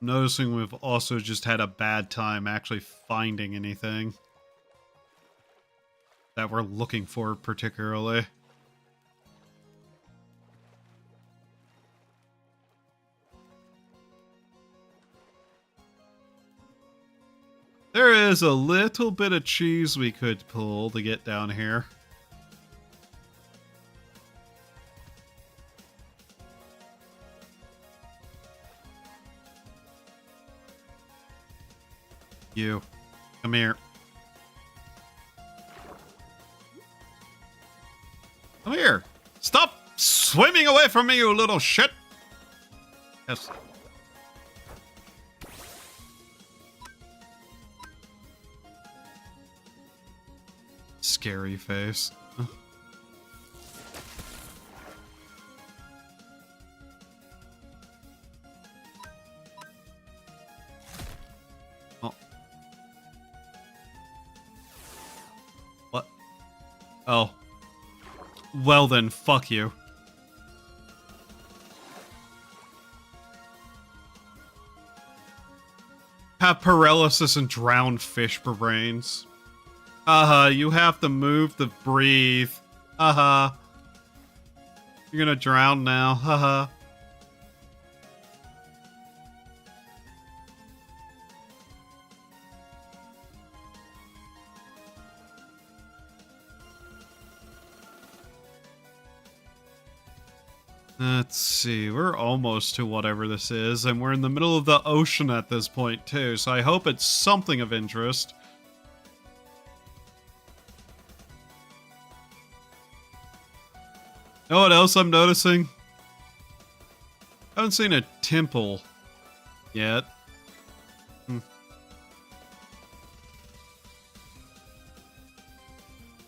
Noticing we've also just had a bad time actually finding anything that we're looking for particularly. There is a little bit of cheese we could pull to get down here. You. Come here. Come here. Stop swimming away from me, you little shit. Yes. Scary face. Oh. What? Oh. Well then, fuck you. Have paralysis and drown fish brains. You have to move to breathe. You're gonna drown now. Let's see, we're almost to whatever this is, and we're in the middle of the ocean at this point too, so I hope it's something of interest. You know what else I'm noticing? I haven't seen a temple yet.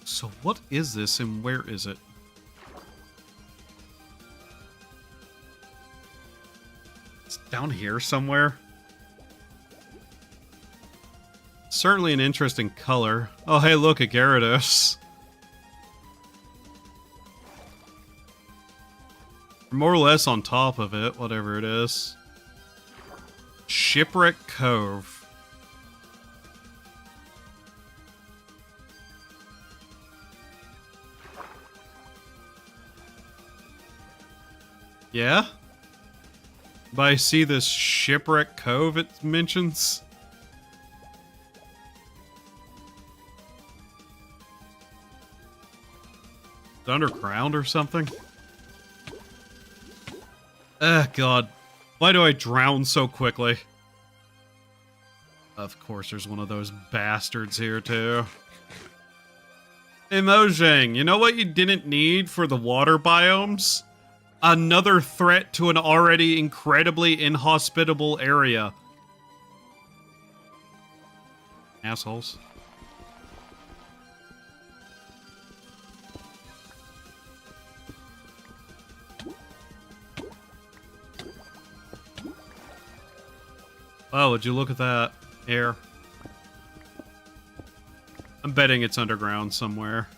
So what is this and where is it? It's down here somewhere. Certainly an interesting color. Oh hey, look, a Gyarados. More or less on top of it, whatever it is. Shipwreck Cove. Yeah? But I see this Shipwreck Cove it mentions. Is it underground or something? God. Why do I drown so quickly? Of course, there's one of those bastards here, too. Hey, Mojang, you know what you didn't need for the water biomes? Another threat to an already incredibly inhospitable area. Assholes. Oh, would you look at that air? I'm betting it's underground somewhere.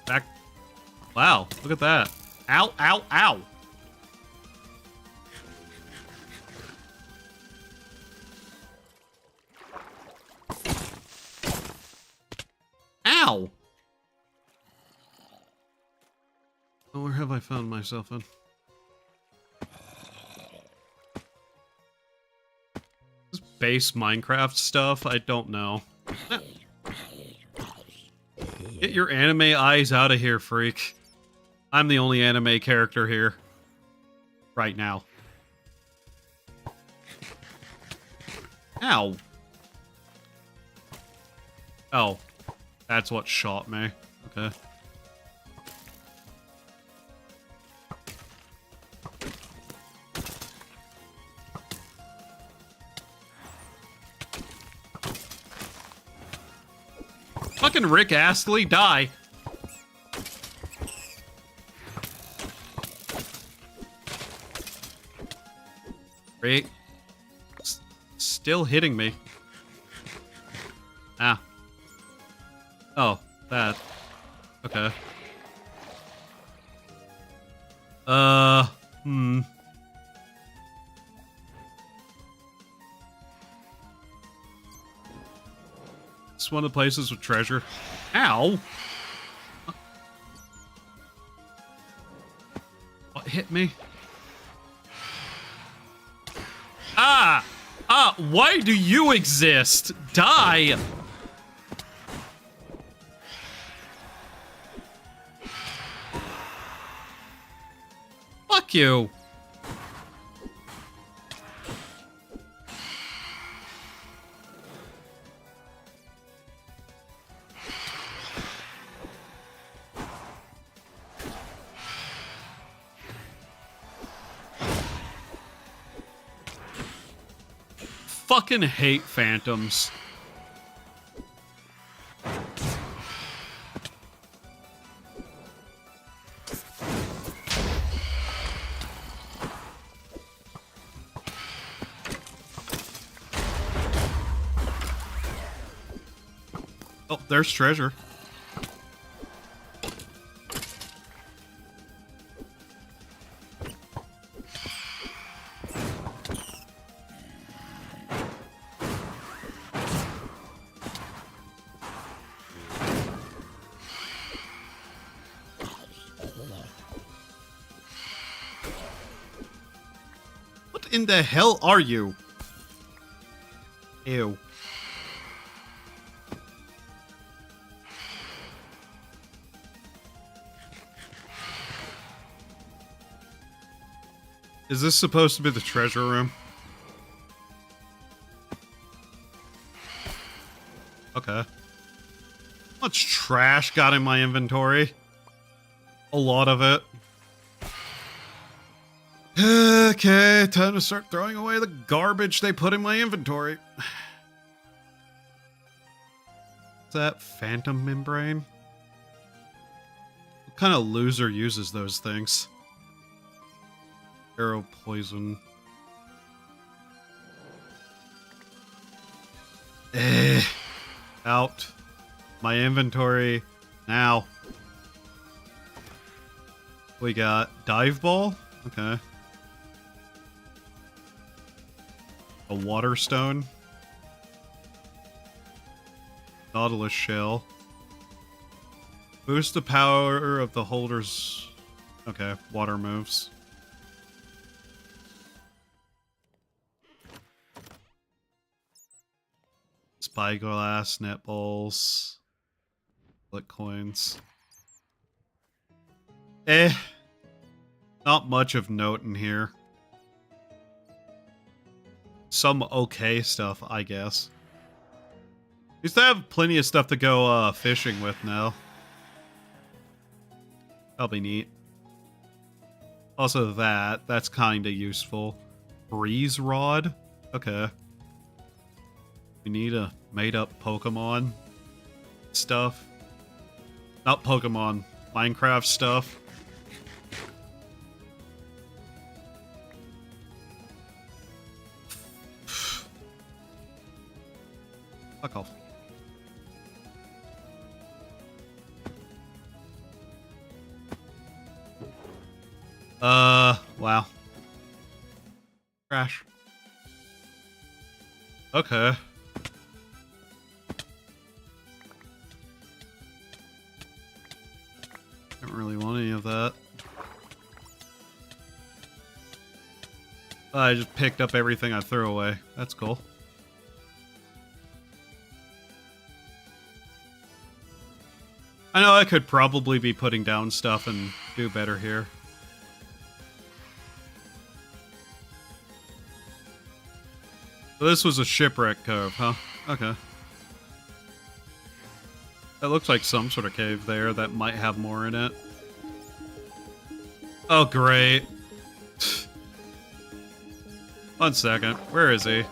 Back. Wow, look at that. Ow, ow, ow. Ow. Oh, where have I found myself in? base Minecraft stuff, I don't know. Get your anime eyes out of here, freak. I'm the only anime character here. Right now. Ow. Oh. That's what shot me. Okay. Fucking Rick Astley, die. Rick. Still hitting me. Ah. Oh, that. Okay. It's one of the places with treasure. Ow! What hit me? Ah! Ah! Why do you exist? Die! Fuck you! Fucking hate phantoms. Oh, there's treasure. What in the hell are you? Ew. Is this supposed to be the treasure room? Okay. How much trash got in my inventory? A lot of it. Okay, time to start throwing away the garbage they put in my inventory. Is that phantom membrane? What kind of loser uses those things? Arrow poison. Out. My inventory. Now. We got dive ball. Okay. A water stone. Nautilus shell. Boost the power of the holders. Okay, water moves. Spyglass, netballs, split coins. Not much of note in here. Some okay stuff, I guess. Used to have plenty of stuff to go fishing with now. That'll be neat. Also that's kinda useful. Breeze rod? Okay. We need a made-up Pokemon stuff. Not Pokemon, Minecraft stuff. Fuck off. Wow. Crash. Okay. Don't really want any of that. I just picked up everything I threw away. That's cool. I know I could probably be putting down stuff and do better here. So this was a shipwreck cove, huh? Okay. That looks like some sort of cave there that might have more in it. Oh, great. 1 second. Where is he?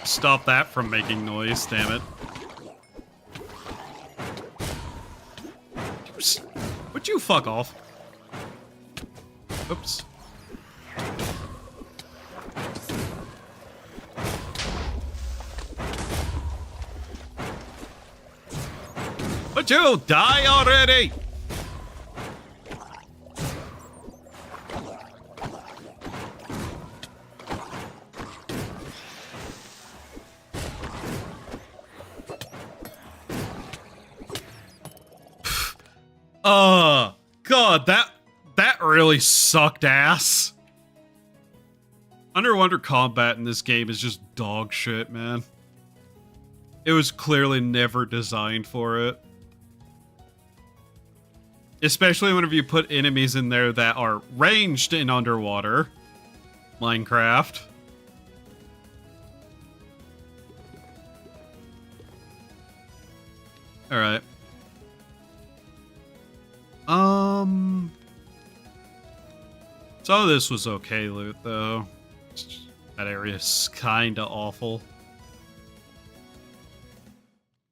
Stop that from making noise, damn it. Would you fuck off? Oops. Would you die already? God, that really sucked ass. Underwater combat in this game is just dog shit, man. It was clearly never designed for it. Especially whenever you put enemies in there that are ranged in underwater. Minecraft. Alright. Some of this was okay loot, though. That area's kinda awful.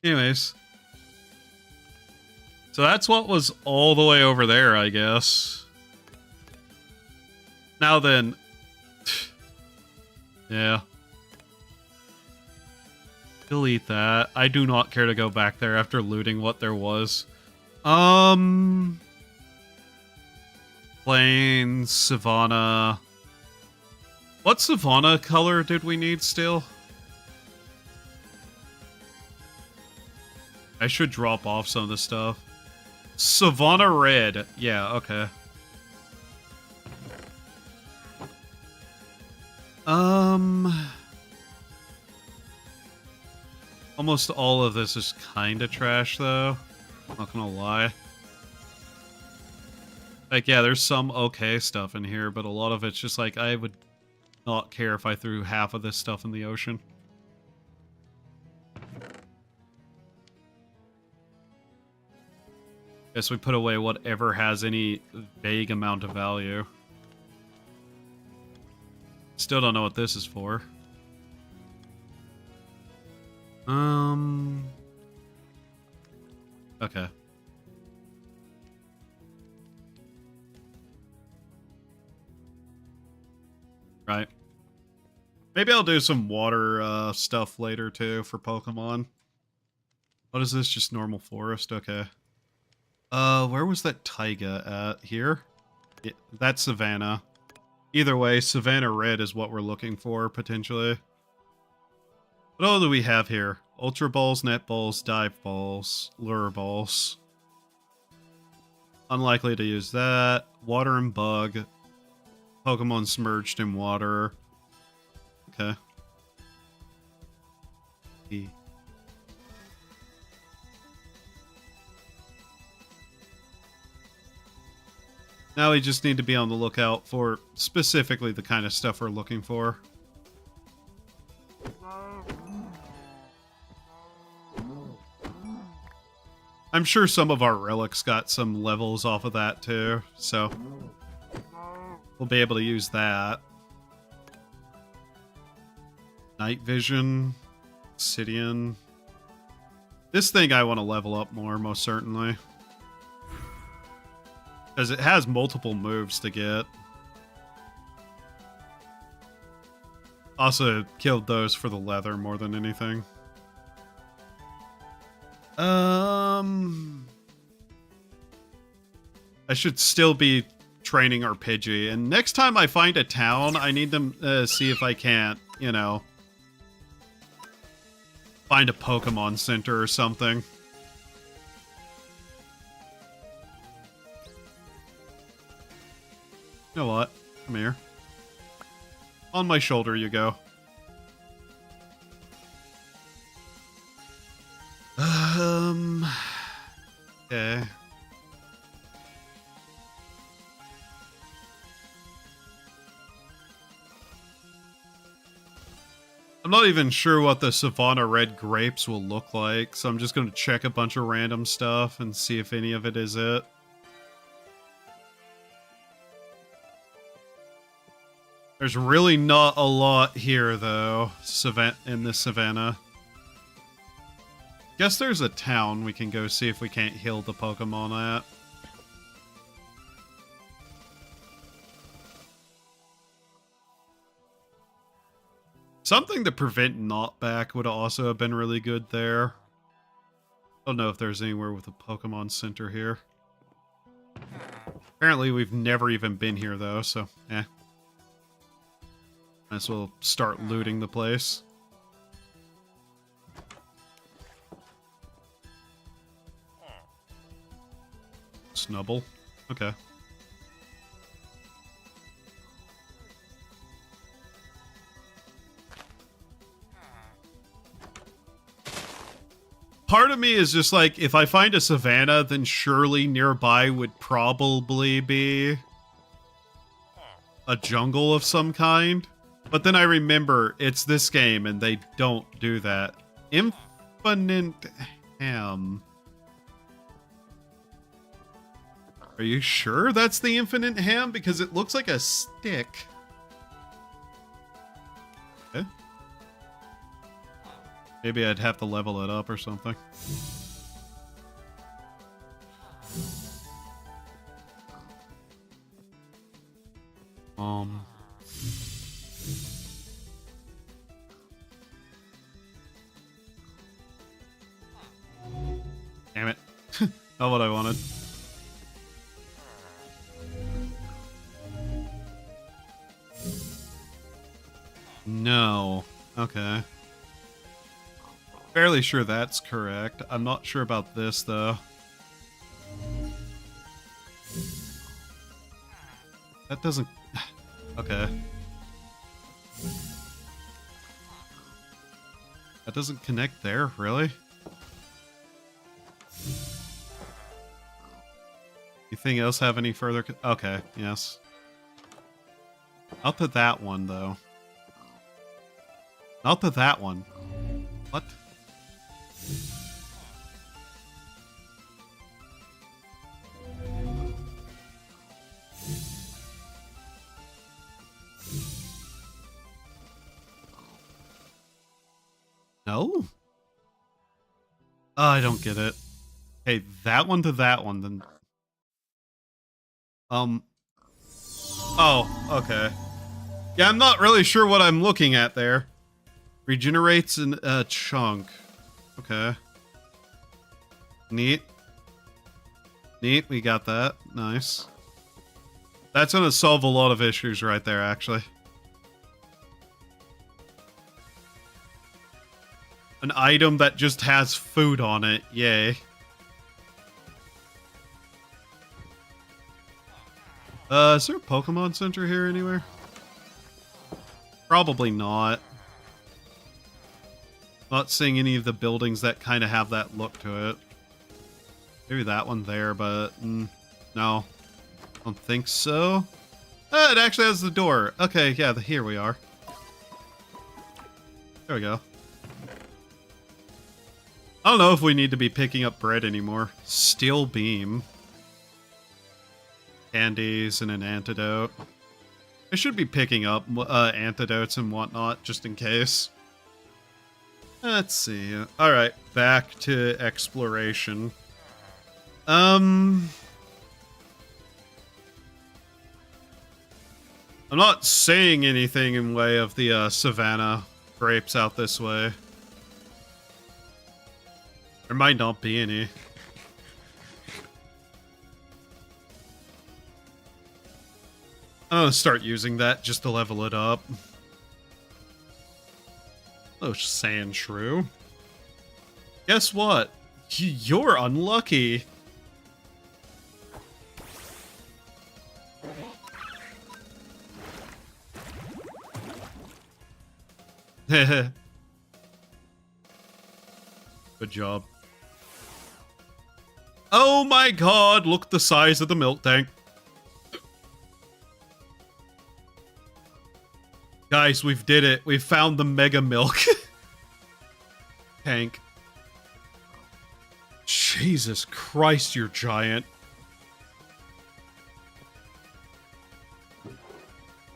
Anyways. So that's what was all the way over there, I guess. Now then. Yeah. Delete that. I do not care to go back there after looting what there was. Plains, Savannah. What Savannah color did we need still? I should drop off some of the stuff. Savannah red. Yeah, okay. Almost all of this is kind of trash, though. Not gonna lie. Like, yeah, there's some okay stuff in here, but a lot of it's just like, I would not care if I threw half of this stuff in the ocean. Guess we put away whatever has any vague amount of value. Still don't know what this is for. Okay. Right. Maybe I'll do some water stuff later too for Pokemon. What is this? Just normal forest? Okay. Where was that taiga at? Here? Yeah, that's Savannah. Either way, Savannah Red is what we're looking for, potentially. What all do we have here? Ultra Balls, Net Balls, Dive Balls, Lure Balls. Unlikely to use that. Water and Bug. Pokemon submerged in water. Okay. E. Now we just need to be on the lookout for specifically the kind of stuff we're looking for. I'm sure some of our relics got some levels off of that too, so we'll be able to use that. Night Vision, Obsidian. This thing I want to level up more, most certainly. Because it has multiple moves to get. Also killed those for the leather more than anything. I should still be training our Pidgey. And next time I find a town, I need to see if I can't, you know, find a Pokemon Center or something. You know what? Come here. On my shoulder you go. Okay. I'm not even sure what the Savannah Red grapes will look like, so I'm just going to check a bunch of random stuff and see if any of it is it. There's really not a lot here, though, in this Savannah. Guess there's a town we can go see if we can't heal the Pokemon at. Something to prevent knockback would also have been really good there. Don't know if there's anywhere with a Pokemon Center here. Apparently we've never even been here though, so eh. Might as well start looting the place. Snubble. Okay. Part of me is just like, if I find a savannah, then surely nearby would probably be a jungle of some kind. But then I remember it's this game and they don't do that. Infinite Ham. Are you sure that's the Infinite Ham? Because it looks like a stick. Okay. Maybe I'd have to level it up or something. Damn it. Not what I wanted. No. Okay. Fairly sure that's correct. I'm not sure about this, though. That doesn't... Okay. That doesn't connect there, really? Anything else have any further... Okay, yes. Not to that one, though. Not to that one. What? No? Oh, I don't get it. Hey, that one to that one, then... Oh, okay. Yeah, I'm not really sure what I'm looking at there. Regenerates in a chunk. Okay. Neat. Neat, we got that. Nice. That's gonna solve a lot of issues right there, actually. An item that just has food on it. Yay. Is there a Pokemon Center here anywhere? Probably not. Not seeing any of the buildings that kind of have that look to it. Maybe that one there, but no. I don't think so. It actually has the door. Okay, yeah, here we are. There we go. I don't know if we need to be picking up bread anymore. Steel beam. Candies and an antidote. I should be picking up antidotes and whatnot, just in case. Let's see. Alright, back to exploration. I'm not saying anything in way of the savannah grapes out this way. There might not be any. I'm gonna start using that just to level it up. Oh, sand shrew. Guess what? You're unlucky. Good job. Oh my god, look the size of the milk tank. Guys, we've did it. We found the mega milk tank. Jesus Christ, you're giant.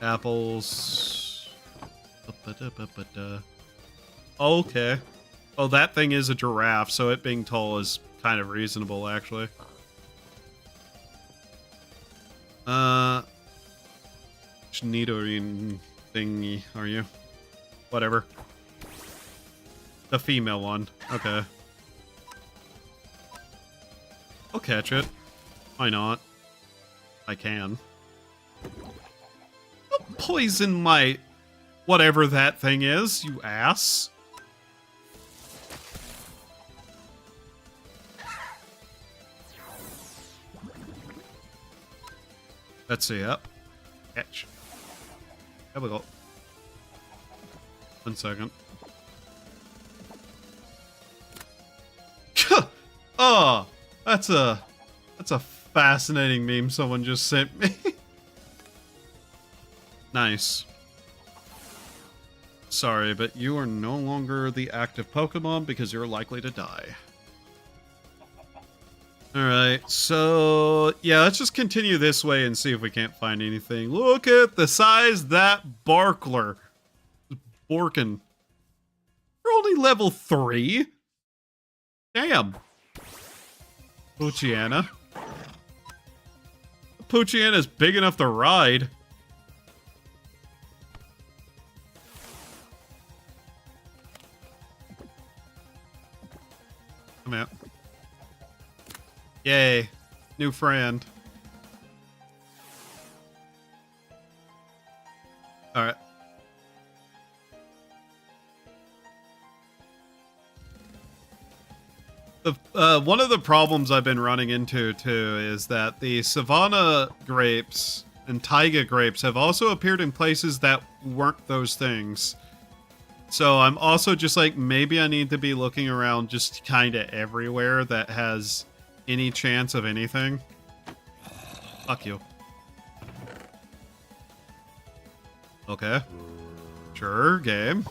Apples. Okay. Oh, that thing is a giraffe, so it being tall is kind of reasonable, actually. Schneiderian thingy, are you? Whatever. The female one. Okay. I'll catch it. Why not? I can. Don't poison my... whatever that thing is, you ass. Let's see, yep. Catch. There we go. 1 second. Oh, that's a fascinating meme someone just sent me. Nice. Sorry, but you are no longer the active Pokemon because you're likely to die. Alright, so yeah, let's just continue this way and see if we can't find anything. Look at the size of that Barkler. Borkin. You're only level 3? Damn. Poochyena. Poochyena's big enough to ride. Come out. Yay. New friend. Alright. One of the problems I've been running into, too, is that the Savannah grapes and Taiga grapes have also appeared in places that weren't those things. So I'm also just like, maybe I need to be looking around just kind of everywhere that has any chance of anything. Fuck you. Okay. Sure, game.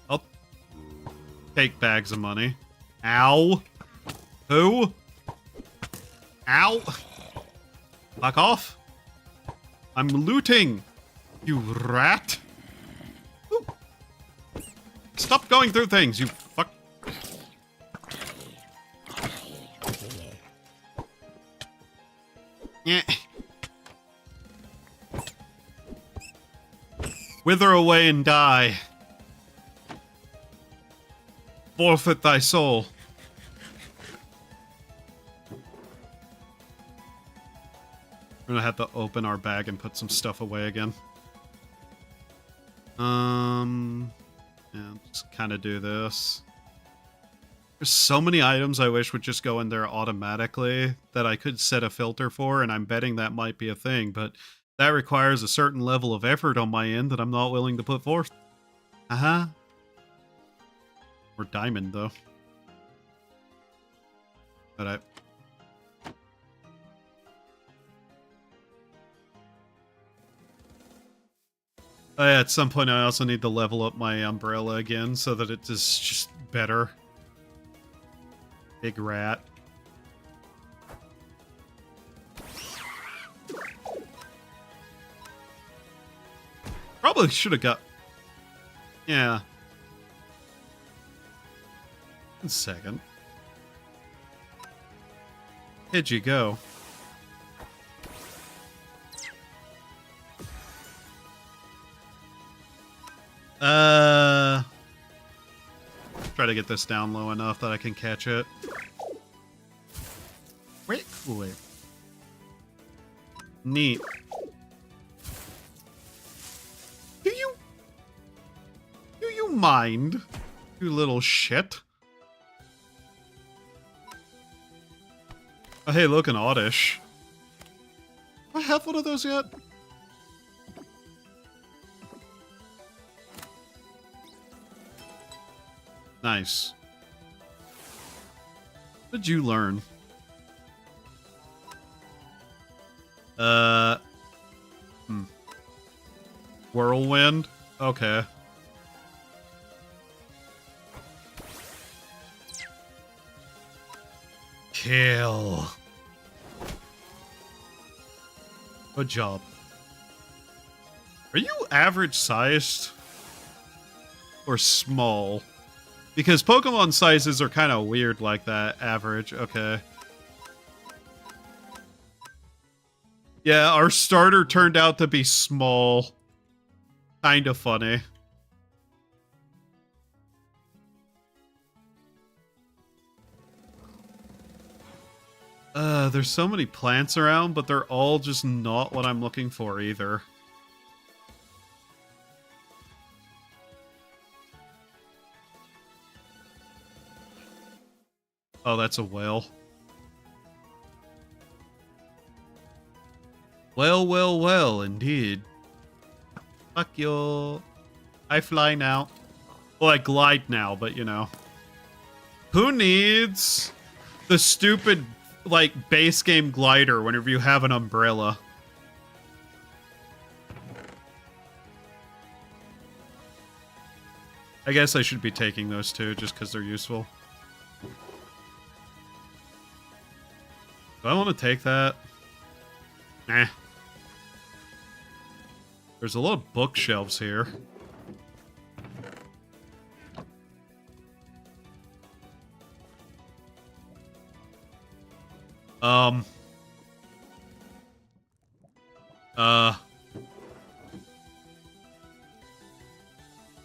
I'll take bags of money. Ow. Who? Ow. Fuck off. I'm looting. You rat. Ooh. Stop going through things, you fuck. Yeah. Wither away and die. Forfeit thy soul. We're gonna have to open our bag and put some stuff away again. Yeah, just kind of do this. There's so many items I wish would just go in there automatically that I could set a filter for, and I'm betting that might be a thing, but that requires a certain level of effort on my end that I'm not willing to put forth. Uh-huh. Or diamond, though. But yeah, at some point I also need to level up my umbrella again so that it is just better. Big rat. Probably should have got... Yeah. 1 second. Here'd you go. Try to get this down low enough that I can catch it. Wait. Neat. Do you mind? You little shit. Oh, hey, look, an Oddish. Do I have one of those yet? Nice. What did you learn? Whirlwind? Okay. Kill. Good job. Are you average sized? Or small? Because Pokemon sizes are kind of weird like that. Average, okay. Yeah, our starter turned out to be small. Kind of funny. There's so many plants around, but they're all just not what I'm looking for either. Oh, that's a whale. Well, well, well, indeed. Fuck you. I fly now. Well, I glide now, but you know. Who needs the stupid, like, base game glider whenever you have an umbrella? I guess I should be taking those two just because they're useful. Do I want to take that? Nah. There's a lot of bookshelves here.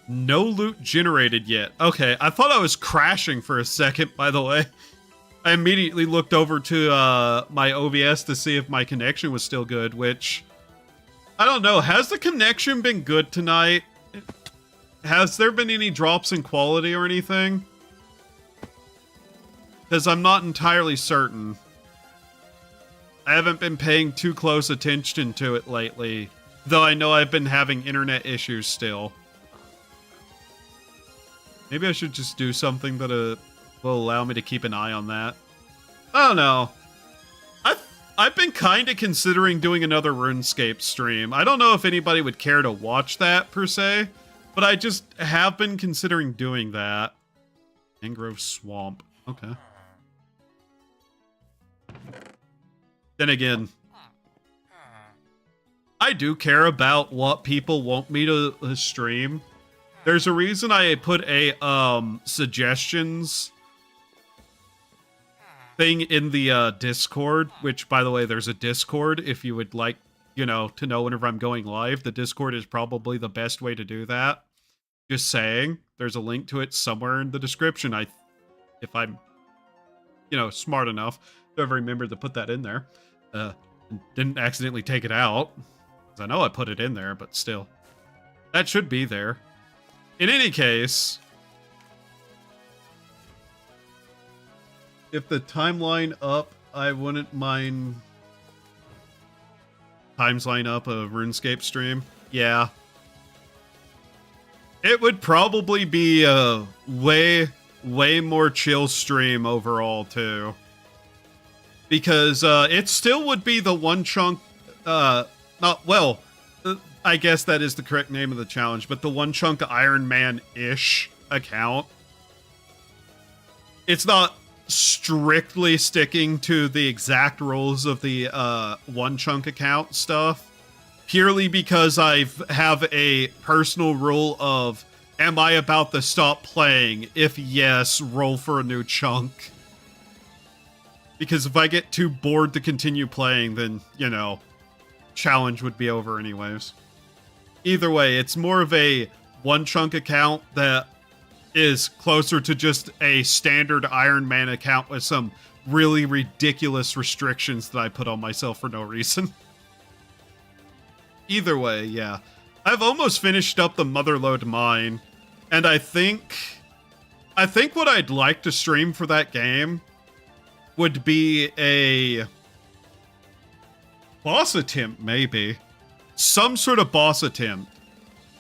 No loot generated yet. Okay, I thought I was crashing for a second, by the way. I immediately looked over to my OBS to see if my connection was still good, which... I don't know. Has the connection been good tonight? Has there been any drops in quality or anything? Because I'm not entirely certain. I haven't been paying too close attention to it lately, though I know I've been having internet issues still. Maybe I should just do something that will allow me to keep an eye on that. I don't know. I've been kind of considering doing another RuneScape stream. I don't know if anybody would care to watch that, per se, but I just have been considering doing that. Mangrove Swamp. Okay. Then again, I do care about what people want me to stream. There's a reason I put a suggestions thing in the Discord, which, by the way, there's a Discord if you would like, you know, to know whenever I'm going live. The Discord is probably the best way to do that. Just saying. There's a link to it somewhere in the description. If I'm, you know, smart enough to ever remember to put that in there. Didn't accidentally take it out. 'Cause I know I put it in there, but still. That should be there. In any case... If the timeline up, I wouldn't mind timeline up a RuneScape stream. Yeah. It would probably be a way more chill stream overall, too. Because it still would be the one chunk, I guess that is the correct name of the challenge, but the one chunk Iron Man-ish account. It's not strictly sticking to the exact rules of the one chunk account stuff, purely because I have a personal rule of, am I about to stop playing? If yes, roll for a new chunk. Because if I get too bored to continue playing, then, you know, challenge would be over anyways. Either way, it's more of a one chunk account that is closer to just a standard Iron Man account with some really ridiculous restrictions that I put on myself for no reason. Either way, yeah. I've almost finished up the Motherlode Mine, and I think what I'd like to stream for that game would be a boss attempt, maybe. Some sort of boss attempt.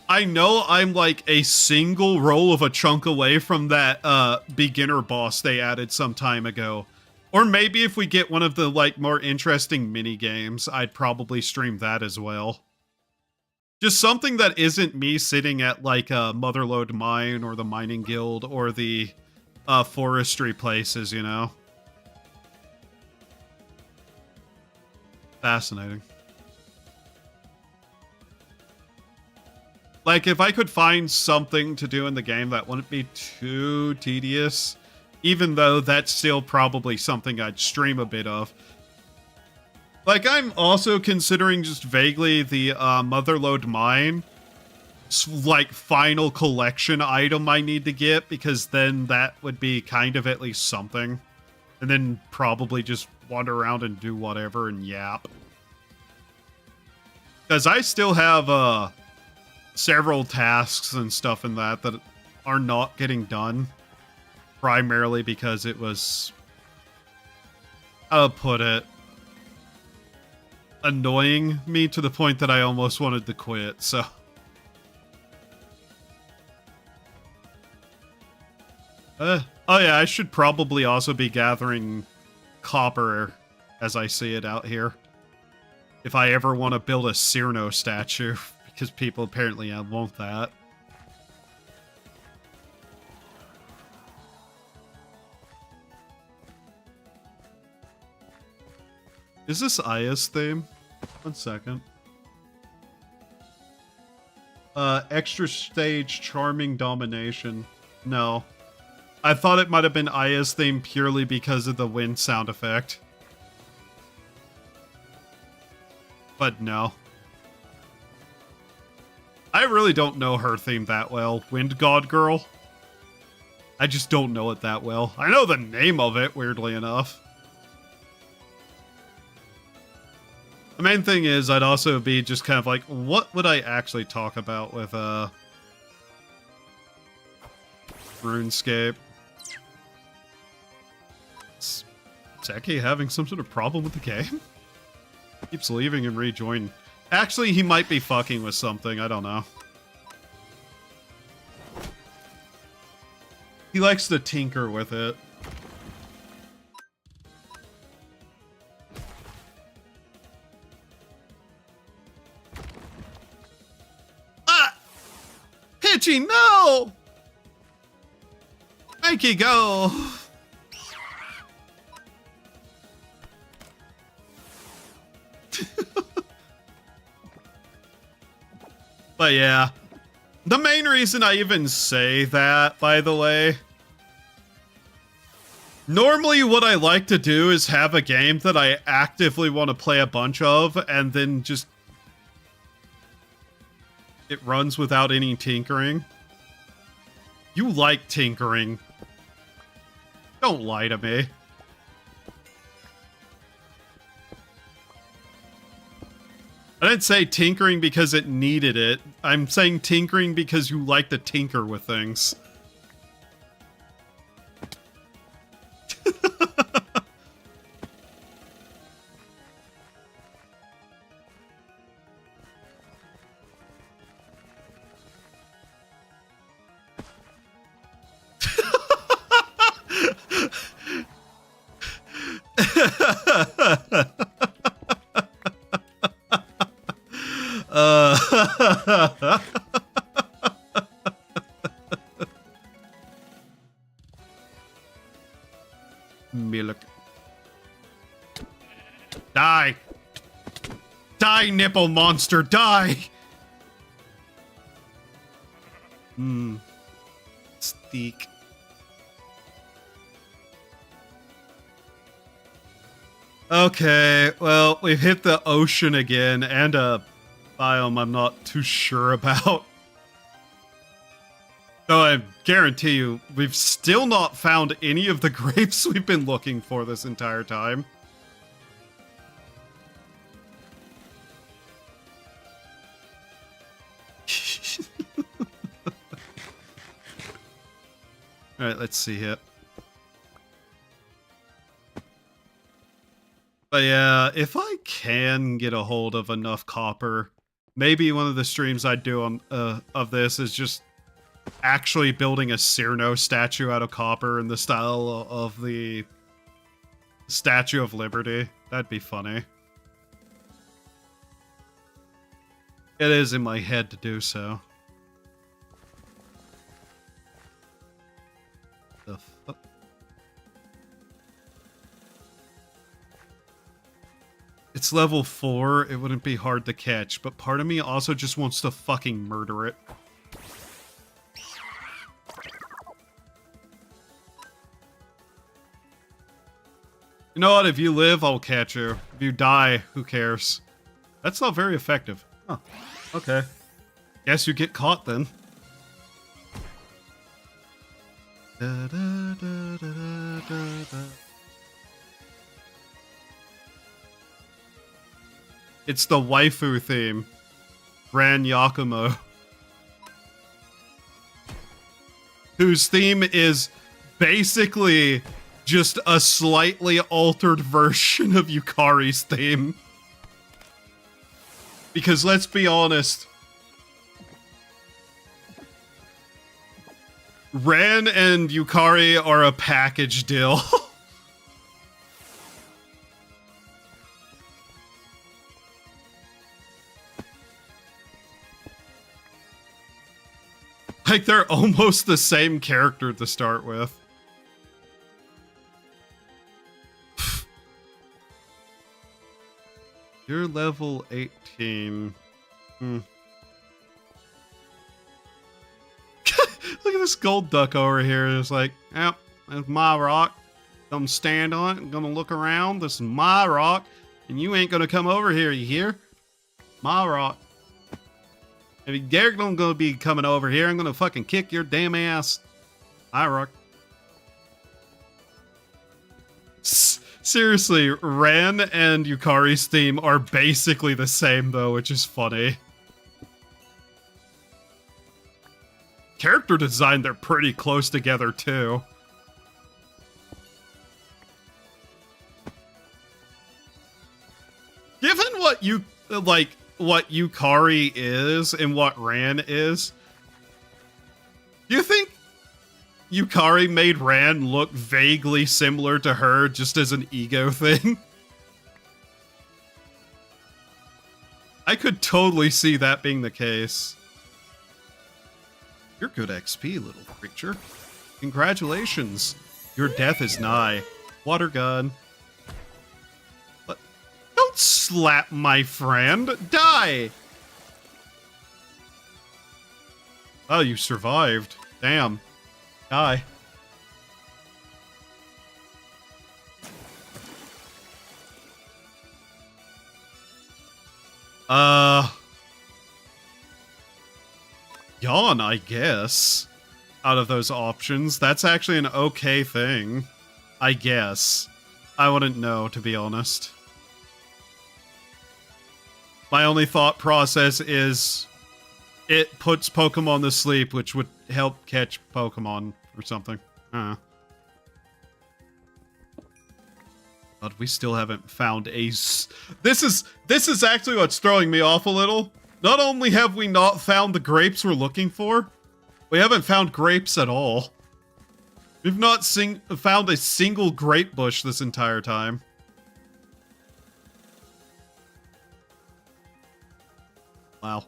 I know I'm like a single roll of a chunk away from that beginner boss they added some time ago. Or maybe if we get one of the like more interesting mini games, I'd probably stream that as well. Just something that isn't me sitting at like a Motherlode Mine or the Mining Guild or the forestry places, you know? Fascinating. Like, if I could find something to do in the game that wouldn't be too tedious, even though that's still probably something I'd stream a bit of. Like, I'm also considering just vaguely the Motherlode Mine, like, final collection item I need to get, because then that would be kind of at least something. And then probably just wander around and do whatever and yap. Because I still have, several tasks and stuff in that are not getting done. Primarily because it was, I'll put it, annoying me to the point that I almost wanted to quit, so. Oh yeah, I should probably also be gathering copper as I see it out here. If I ever want to build a Cyrano statue. Because people apparently want that. Is this Aya's theme? 1 second. Extra stage charming domination. No. I thought it might have been Aya's theme purely because of the wind sound effect. But no. I really don't know her theme that well. Wind God Girl. I just don't know it that well. I know the name of it, weirdly enough. The main thing is, I'd also be just kind of like, what would I actually talk about with, RuneScape? Is Zeki having some sort of problem with the game? Keeps leaving and rejoining. Actually, he might be fucking with something. I don't know. He likes to tinker with it. Ah! Pitchy, no! Make it go! But yeah, the main reason I even say that, by the way, normally what I like to do is have a game that I actively want to play a bunch of, and then just it runs without any tinkering. You like tinkering. Don't lie to me. I didn't say tinkering because it needed it. I'm saying tinkering because you like to tinker with things. Milk. Die! Die, nipple monster, die! Steak. Okay, well, we've hit the ocean again, and a biome I'm not too sure about. So I guarantee you, we've still not found any of the grapes we've been looking for this entire time. Alright, let's see here. But yeah, if I can get a hold of enough copper maybe one of the streams I'd do on of this is just actually building a Cyrano statue out of copper in the style of the Statue of Liberty. That'd be funny. It is in my head to do so. The fuck? It's level 4, it wouldn't be hard to catch, but part of me also just wants to fucking murder it. You know what, if you live, I'll catch you. If you die, who cares? That's not very effective. Huh. Okay. Guess you get caught then. Da, da, da, da, da, da. It's the waifu theme. Gran Yakumo. Whose theme is basically just a slightly altered version of Yukari's theme. Because let's be honest, Ran and Yukari are a package deal. Like, they're almost the same character to start with. You're level 18. Look at this gold duck over here. It's like, yep, that's my rock. Come stand on it. I'm gonna look around. This is my rock. And you ain't gonna come over here, you hear? My rock. If you dare gonna be coming over here, I'm gonna fucking kick your damn ass. My rock. Seriously, Ran and Yukari's theme are basically the same, though, which is funny. Character design, they're pretty close together, too. Given what what Yukari is and what Ran is, do you think Yukari made Ran look vaguely similar to her just as an ego thing? I could totally see that being the case. You're good XP, little creature. Congratulations. Your death is nigh. Water gun. But don't slap my friend. Die! Oh, you survived. Damn. Die. Yawn, I guess. Out of those options, that's actually an okay thing. I guess. I wouldn't know, to be honest. My only thought process is it puts Pokemon to sleep, which would help catch Pokemon or something. But we still haven't found a... This is actually what's throwing me off a little. Not only have we not found the grapes we're looking for, we haven't found grapes at all. We've not found a single grape bush this entire time. Wow.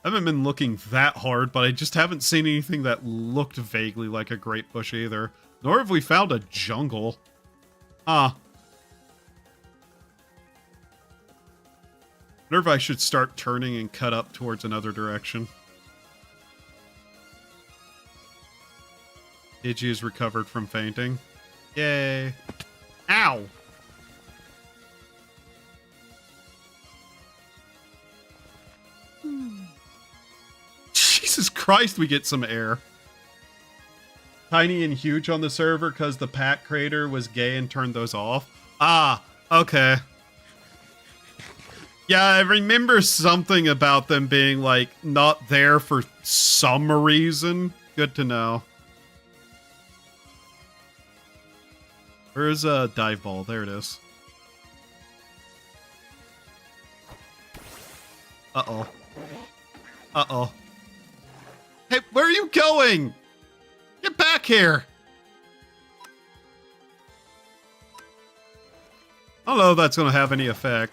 I haven't been looking that hard, but I just haven't seen anything that looked vaguely like a grape bush either. Nor have we found a jungle. Ah. I wonder if I should start turning and cut up towards another direction. Iggy is recovered from fainting. Yay. Ow! Jesus Christ, we get some air. Tiny and huge on the server because the pack creator was gay and turned those off. Ah, okay. Yeah, I remember something about them being, like, not there for some reason. Good to know. Where's a dive ball? There it is. Uh-oh. Uh-oh. Hey, where are you going? Get back here. I don't know if that's going to have any effect.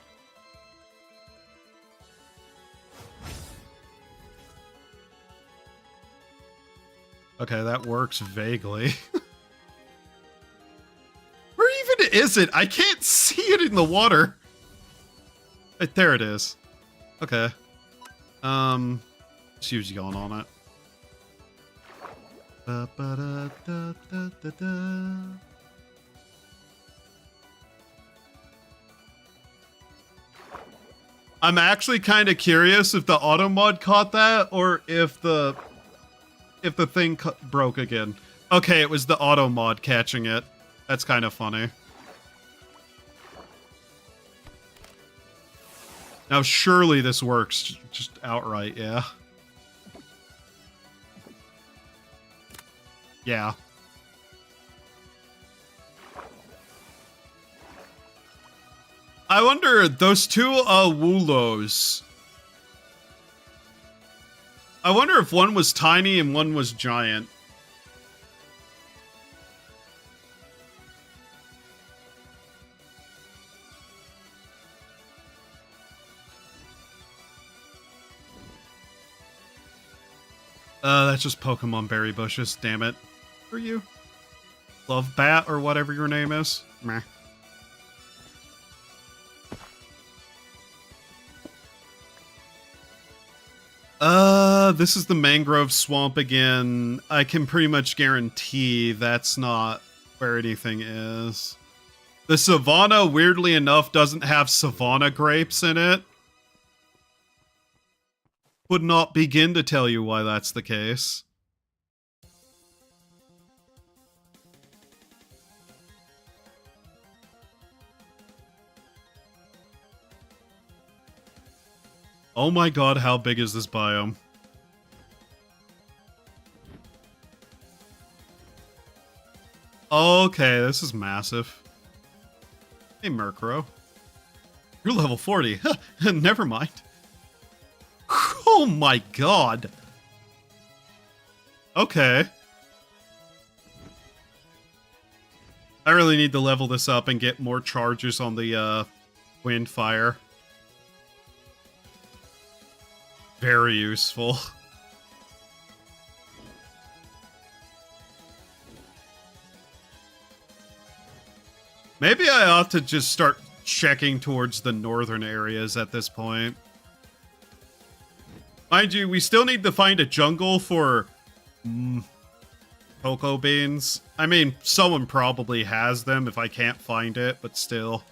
Okay, that works vaguely. Where even is it? I can't see it in the water. Right, there it is. Okay. Just use yawn on it. I'm actually kind of curious if the auto mod caught that or if the thing broke again. Okay, it was the auto mod catching it. That's kind of funny. Now surely this works just outright, yeah. Yeah. I wonder, those two Woolos. I wonder if one was tiny and one was giant. That's just Pokemon berry bushes, damn it. Who are you? Love Bat or whatever your name is? Meh. This is the mangrove swamp again. I can pretty much guarantee that's not where anything is. The savanna, weirdly enough, doesn't have savanna grapes in it. Would not begin to tell you why that's the case. Oh my god, how big is this biome? Okay, this is massive. Hey, Murkrow. You're level 40. Never mind. Oh my god. Okay. I really need to level this up and get more charges on the wind fire. Very useful. Maybe I ought to just start checking towards the northern areas at this point. Mind you, we still need to find a jungle for cocoa beans. I mean, someone probably has them if I can't find it, but still.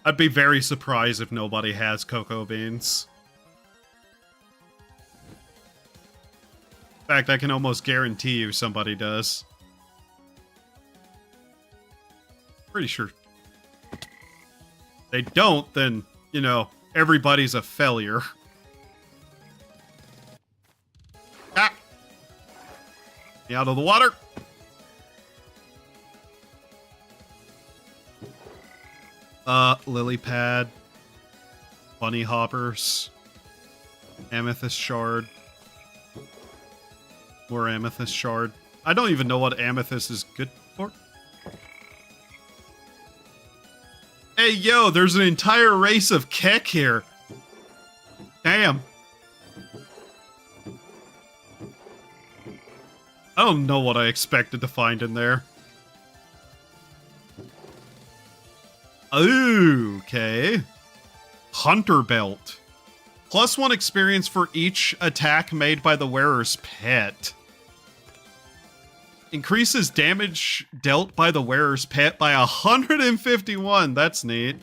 I'd be very surprised if nobody has cocoa beans. In fact, I can almost guarantee you somebody does. Pretty sure. They don't, then, you know, everybody's a failure. Ah! Get out of the water. Lily pad. Bunny hoppers. Amethyst shard. More amethyst shard. I don't even know what amethyst is good for. Hey, yo, there's an entire race of Keck here. Damn. I don't know what I expected to find in there. Okay. Hunter Belt. +1 experience for each attack made by the wearer's pet. Increases damage dealt by the wearer's pet by 151. That's neat.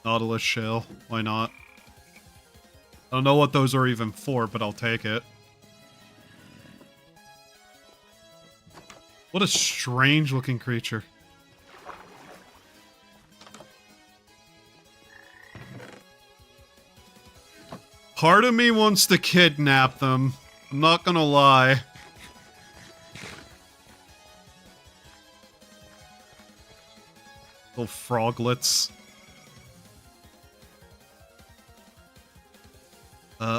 Nautilus shell. Why not? I don't know what those are even for, but I'll take it. What a strange looking creature. Part of me wants to kidnap them. I'm not gonna lie. Little froglets.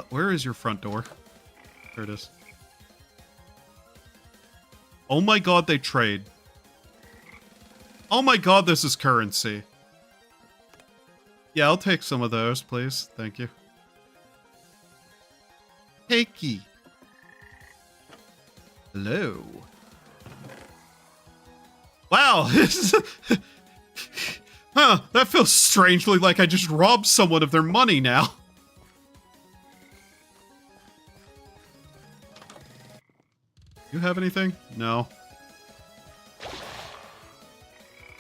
Where is your front door? There it is. Oh my god, they trade. Oh my god, this is currency. Yeah, I'll take some of those, please. Thank you. Takey. Hello. Wow, this is... Huh, that feels strangely like I just robbed someone of their money now. You have anything? No.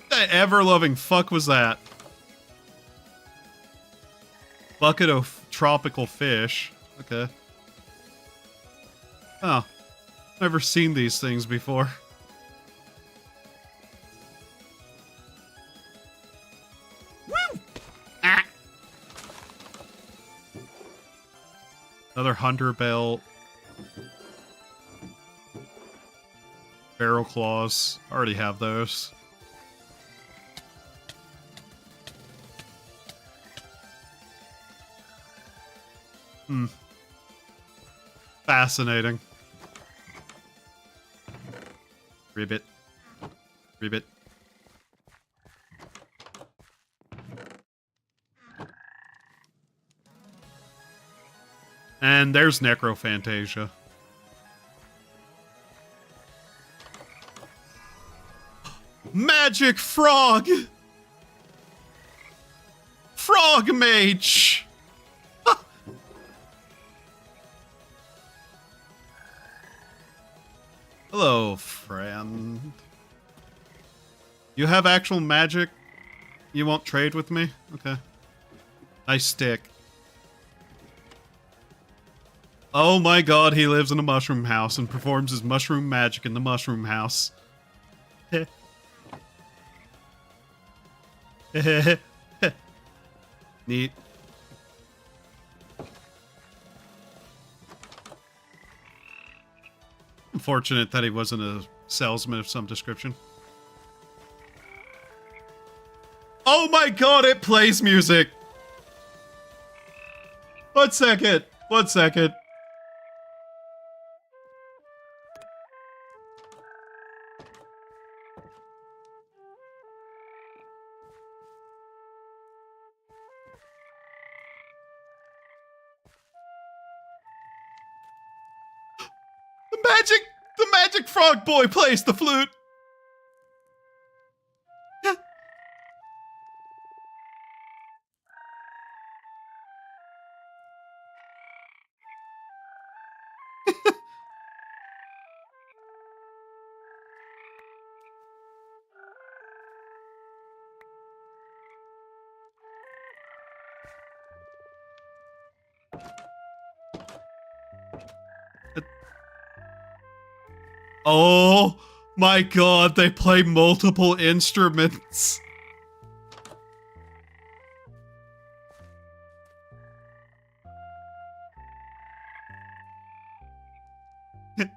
The ever-loving fuck was that? Bucket of tropical fish. Okay. Oh. Never seen these things before. Woo! Ah! Another hunter belt. Barrel claws. Already have those. Fascinating. Ribbit. Ribbit. And there's Necrophantasia. Magic frog! Frog mage! Hello, friend. You have actual magic? You won't trade with me? Okay. Nice stick. Oh my god, he lives in a mushroom house and performs his mushroom magic in the mushroom house. Neat. Unfortunate that he wasn't a salesman of some description. Oh my god, it plays music! 1 second. 1 second. The magic frog boy plays the flute. Oh my god, they play multiple instruments. I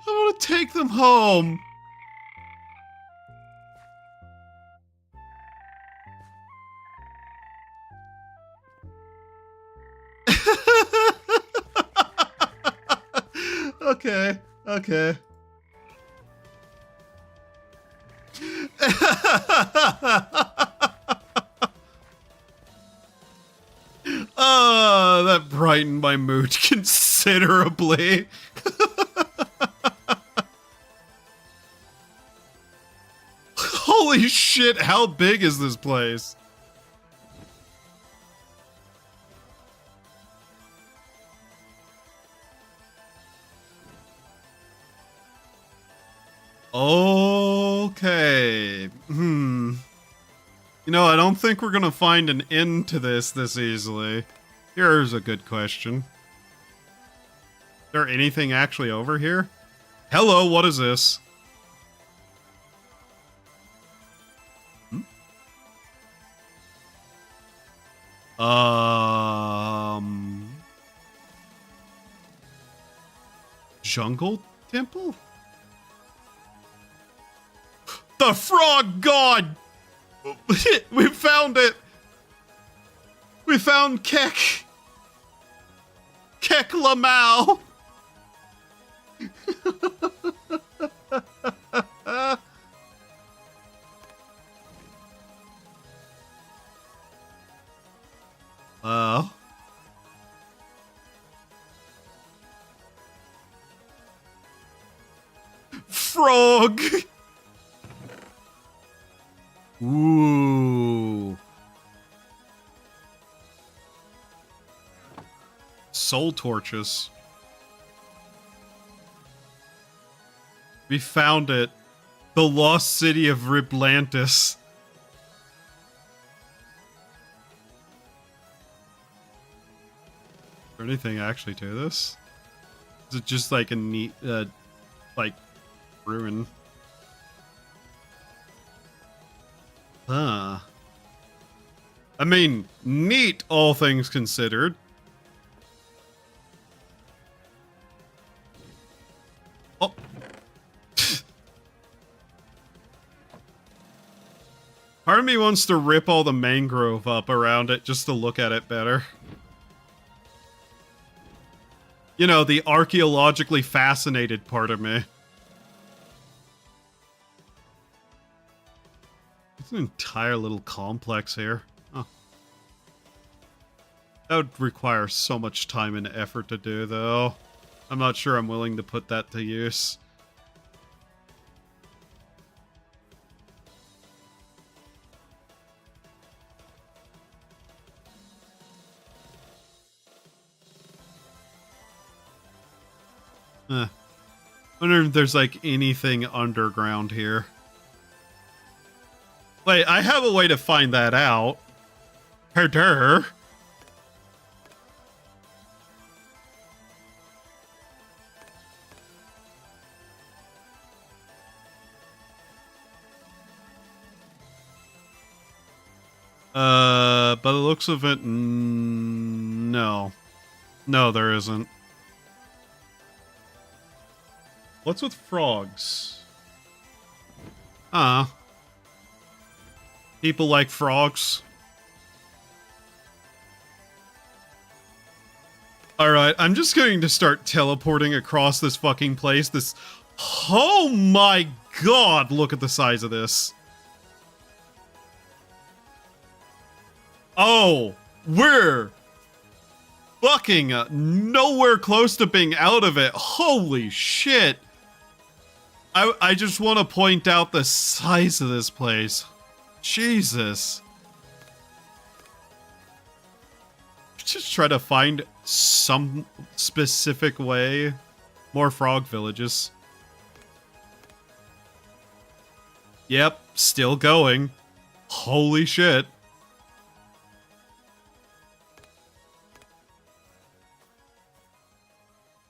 want to take them home. Okay, okay. That brightened my mood considerably. Holy shit, how big is this place? Okay. You know, I don't think we're gonna find an end to this easily. Here's a good question. Is there anything actually over here? Hello, what is this? Jungle temple? The frog god! We found it! We found Kek! Kek Lamau! Frog! Ooh. Soul torches. We found it. The lost city of Riblantis. Is there anything actually to this? Is it just like a neat, like, ruin? Huh. I mean, neat, all things considered. Oh. Part of me wants to rip all the mangrove up around it just to look at it better. You know, the archaeologically fascinated part of me. It's an entire little complex here. Huh. That would require so much time and effort to do, though. I'm not sure I'm willing to put that to use. Wonder if there's like anything underground here. Wait, I have a way to find that out. Herder. By the looks of it, no. No, there isn't. What's with frogs? People like frogs. Alright, I'm just going to start teleporting across this fucking place. Oh my god, look at the size of this. Oh, we're fucking nowhere close to being out of it. Holy shit. I just want to point out the size of this place. Jesus. Just try to find some specific way. More frog villages. Yep, still going. Holy shit.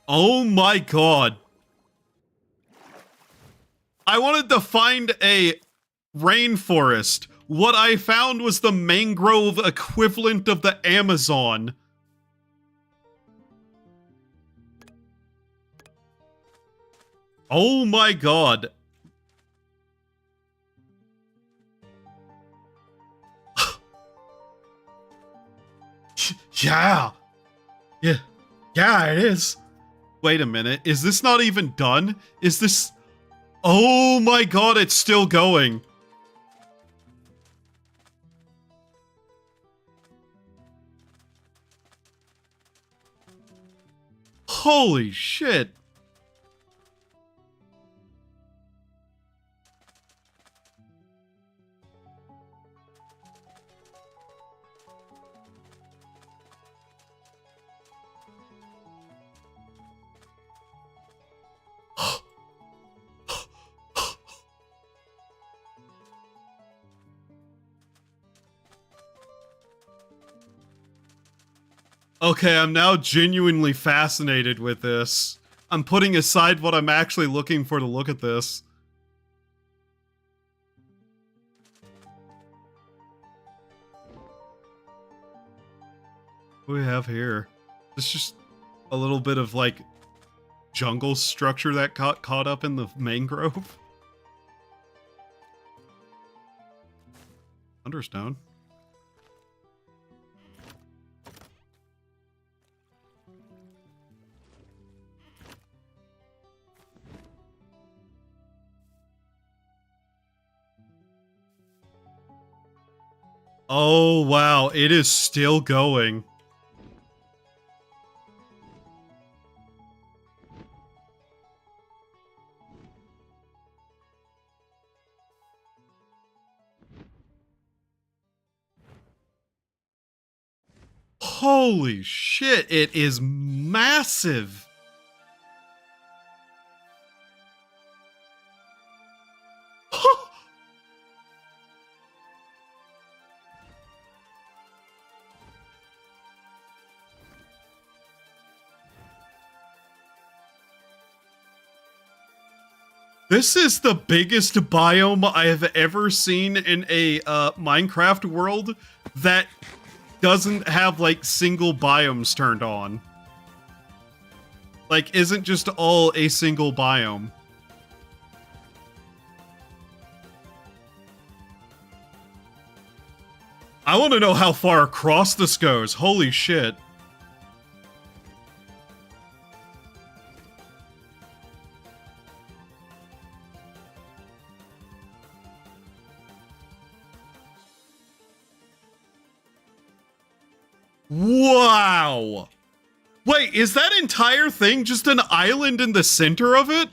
Oh my god. I wanted to find a rainforest. What I found was the mangrove equivalent of the Amazon. Oh my god. Yeah. Yeah, it is. Wait a minute. Is this not even done? Is this... Oh my god, it's still going. Holy shit. Okay, I'm now genuinely fascinated with this. I'm putting aside what I'm actually looking for to look at this. What do we have here? It's just a little bit of like jungle structure that got caught up in the mangrove. Thunderstone. Oh, wow. It is still going. Holy shit. It is massive. This is the biggest biome I have ever seen in a Minecraft world that doesn't have like single biomes turned on. Like, isn't just all a single biome. I want to know how far across this goes. Holy shit. Wow! Wait, is that entire thing just an island in the center of it?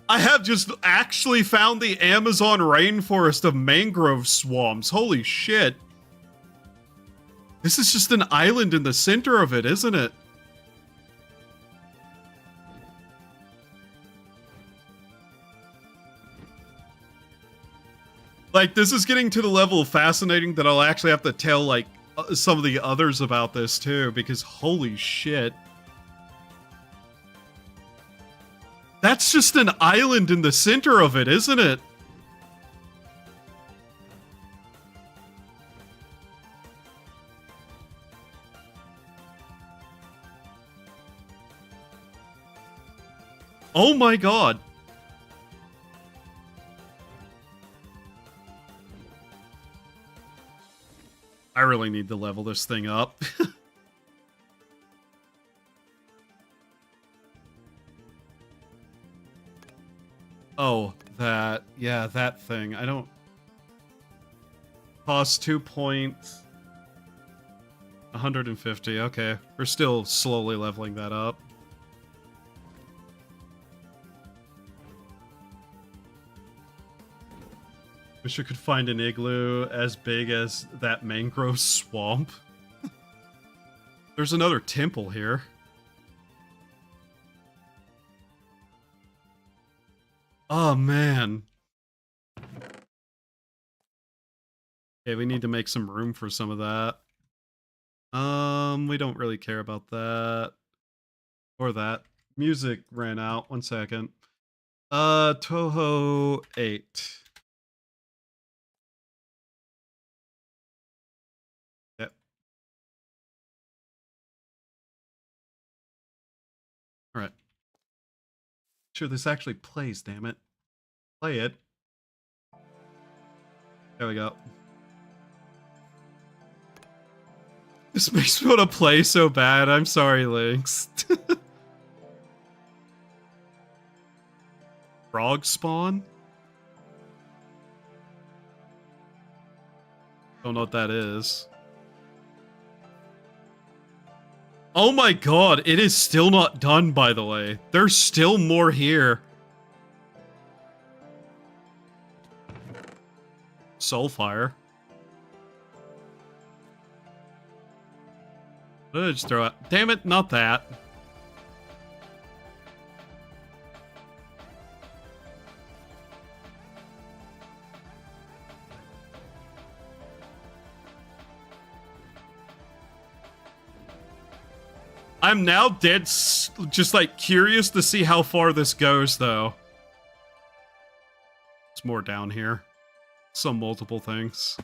I have just actually found the Amazon rainforest of mangrove swamps. Holy shit. This is just an island in the center of it, isn't it? Like, this is getting to the level of fascinating that I'll actually have to tell, like, some of the others about this, too, because holy shit. That's just an island in the center of it, isn't it? Oh my god. I really need to level this thing up. Oh, that. Yeah, that thing. I don't... Cost 2 points. 150. Okay. We're still slowly leveling that up. Wish I could find an igloo as big as that mangrove swamp. There's another temple here. Oh, man. Okay, we need to make some room for some of that. We don't really care about that. Or that. Music ran out. 1 second. Toho 8. Yep. Alright. Sure, this actually plays, damn it. Play it. There we go. This makes me want to play so bad. I'm sorry, Lynx. Frog spawn? Don't know what that is. Oh my god, it is still not done, by the way. There's still more here. Soulfire. What did I just throw out? Damn it, not that. I'm now just like curious to see how far this goes, though. It's more down here. Some multiple things.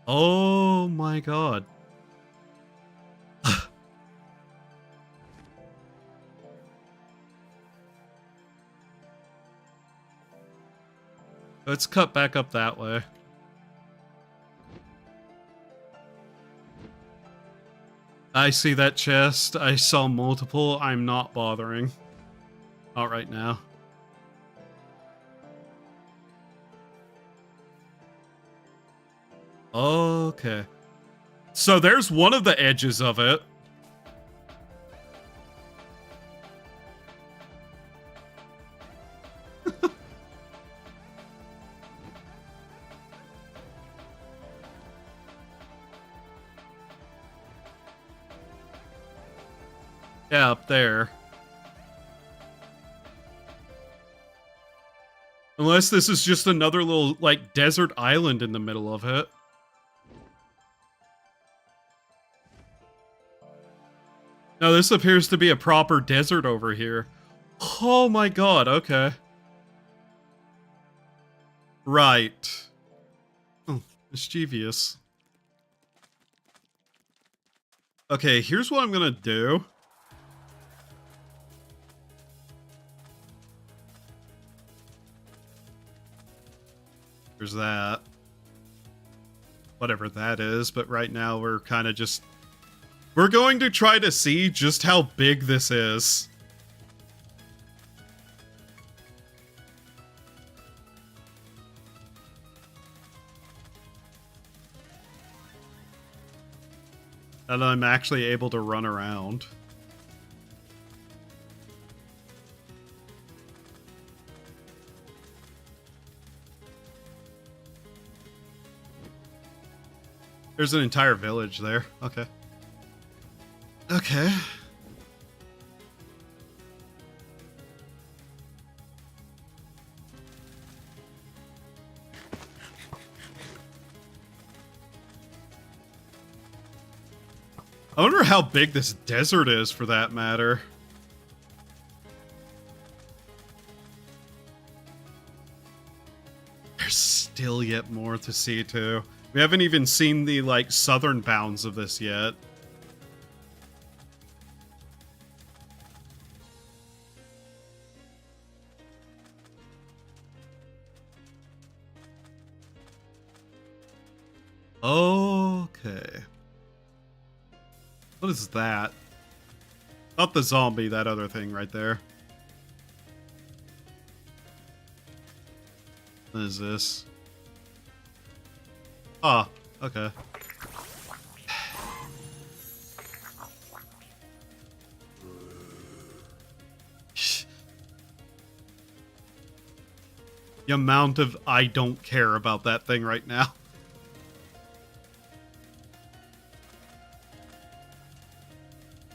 Oh my god. Let's cut back up that way. I see that chest. I saw multiple. I'm not bothering. Not right now. Okay. So there's one of the edges of it. Yeah, up there. Unless this is just another little, like, desert island in the middle of it. No, this appears to be a proper desert over here. Oh my god, okay. Right. Oh, mischievous. Okay, here's what I'm gonna do. There's that. Whatever that is, but right now we're kind of just... We're going to try to see just how big this is. And I'm actually able to run around. There's an entire village there. Okay. Okay. I wonder how big this desert is, for that matter. There's still yet more to see, too. We haven't even seen the, like, southern bounds of this yet. Okay. What is that? Not the zombie, that other thing right there. What is this? Ah, okay. The amount of I don't care about that thing right now.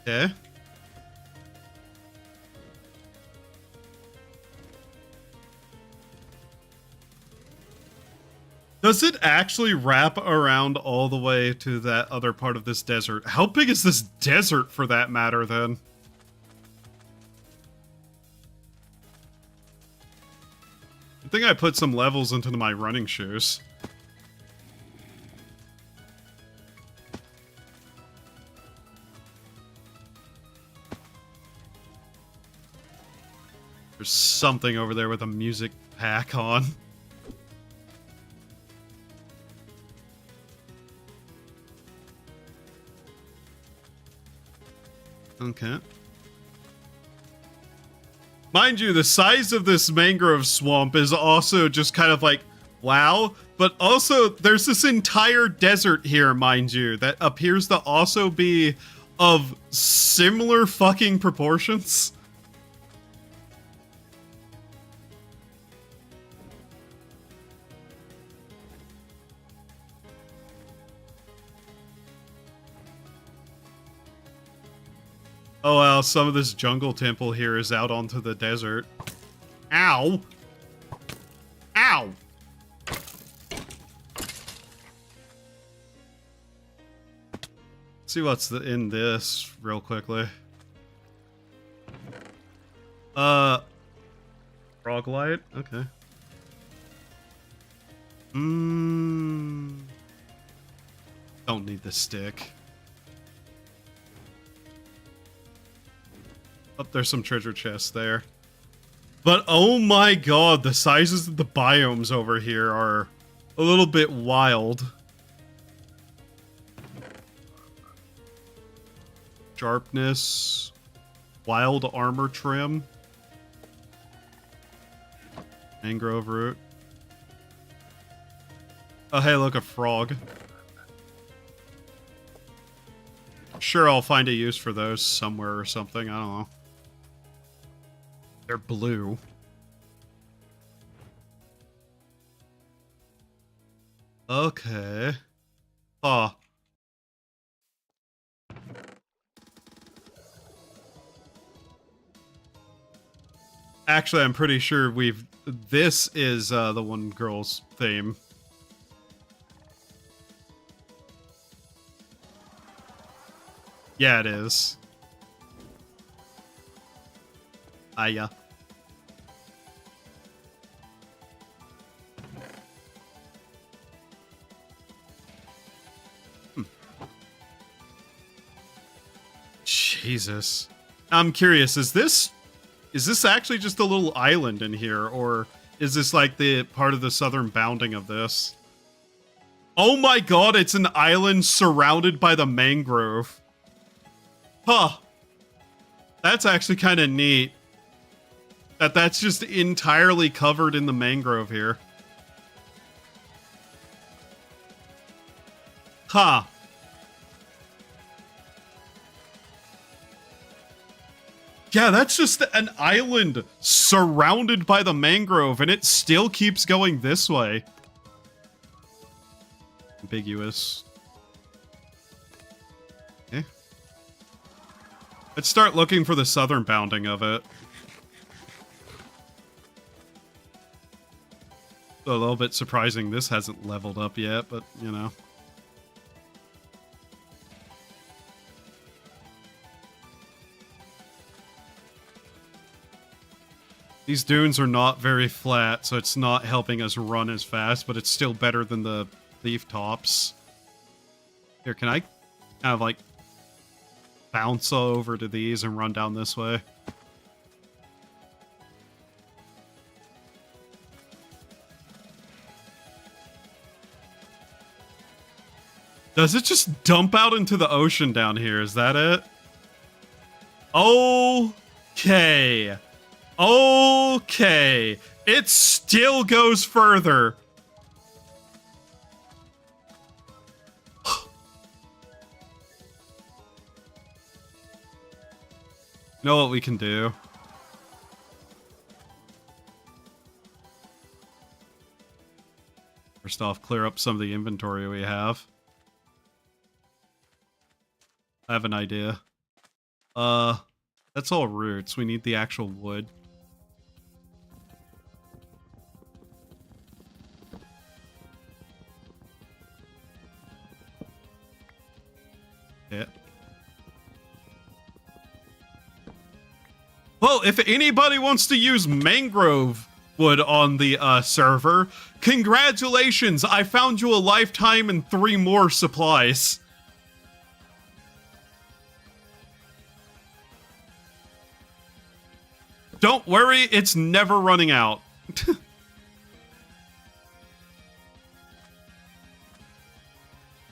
Okay. Does it actually wrap around all the way to that other part of this desert? How big is this desert, for that matter, then? I think I put some levels into my running shoes. There's something over there with a music pack on. Okay. Mind you, the size of this mangrove swamp is also just kind of like, wow. But also, there's this entire desert here, mind you, that appears to also be of similar fucking proportions. Oh wow, some of this jungle temple here is out onto the desert. Ow! Ow! See what's in this real quickly. Frog light? Okay. Don't need the stick. Oh, there's some treasure chests there. But oh my god, the sizes of the biomes over here are a little bit wild. Sharpness. Wild armor trim. Mangrove root. Oh hey, look, a frog. Sure, I'll find a use for those somewhere or something. I don't know. They're blue. Okay. Huh. Actually, I'm pretty sure this is the one girl's theme. Yeah, it is. Aya. Jesus. I'm curious, is this actually just a little island in here, or is this like the part of the southern bounding of this? Oh my god, it's an island surrounded by the mangrove. Huh. That's actually kind of neat. That's just entirely covered in the mangrove here. Huh. Yeah, that's just an island surrounded by the mangrove, and it still keeps going this way. Ambiguous. Okay. Let's start looking for the southern bounding of it. A little bit surprising this hasn't leveled up yet, but, you know. These dunes are not very flat, so it's not helping us run as fast, but it's still better than the leaf tops. Here, can I kind of like bounce over to these and run down this way? Does it just dump out into the ocean down here? Is that it? Okay. Okay. It still goes further. Know what we can do? First off, clear up some of the inventory we have. I have an idea. That's all roots. We need the actual wood. Yeah. Well, if anybody wants to use mangrove wood on the server, congratulations! I found you a lifetime and 3 more supplies. Don't worry, it's never running out.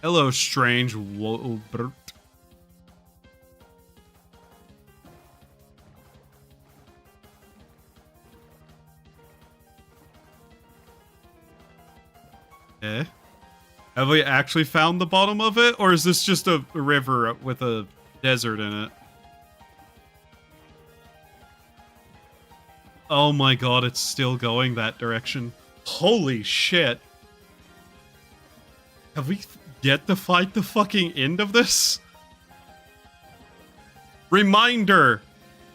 Hello, strange Wobert. Okay. Have we actually found the bottom of it, or is this just a river with a desert in it? Oh my god, it's still going that direction. Holy shit. Have we yet to fight the fucking end of this? Reminder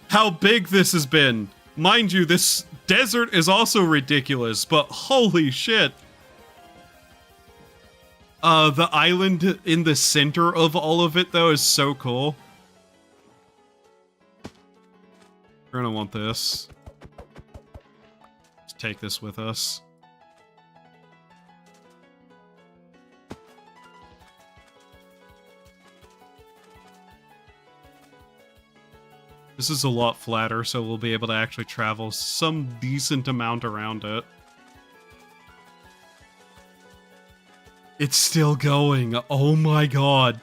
how big this has been. Mind you, this desert is also ridiculous, but holy shit. The island in the center of all of it, though, is so cool. We're gonna want this. Let's take this with us. This is a lot flatter, so we'll be able to actually travel some decent amount around it. It's still going. Oh my god.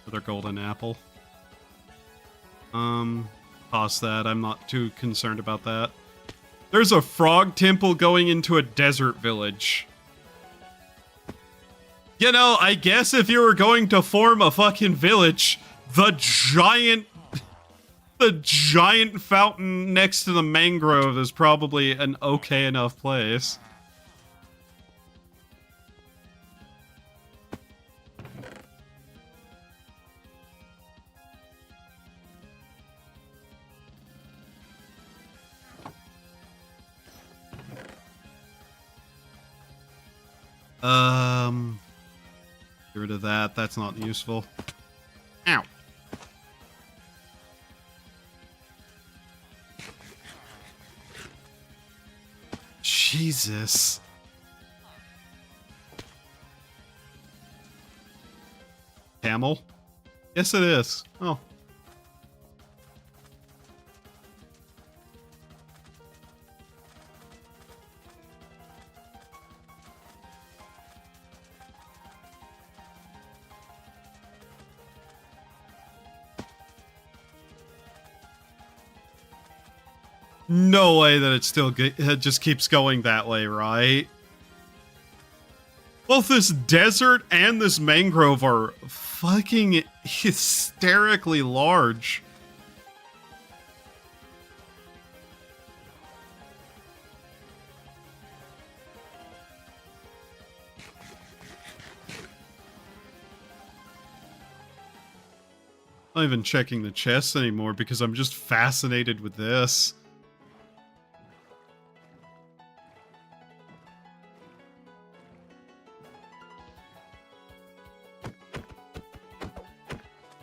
Another golden apple. Pause that. I'm not too concerned about that. There's a frog temple going into a desert village. You know, I guess if you were going to form a fucking village, the giant fountain next to the mangrove is probably an okay enough place. Get rid of that. That's not useful. Ow. Jesus. Camel? Yes, it is. Oh. No way that it still it just keeps going that way, right? Both this desert and this mangrove are fucking hysterically large. I'm not even checking the chests anymore because I'm just fascinated with this.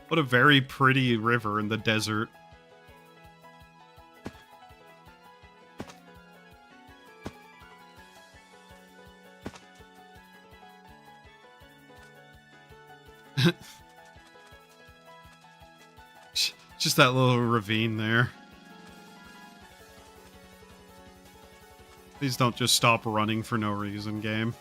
What a very pretty river in the desert. Just that little ravine there. Please don't just stop running for no reason, game.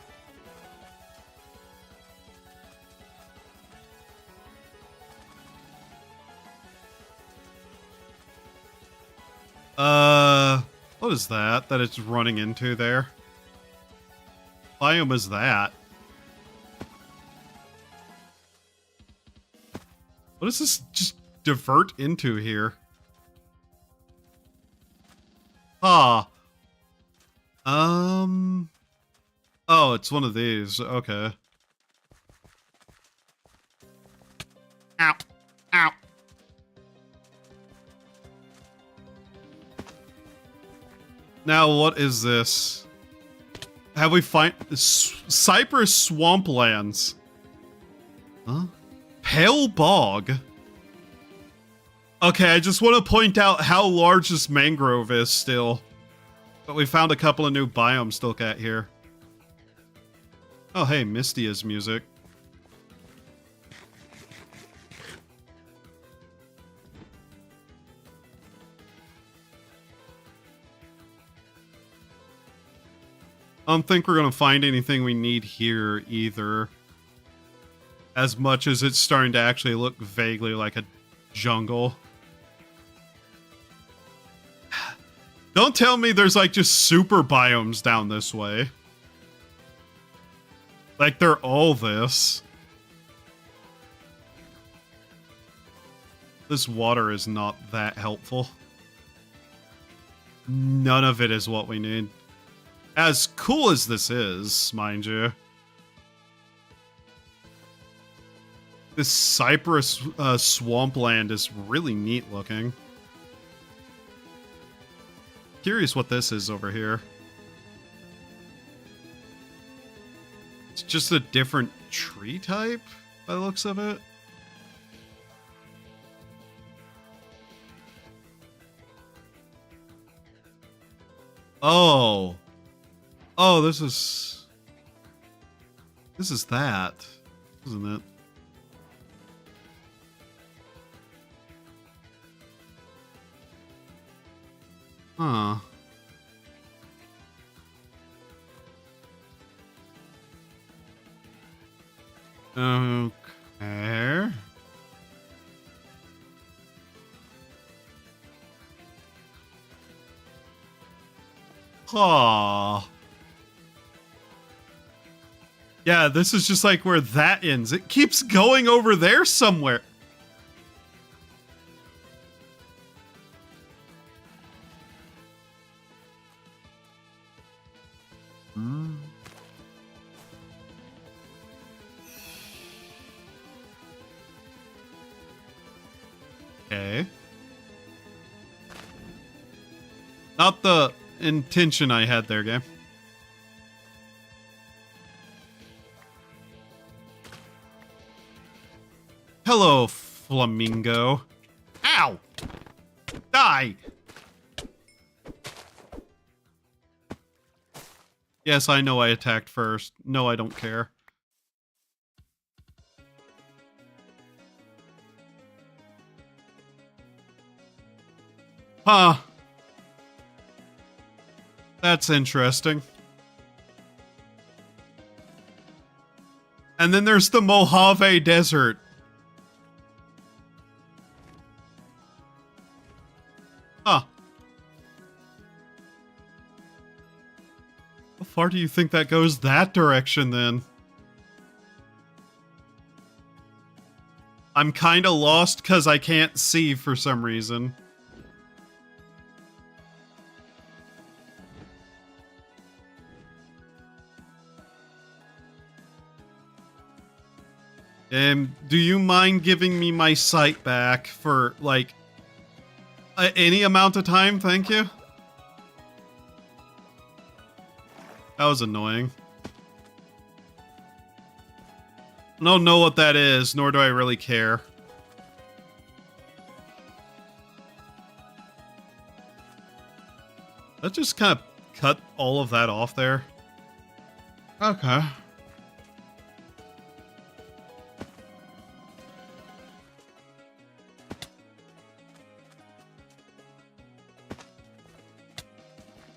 What is that it's running into there? What biome is that? What does this just divert into here? Ah. Oh, it's one of these. Okay. Ow. Ow. Now, what is this? Have we find Cypress Swamplands? Huh? Pale Bog? Okay, I just want to point out how large this mangrove is still. But we found a couple of new biomes to look at here. Oh, hey, Mystia's music. I don't think we're going to find anything we need here either. As much as it's starting to actually look vaguely like a jungle. Don't tell me there's like just super biomes down this way. Like they're all this. This water is not that helpful. None of it is what we need. As cool as this is, mind you. This cypress swampland is really neat looking. curious what this is over here. It's just a different tree type by the looks of it. Oh. Oh, this is that, isn't it? Huh. Okay. Huh. Yeah, this is just like where that ends. It keeps going over there somewhere. Okay. Not the intention I had there, game. Hello, flamingo. Ow! Die! Yes, I know I attacked first. No, I don't care. Huh. That's interesting. And then there's the Mojave Desert. Huh. How far do you think that goes that direction, then? I'm kinda lost because I can't see for some reason. Do you mind giving me my sight back for, like, any amount of time? Thank you. That was annoying. I don't know what that is, nor do I really care. Let's just kind of cut all of that off there. Okay.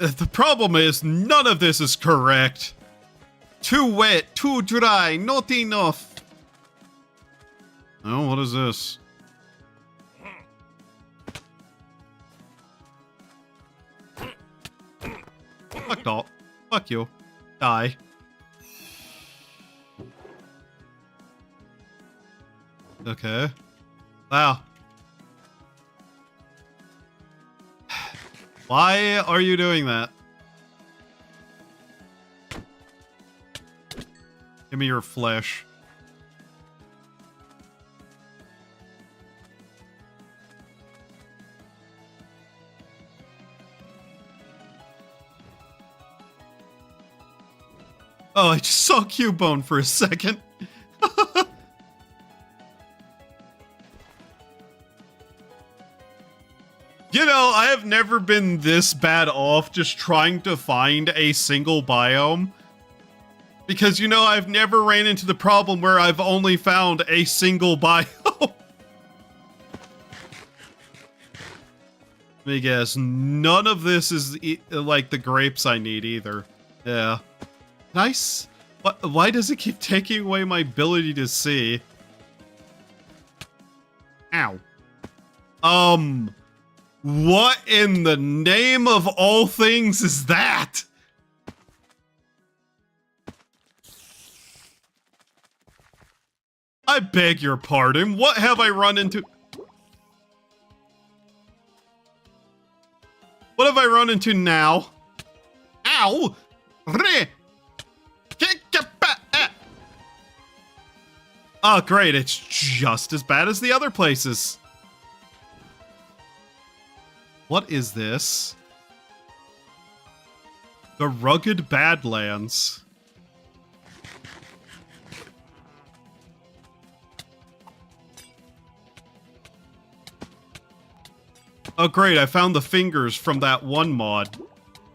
The problem is, none of this is correct. Too wet, too dry, not enough. Oh, what is this? Fuck off. Fuck you. Die. Okay. Wow. Why are you doing that? Give me your flesh. Oh, I just saw Cubone for a second. You know, I have never been this bad off just trying to find a single biome. Because, you know, I've never ran into the problem where I've only found a single biome. Let me guess, none of this is like the grapes I need either. Yeah. Nice. Why does it keep taking away my ability to see? Ow. What in the name of all things is that? I beg your pardon. What have I run into? What have I run into now? Ow! Oh, great. It's just as bad as the other places. What is this? The rugged Badlands. Oh great, I found the fingers from that one mod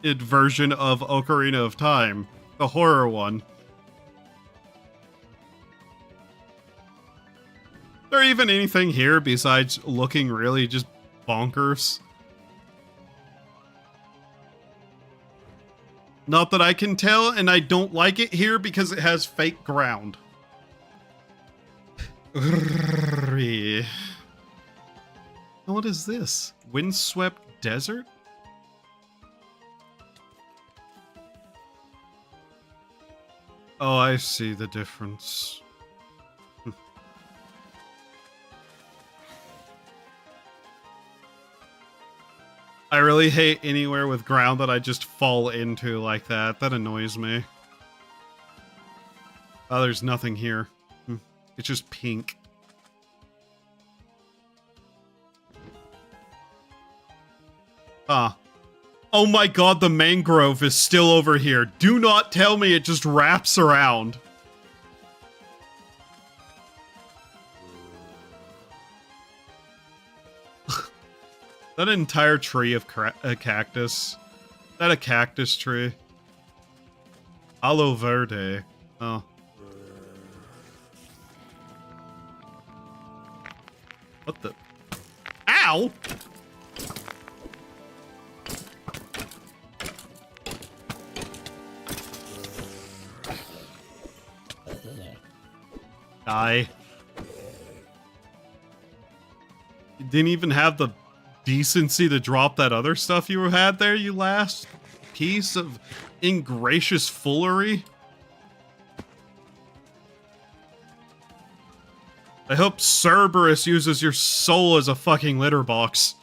version of Ocarina of Time. The horror one. Is there even anything here besides looking really just bonkers? Not that I can tell, and I don't like it here because it has fake ground. What is this? Windswept desert? Oh, I see the difference. I really hate anywhere with ground that I just fall into like that. That annoys me. Oh, there's nothing here. It's just pink. Ah. Oh my god, the mangrove is still over here. Do not tell me it just wraps around. That entire tree of a cactus. Is that a cactus tree? Aloe verde. Oh. What the? Ow! Die. You didn't even have the decency to drop that other stuff you had there, you last piece of ingracious foolery. I hope Cerberus uses your soul as a fucking litter box.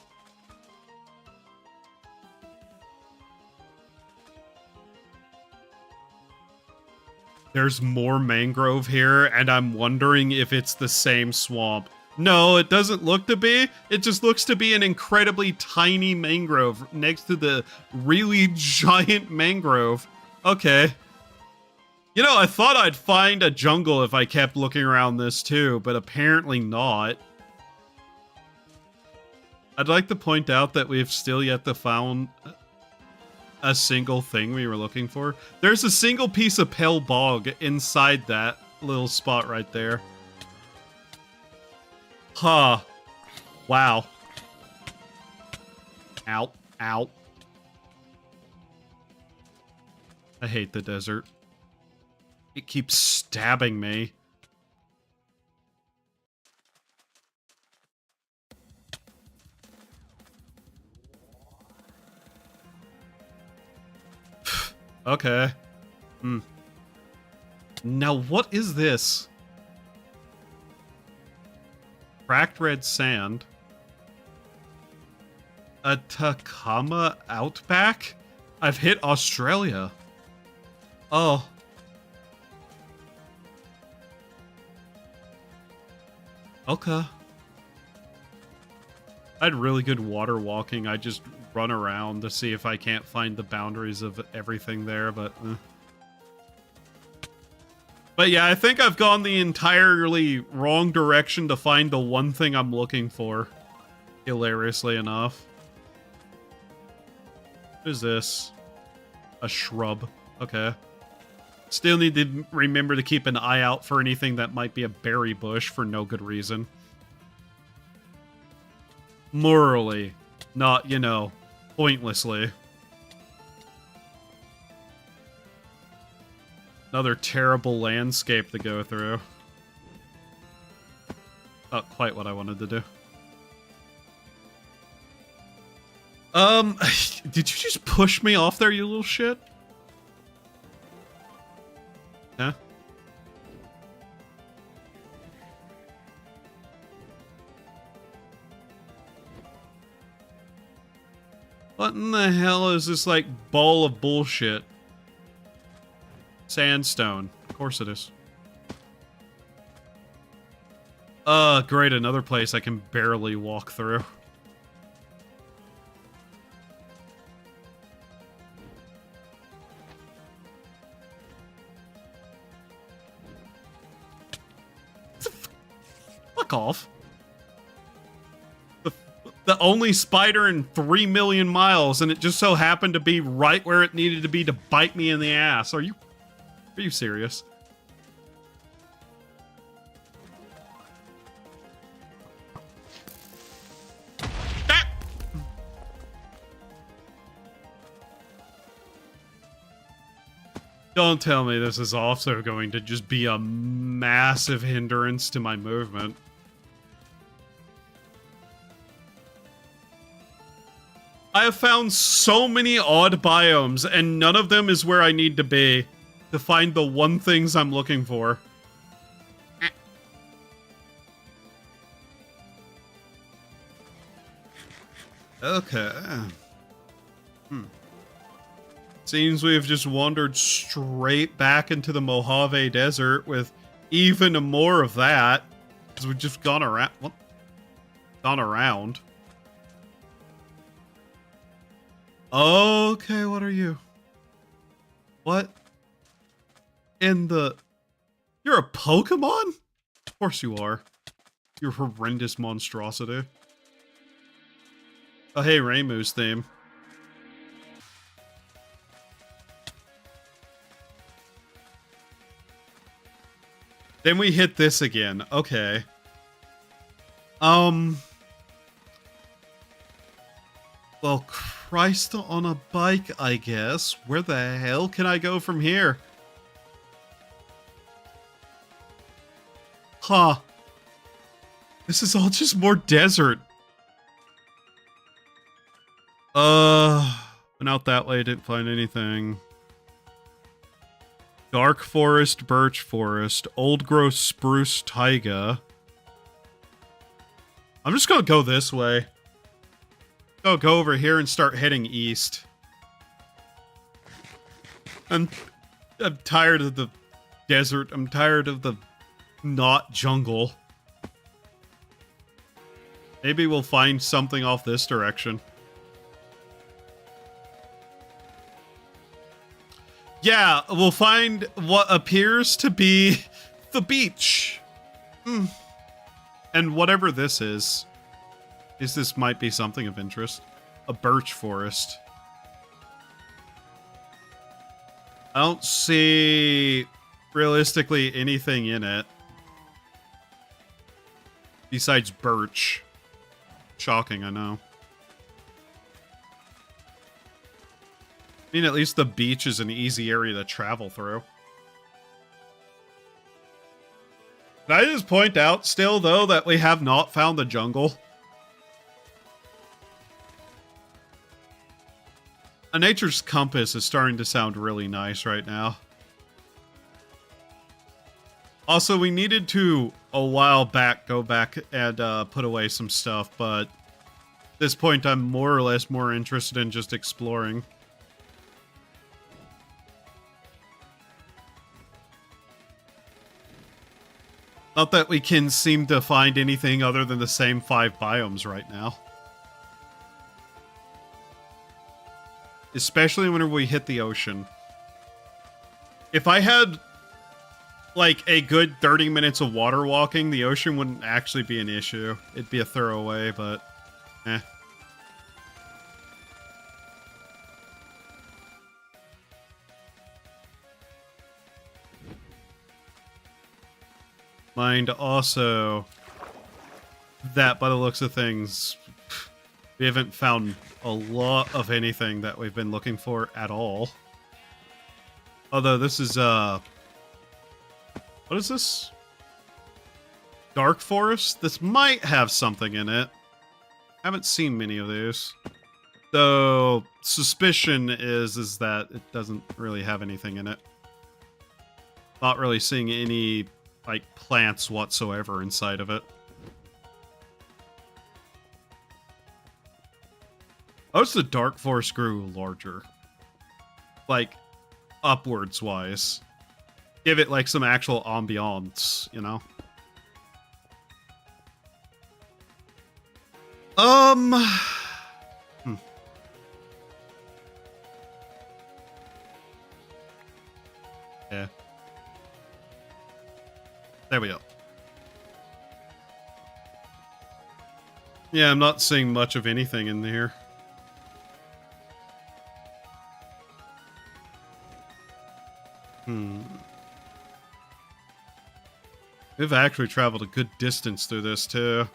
There's more mangrove here, and I'm wondering if it's the same swamp. No, it doesn't look to be. It just looks to be an incredibly tiny mangrove next to the really giant mangrove. Okay. You know, I thought I'd find a jungle if I kept looking around this too, but apparently not. I'd like to point out that we've still yet to found a single thing we were looking for. There's a single piece of pale bog inside that little spot right there. Huh. Wow. Ow. Ow. I hate the desert. It keeps stabbing me. Okay. Now what is this? Cracked red sand. Atacama outback? I've hit Australia. Oh. Okay. I had really good water walking. I just run around to see if I can't find the boundaries of everything there, but... But yeah, I think I've gone the entirely wrong direction to find the one thing I'm looking for. Hilariously enough. What is this? A shrub. Okay. Still need to remember to keep an eye out for anything that might be a berry bush for no good reason. Morally. Not, you know, pointlessly. Another terrible landscape to go through. Not quite what I wanted to do. Did you just push me off there, you little shit? Huh? What in the hell is this, like, ball of bullshit? Sandstone. Of course it is. Great, another place I can barely walk through. fuck off. The only spider in 3 million miles, and it just so happened to be right where it needed to be to bite me in the ass. Are you serious? Ah! Don't tell me this is also going to just be a massive hindrance to my movement. I have found so many odd biomes, and none of them is where I need to be to find the one things I'm looking for. Okay. Seems we've just wandered straight back into the Mojave Desert with even more of that. Because we've just gone around. What? Gone around. Okay, what are you? What? In the... You're a Pokemon? Of course you are. You horrendous monstrosity. Oh, hey, Raymu's theme. Then we hit this again. Okay. Well, Christ on a bike, I guess. Where the hell can I go from here? Huh. This is all just more desert. Went out that way, didn't find anything. Dark forest, birch forest, old growth spruce taiga. I'm just gonna go this way. Go over here and start heading east. I'm tired of the desert. I'm tired of the not jungle. Maybe we'll find something off this direction. Yeah, we'll find what appears to be the beach. And whatever this is this might be something of interest. A birch forest. I don't see realistically anything in it besides birch. Shocking, I know. I mean, at least the beach is an easy area to travel through. Can I just point out still, though, that we have not found the jungle? A nature's compass is starting to sound really nice right now. Also, we needed to, a while back, go back and put away some stuff, but at this point I'm more or less more interested in just exploring. Not that we can seem to find anything other than the same 5 biomes right now. Especially whenever we hit the ocean. If I had, like, a good 30 minutes of water walking, the ocean wouldn't actually be an issue. It'd be a throwaway, but eh. Mind also that, by the looks of things, we haven't found a lot of anything that we've been looking for at all. Although this is, what is this? Dark forest? This might have something in it. Haven't seen many of these. Though, suspicion is that it doesn't really have anything in it. Not really seeing any, like, plants whatsoever inside of it. Oh, the dark forest grew larger. Like, upwards-wise. Give it, like, some actual ambiance, you know? Yeah. There we go. Yeah, I'm not seeing much of anything in here. We've actually traveled a good distance through this, too.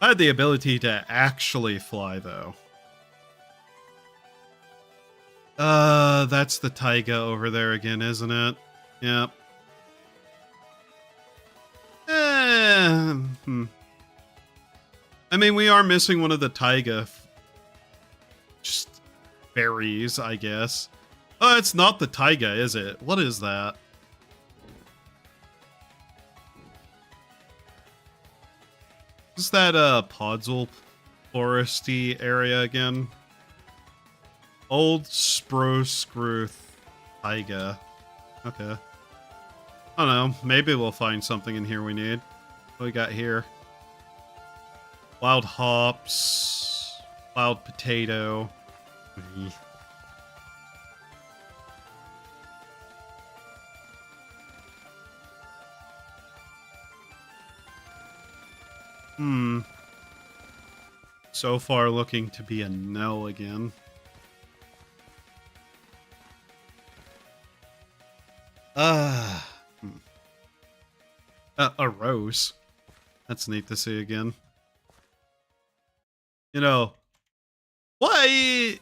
I had the ability to actually fly, though. That's the taiga over there again, isn't it? Yep. I mean, we are missing one of the taiga. Just berries, I guess. Oh, it's not the taiga, is it? What is that? Is that Podzol foresty area again? Old Sproscruth taiga. Okay. I don't know. Maybe we'll find something in here we need. What we got here? Wild hops. Wild potato. So far looking to be a no again. A rose. That's neat to see again. You know, why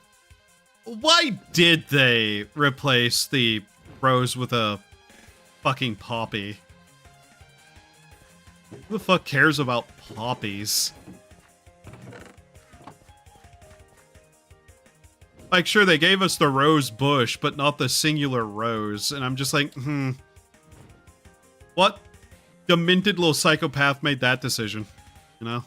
did they replace the rose with a fucking poppy? Who the fuck cares about poppies? Like, sure, they gave us the rose bush, but not the singular rose. And I'm just like, what demented little psychopath made that decision? You know?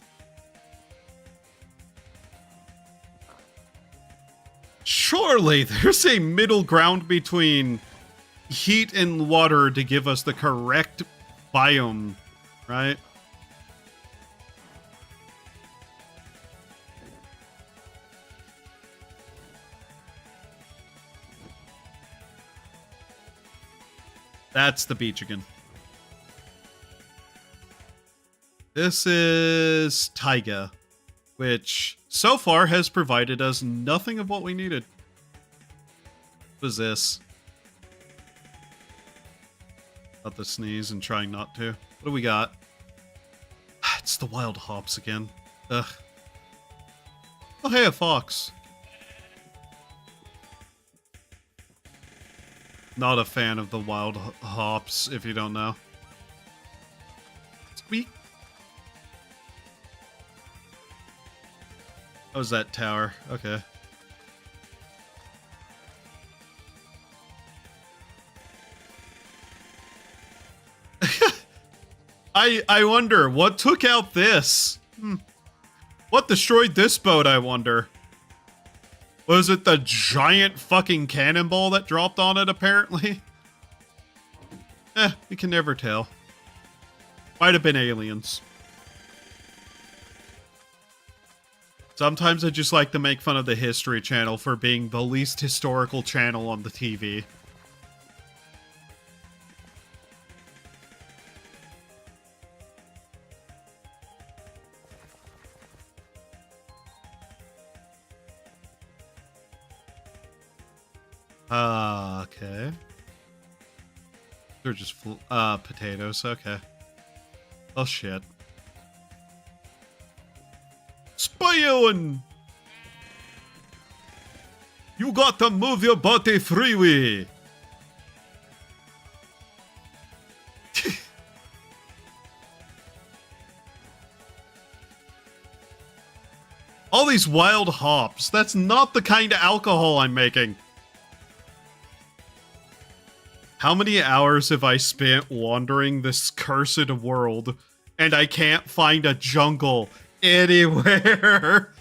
Surely there's a middle ground between heat and water to give us the correct biome, right? That's the beach again. This is taiga, which so far has provided us nothing of what we needed. What is this? About to sneeze and trying not to. What do we got? It's the wild hops again. Ugh. Oh, hey, a fox. Not a fan of the wild hops, if you don't know. Squeak. Oh, is that tower? Okay. I wonder, what took out this? What destroyed this boat, I wonder? Was it the giant fucking cannonball that dropped on it, apparently? We can never tell. Might have been aliens. Sometimes I just like to make fun of the History Channel for being the least historical channel on the TV. Okay. They're just potatoes, okay. Oh shit. Spying! You got to move your body freely! All these wild hops, that's not the kind of alcohol I'm making. How many hours have I spent wandering this cursed world, and I can't find a jungle anywhere?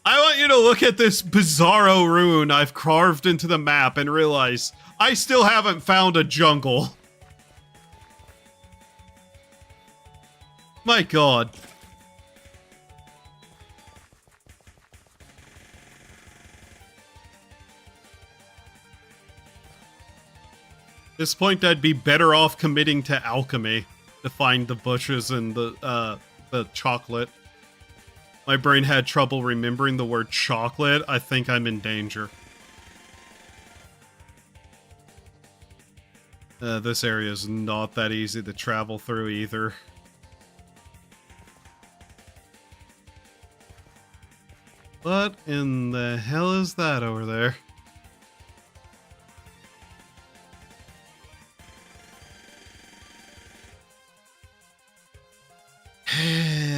I want you to look at this bizarro rune I've carved into the map and realize I still haven't found a jungle. My god. this point, I'd be better off committing to alchemy to find the bushes and the chocolate. My brain had trouble remembering the word chocolate. I think I'm in danger. This area is not that easy to travel through either. What in the hell is that over there?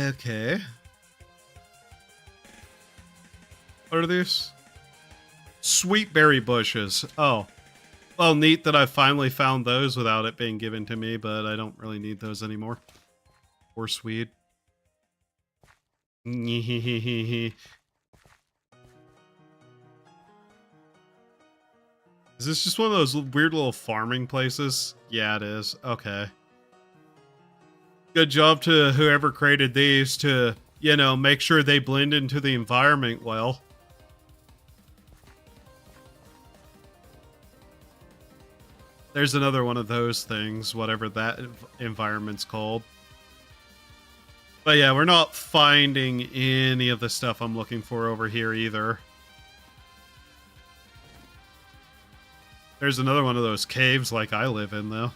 Okay. What are these? Sweet berry bushes. Oh. Well, neat that I finally found those without it being given to me, but I don't really need those anymore. Or sweet. Is this just one of those weird little farming places? Yeah, it is. Okay. Good job to whoever created these to, you know, make sure they blend into the environment well. There's another one of those things, whatever that environment's called. But yeah, we're not finding any of the stuff I'm looking for over here either. There's another one of those caves like I live in, though.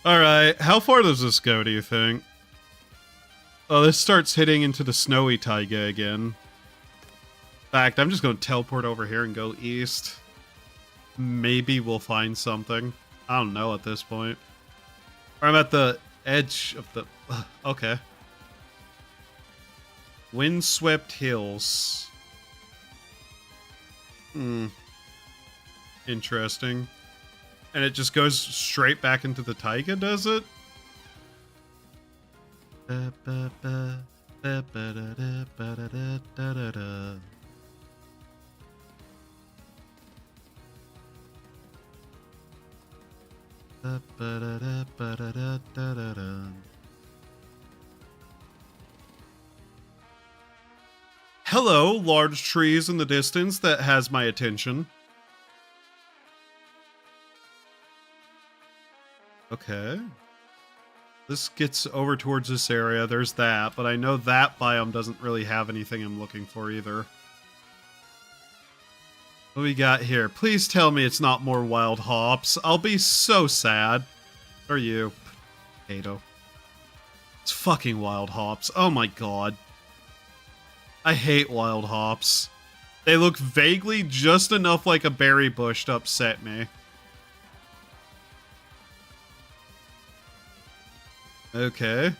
Alright, how far does this go, do you think? Oh, this starts hitting into the snowy taiga again. In fact, I'm just going to teleport over here and go east. Maybe we'll find something. I don't know at this point. Or I'm at the edge of the... Okay. Windswept hills. Interesting. And it just goes straight back into the taiga, does it? Hello, large trees in the distance that has my attention. Okay. This gets over towards this area. There's that, but I know that biome doesn't really have anything I'm looking for either. What do we got here? Please tell me it's not more wild hops. I'll be so sad. Or you. Potato. It's fucking wild hops. Oh my god. I hate wild hops. They look vaguely just enough like a berry bush to upset me. Okay.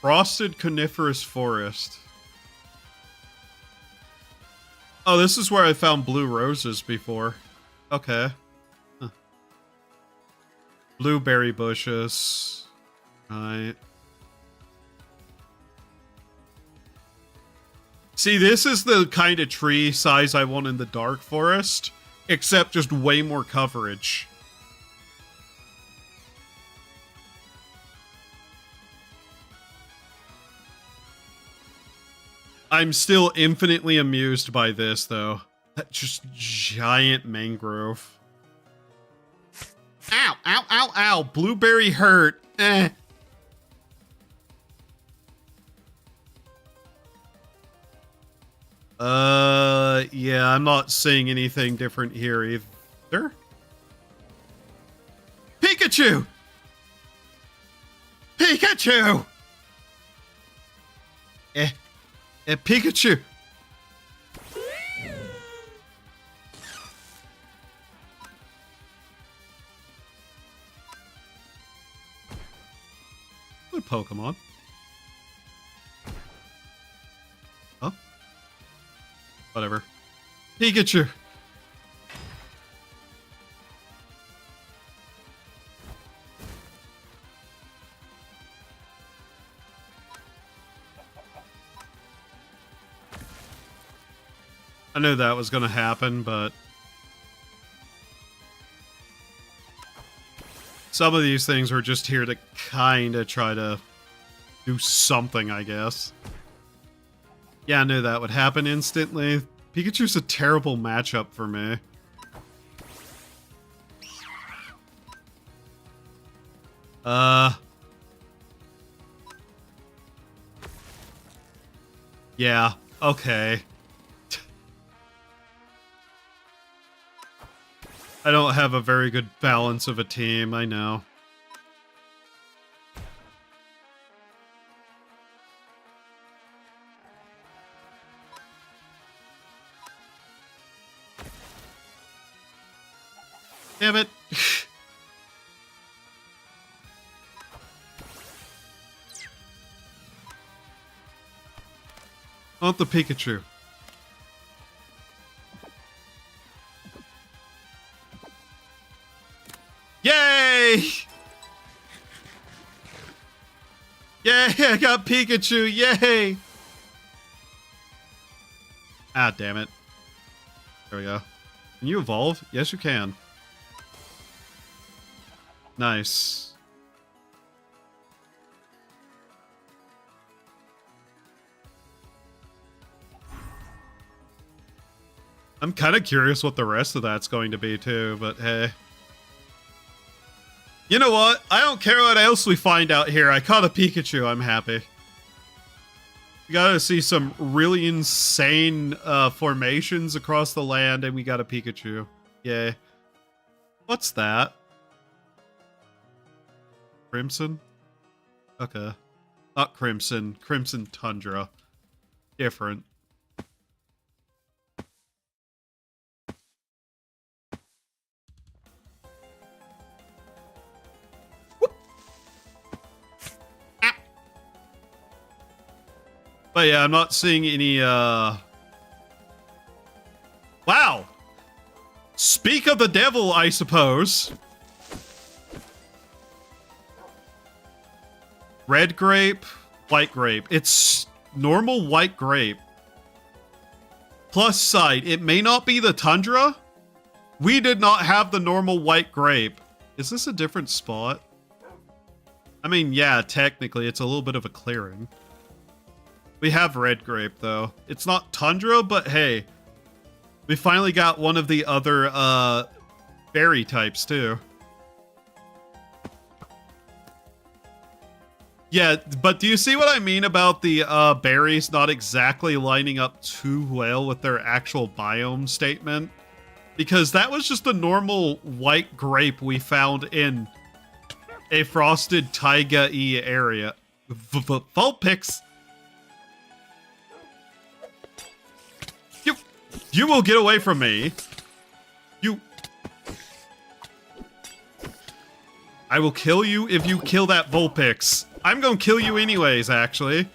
Frosted coniferous forest. Oh, this is where I found blue roses before. Okay. Huh. Blueberry bushes. Right. See, this is the kind of tree size I want in the dark forest, except just way more coverage. I'm still infinitely amused by this, though. That just giant mangrove. Ow, ow, ow, ow. Blueberry hurt. Eh. Yeah, I'm not seeing anything different here either. Pikachu! Pikachu! Pikachu! Good Pokemon. Oh? Whatever. Pikachu! I knew that was going to happen, but some of these things were just here to kind of try to do something, I guess. Yeah, I knew that would happen instantly. Pikachu's a terrible matchup for me. Yeah, okay. I don't have a very good balance of a team, I know. Damn it. I want the Pikachu. Yay! Yay, I got Pikachu, yay! Ah, damn it. There we go. Can you evolve? Yes, you can. Nice. I'm kind of curious what the rest of that's going to be too, but hey. You know what? I don't care what else we find out here. I caught a Pikachu. I'm happy. We gotta see some really insane formations across the land, and we got a Pikachu. Yay. What's that? Crimson? Okay. Not Crimson. Crimson Tundra. Different. But yeah, I'm not seeing any, Wow! Speak of the devil, I suppose. Red grape, white grape. It's normal white grape. Plus side, it may not be the Tundra. We did not have the normal white grape. Is this a different spot? I mean, yeah, technically, it's a little bit of a clearing. We have red grape, though. It's not Tundra, but hey. We finally got one of the other, berry types, too. Yeah, but do you see what I mean about the, berries not exactly lining up too well with their actual biome statement? Because that was just a normal white grape we found in a frosted taiga-y area. Vulpix! You will get away from me. You... I will kill you if you kill that Vulpix. I'm gonna kill you anyways, actually.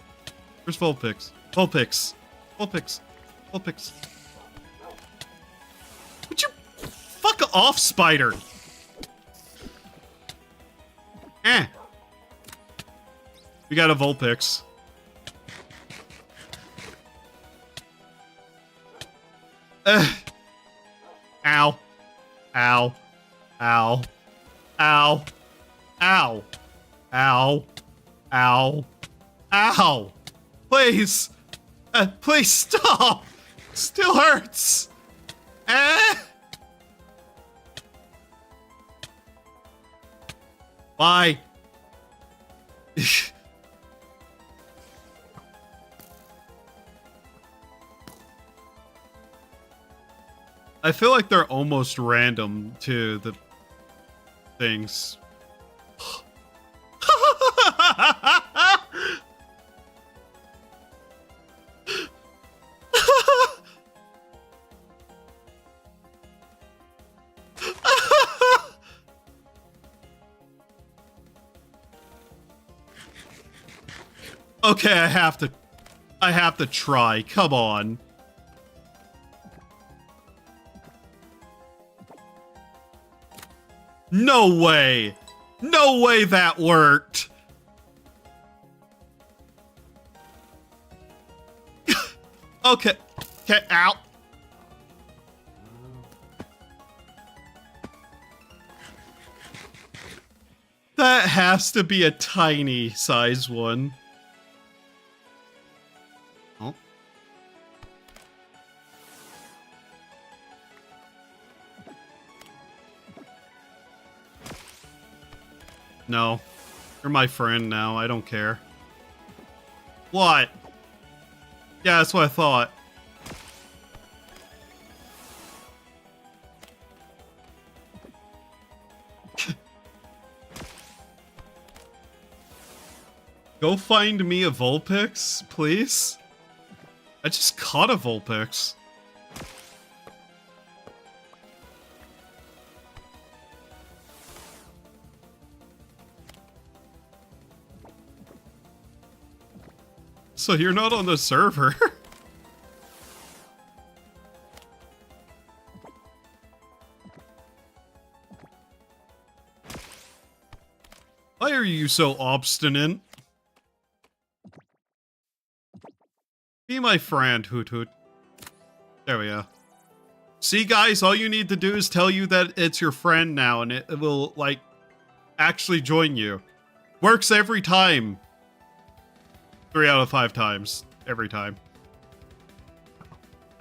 Where's Vulpix? Vulpix. Vulpix. Vulpix. Would you... Fuck off, spider. Eh. We got a Vulpix. Ow. Ow. Ow. Ow. Ow. Ow. Ow. Ow. Please. Please stop. Still hurts. Why? I feel like they're almost random to the things. Okay, I have to try. Come on. No way! No way that worked! Okay. Okay, ow. That has to be a tiny size one. Oh. No. You're my friend now. I don't care. What? Yeah, that's what I thought. Go find me a Vulpix, please. I just caught a Vulpix. So you're not on the server? Why are you so obstinate? Be my friend, Hoot Hoot. There we go. See, guys, all you need to do is tell you that it's your friend now, and it will, like, actually join you. Works every time. 3 out of 5 times. Every time.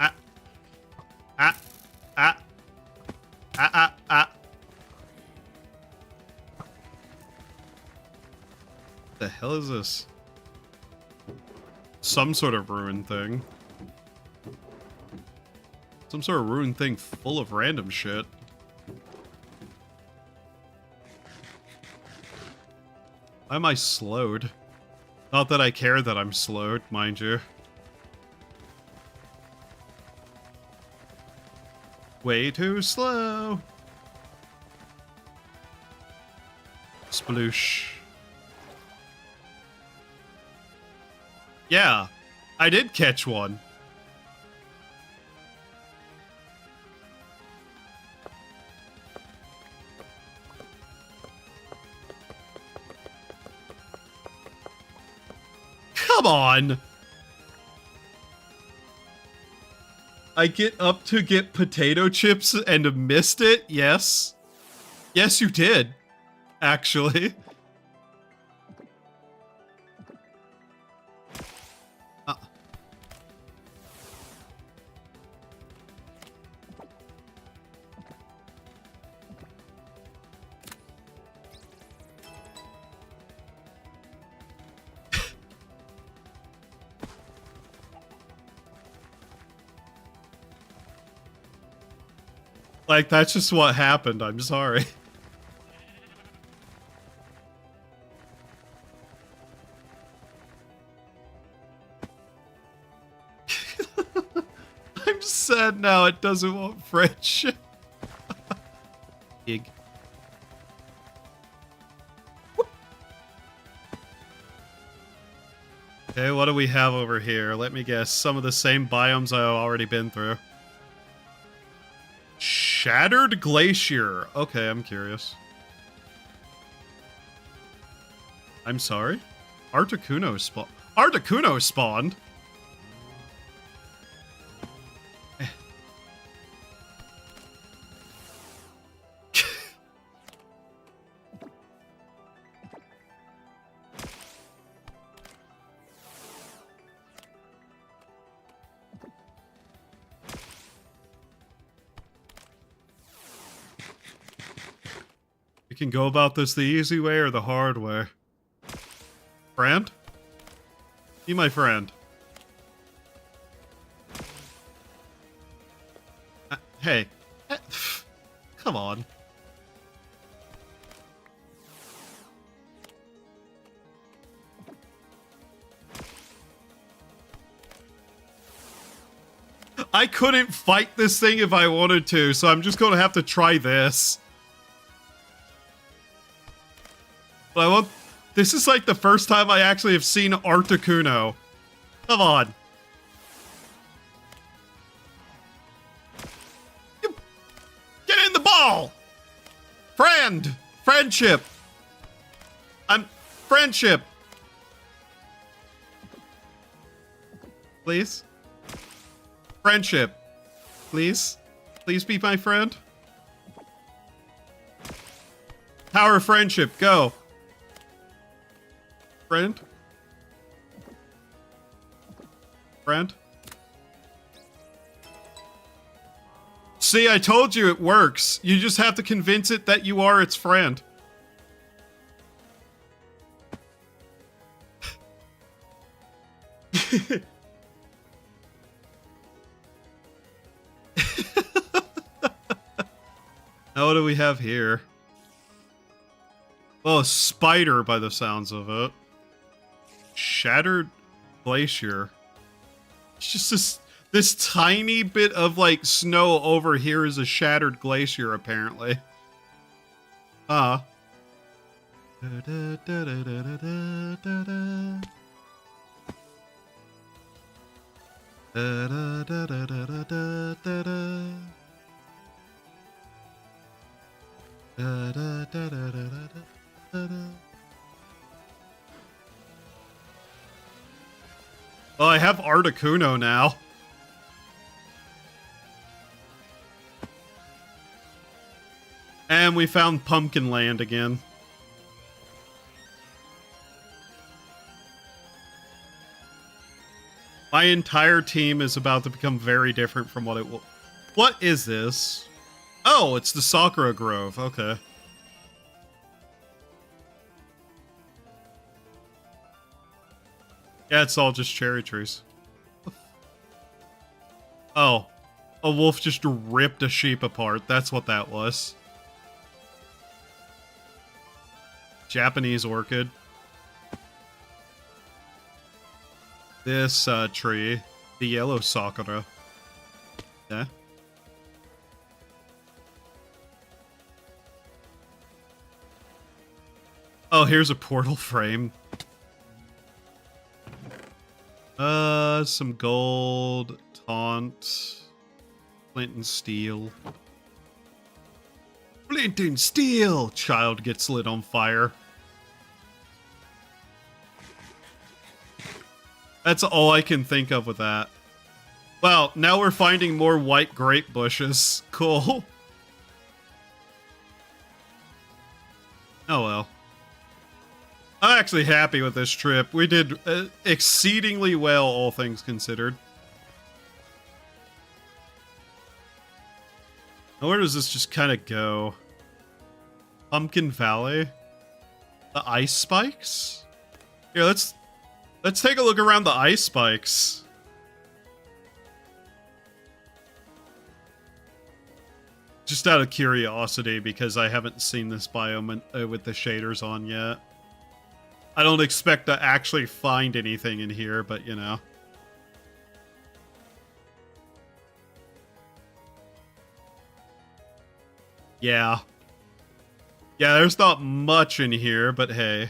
Ah. Ah. Ah. Ah, ah, ah. What the hell is this? Some sort of ruined thing. Some sort of ruined thing full of random shit. Why am I slowed? Not that I care that I'm slowed, mind you. Way too slow. Sploosh. Yeah, I did catch one. Come on! I get up to get potato chips and missed it? Yes. Yes, you did. Actually. Like, that's just what happened. I'm sorry. I'm sad now it doesn't want friendship. Gig. Okay, what do we have over here? Let me guess. Some of the same biomes I've already been through. Shattered Glacier. Okay, I'm curious. I'm sorry? Articuno spawned. Articuno spawned? We can go about this the easy way or the hard way. Friend? Be my friend. Hey. Come on. I couldn't fight this thing if I wanted to, so I'm just gonna have to try this. But I want... This is like the first time I actually have seen Articuno. Come on. Get in the ball! Friend! Friendship! Friendship! Please? Friendship. Please? Please be my friend? Power of friendship, go! Friend? Friend? See, I told you it works. You just have to convince it that you are its friend. Now what do we have here? Well, a spider by the sounds of it. Shattered glacier. It's just this tiny bit of like snow over here is a shattered glacier apparently. Well, I have Articuno now. And we found Pumpkin Land again. My entire team is about to become very different from what it will. What is this? Oh, it's the Sakura Grove. Okay. Yeah, it's all just cherry trees. Oh. A wolf just ripped a sheep apart. That's what that was. Japanese orchid. This tree. The yellow Sakura. Yeah. Oh, here's a portal frame. Some gold, taunt, flint and steel. Flint and steel! Child gets lit on fire. That's all I can think of with that. Well, now we're finding more white grape bushes. Cool. Oh well. I'm actually happy with this trip. We did exceedingly well, all things considered. Now where does this just kind of go? Pumpkin Valley? The ice spikes? Here, let's take a look around the ice spikes. Just out of curiosity, because I haven't seen this biome with the shaders on yet. I don't expect to actually find anything in here, but you know. Yeah. Yeah, there's not much in here, but hey.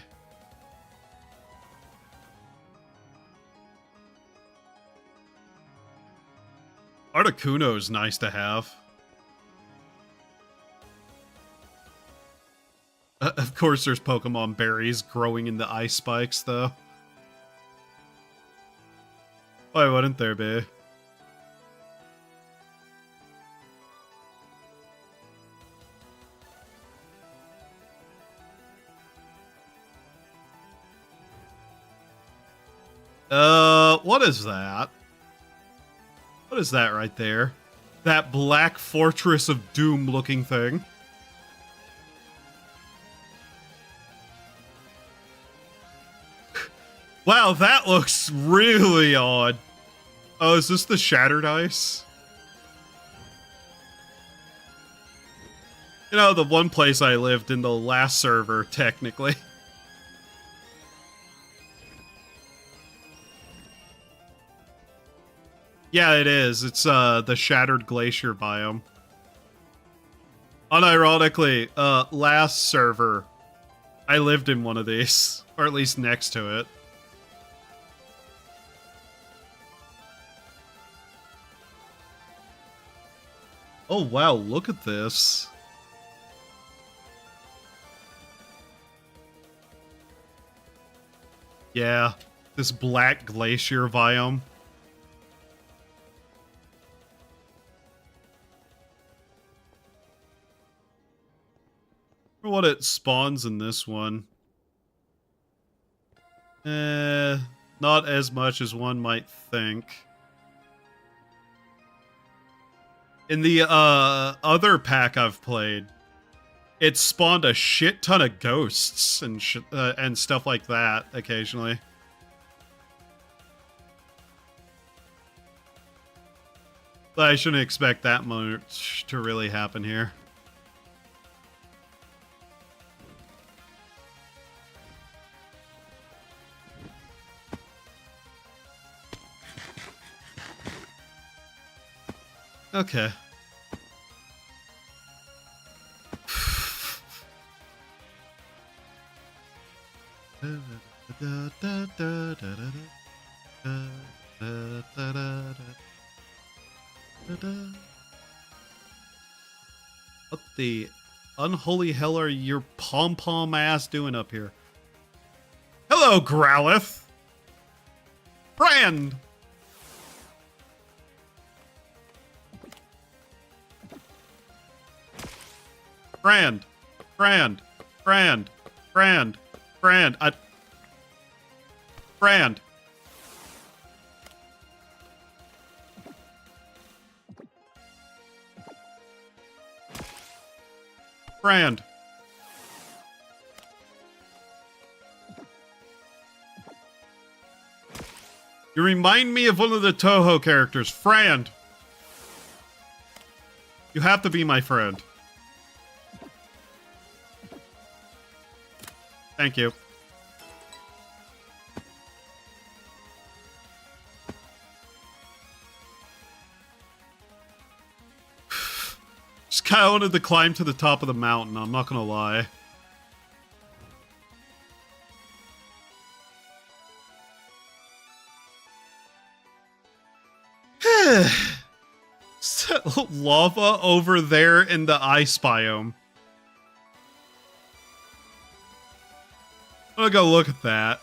Articuno's nice to have. Of course, there's Pokemon berries growing in the ice spikes, though. Why wouldn't there be? What is that? What is that right there? That black Fortress of Doom looking thing. Wow, that looks really odd. Oh, is this the shattered ice? You know, the one place I lived in the last server, technically. Yeah, it is. It's the Shattered Glacier biome. Unironically, last server, I lived in one of these. Or at least next to it. Oh wow, look at this. Yeah, this black glacier biome. For what it spawns in this one. Not as much as one might think. In the other pack I've played, it spawned a shit ton of ghosts and stuff like that occasionally. But I shouldn't expect that much to really happen here. Okay. What the unholy hell are your pom-pom ass doing up here? Hello, Growlithe! Friend! Friend! Friend! Friend! Friend! Friend! Friend! Friend! You remind me of one of the Toho characters, Friend! You have to be my friend. Thank you. Just kind of wanted to climb to the top of the mountain, I'm not gonna lie. Is that lava over there in the ice biome? I'm gonna go look at that.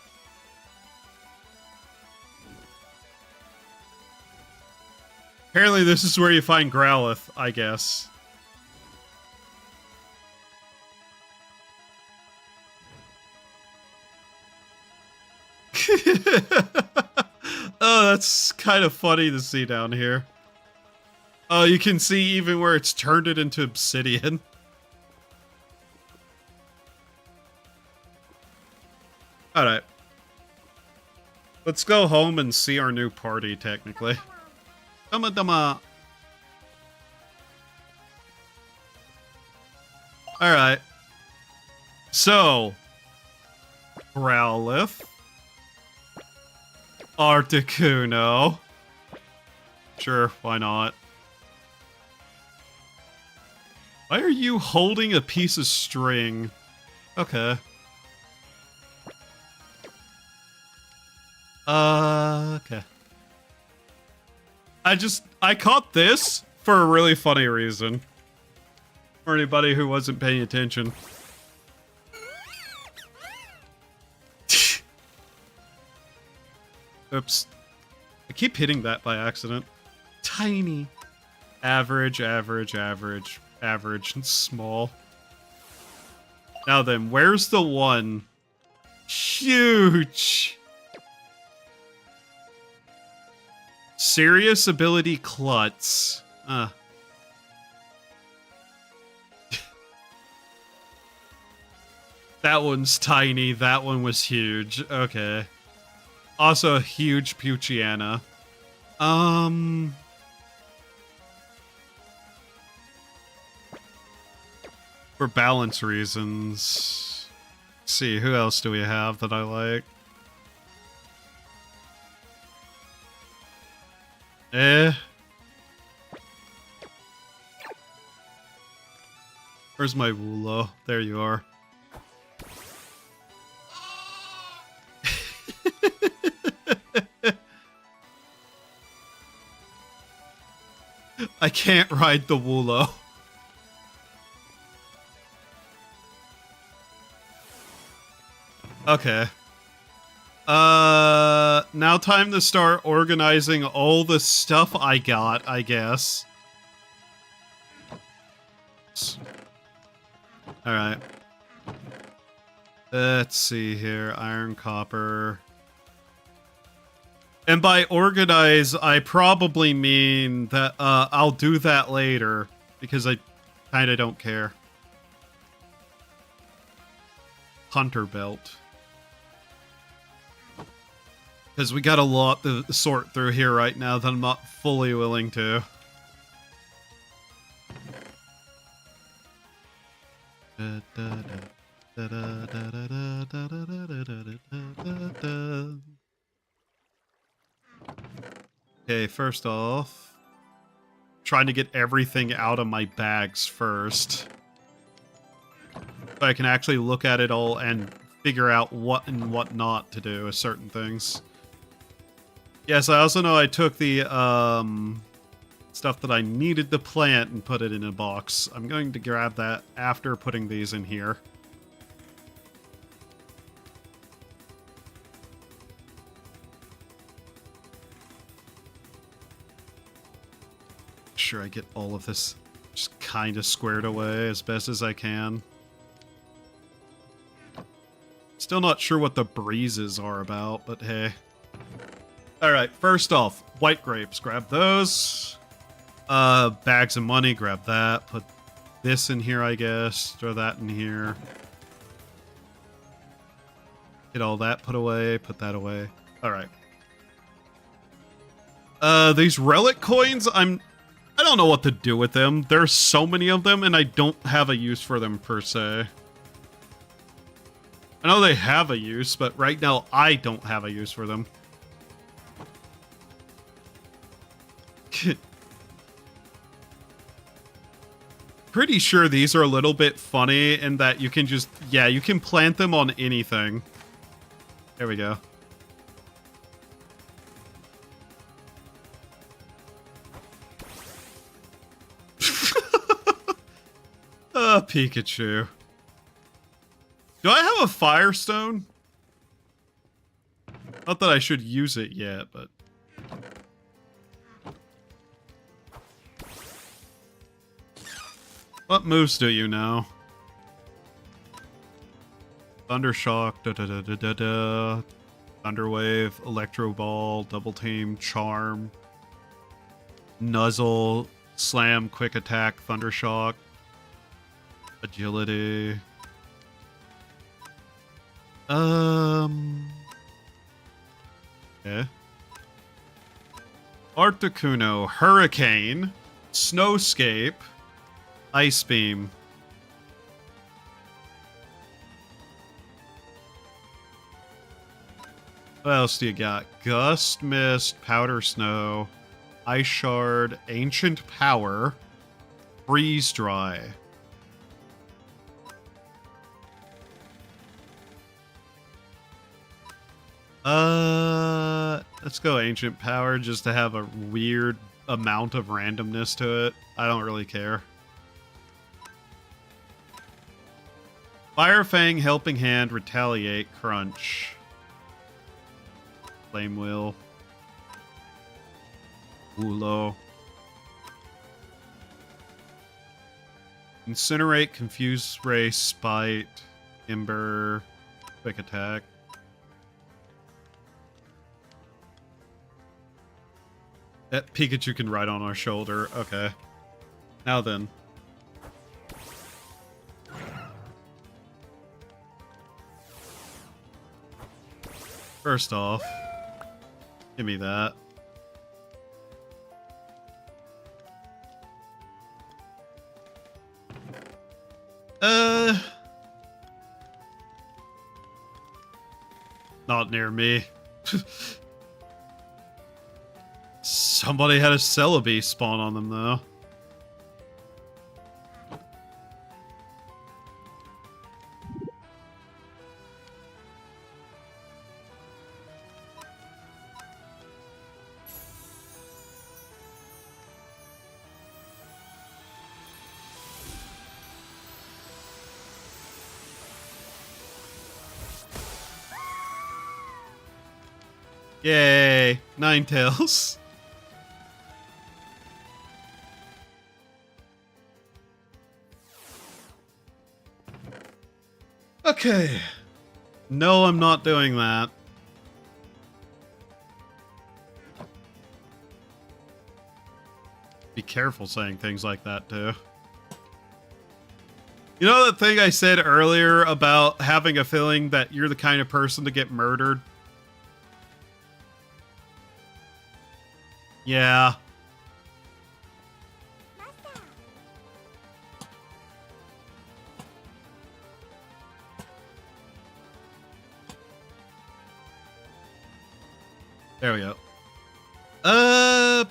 Apparently this is where you find Growlithe, I guess. Oh, that's kind of funny to see down here. Oh, you can see even where it's turned it into obsidian. Alright. Let's go home and see our new party, technically. Dama. Alright. So. Growlithe. Articuno. Sure, why not? Why are you holding a piece of string? Okay. Okay. I caught this for a really funny reason. For anybody who wasn't paying attention. Oops. I keep hitting that by accident. Tiny. Average, average, average, average, and small. Now then, where's the one? Huge! Serious ability Klutz. That one's tiny, that one was huge. Okay. Also a huge Puchiana. For balance reasons. Let's see, who else do we have that I like? Where's my Woolo? There you are. I can't ride the Woolo. Okay. Now time to start organizing all the stuff I got, I guess. Alright. Let's see here. Iron, copper. And by organize, I probably mean that I'll do that later, because I kinda don't care. Hunter belt. Because we got a lot to sort through here right now that I'm not fully willing to. da. Okay, first off, trying to get everything out of my bags first. So I can actually look at it all and figure out what and what not to do with certain things. Yes, I also know I took the stuff that I needed to plant and put it in a box. I'm going to grab that after putting these in here. Sure, I get all of this just kind of squared away as best as I can. Still not sure what the breezes are about, but hey. Alright, first off, white grapes. Grab those. Bags of money. Grab that. Put this in here, I guess. Throw that in here. Get all that put away. Put that away. Alright. These relic coins, I don't know what to do with them. There's so many of them, and I don't have a use for them, per se. I know they have a use, but right now, I don't have a use for them. Pretty sure these are a little bit funny in that you can just... Yeah, you can plant them on anything. There we go. Pikachu. Do I have a Firestone? Not that I should use it yet, but... What moves do you know? Thundershock, da-da-da-da-da-da. Thunderwave, Electro Ball, Double Team, Charm, Nuzzle, Slam, Quick Attack, Thundershock, Agility. Okay. Articuno, Hurricane, Snowscape, Ice Beam. What else do you got? Gust, Mist, Powder Snow, Ice Shard, Ancient Power, Freeze Dry. Let's go Ancient Power just to have a weird amount of randomness to it. I don't really care. Fire Fang, Helping Hand, Retaliate, Crunch. Flame Wheel. Ulo. Incinerate, Confuse Ray, Spite, Ember, Quick Attack. That Pikachu can ride on our shoulder. Okay. Now then. First off, give me that. Not near me. Somebody had a Celebi spawn on them, though. Yay! Ninetales. Okay. No, I'm not doing that. Be careful saying things like that, too. You know that thing I said earlier about having a feeling that you're the kind of person to get murdered? Yeah. There we go.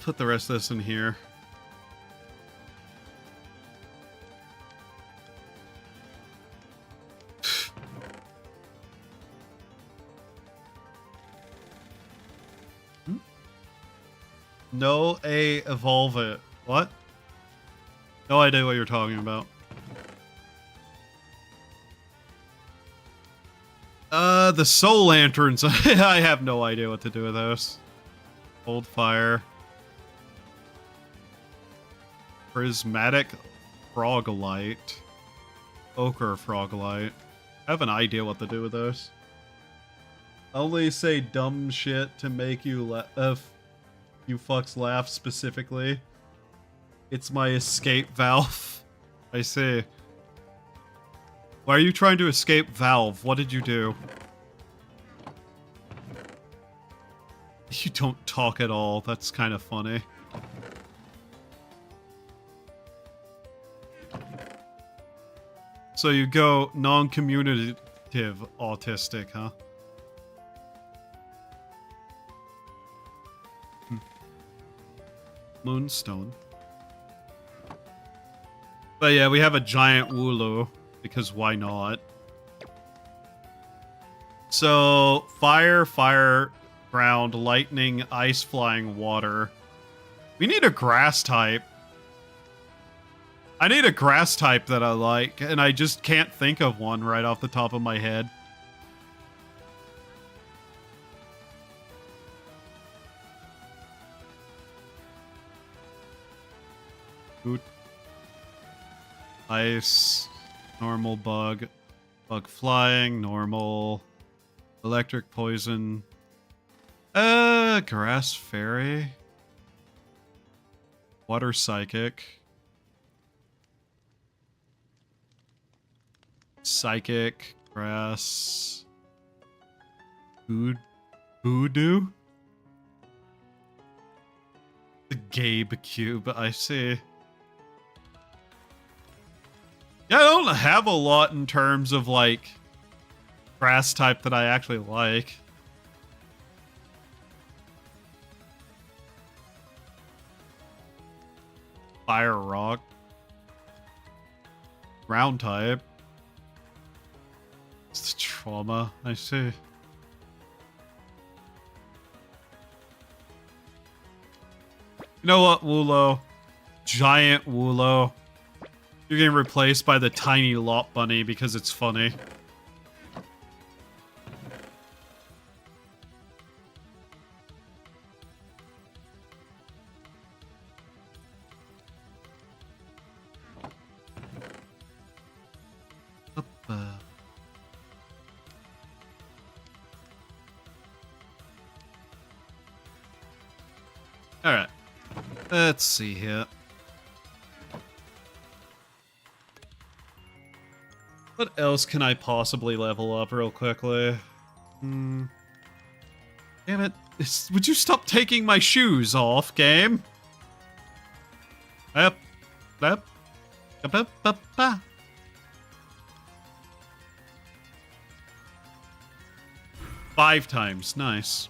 Put the rest of this in here. No, evolve it. What? No idea what you're talking about. The soul lanterns. I have no idea what to do with those. Old fire. Prismatic froglight. Ochre froglight. I have an idea what to do with those. Only say dumb shit to make you you fucks laugh specifically. It's my escape valve. I see. Why are you trying to escape Valve? What did you do? You don't talk at all. That's kind of funny. So you go non-communicative autistic, huh? Moonstone. But yeah, we have a giant Wooloo, because why not? So, fire, ground, lightning, ice, flying, water. We need a grass type. I need a grass type that I like, and I just can't think of one right off the top of my head. Boot. Ice, normal bug, bug flying, normal, electric poison, grass fairy, water psychic, psychic, grass, voodoo, the Gabe cube, I see. Yeah, I don't have a lot in terms of, like, grass type that I actually like. Fire rock. Ground type. It's the trauma, I see. You know what, Wooloo? Giant Wooloo. You're getting replaced by the tiny Lot Bunny because it's funny. Alright. Let's see here. What else can I possibly level up real quickly? Damn it. Would you stop taking my shoes off, game? Up. 5 times. Nice.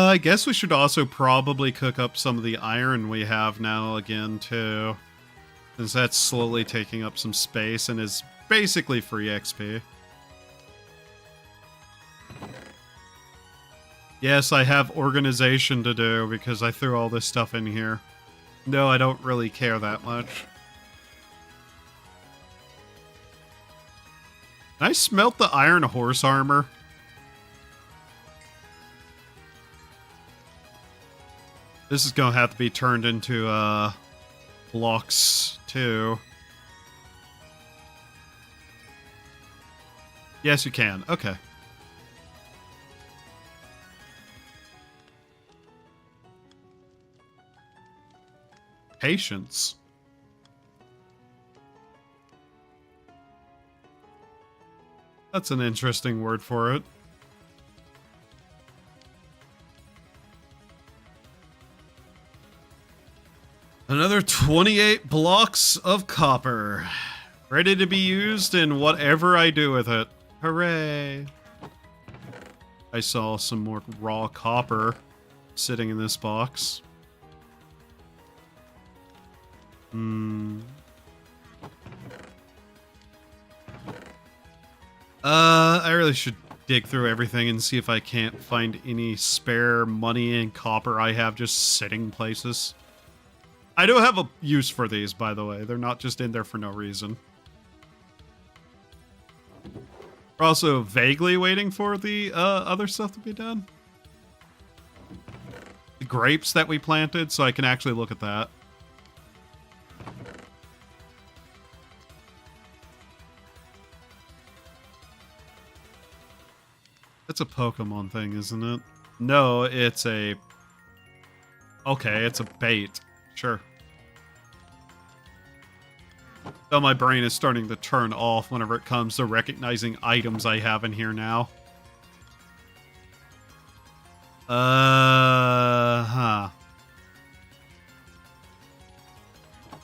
I guess we should also probably cook up some of the iron we have now again, too. Since that's slowly taking up some space and is basically free XP. Yes, I have organization to do because I threw all this stuff in here. No, I don't really care that much. Can I smelt the iron horse armor? This is gonna have to be turned into, blocks, too. Yes, you can. Okay. Patience. That's an interesting word for it. Another 28 blocks of copper. Ready to be used in whatever I do with it. Hooray. I saw some more raw copper sitting in this box. I really should dig through everything and see if I can't find any spare money and copper I have just sitting places. I do have a use for these, by the way. They're not just in there for no reason. We're also vaguely waiting for the other stuff to be done. The grapes that we planted, so I can actually look at that. It's a Pokemon thing, isn't it? No, it's a... Okay, it's a bait. Sure. Though my brain is starting to turn off whenever it comes to recognizing items I have in here now.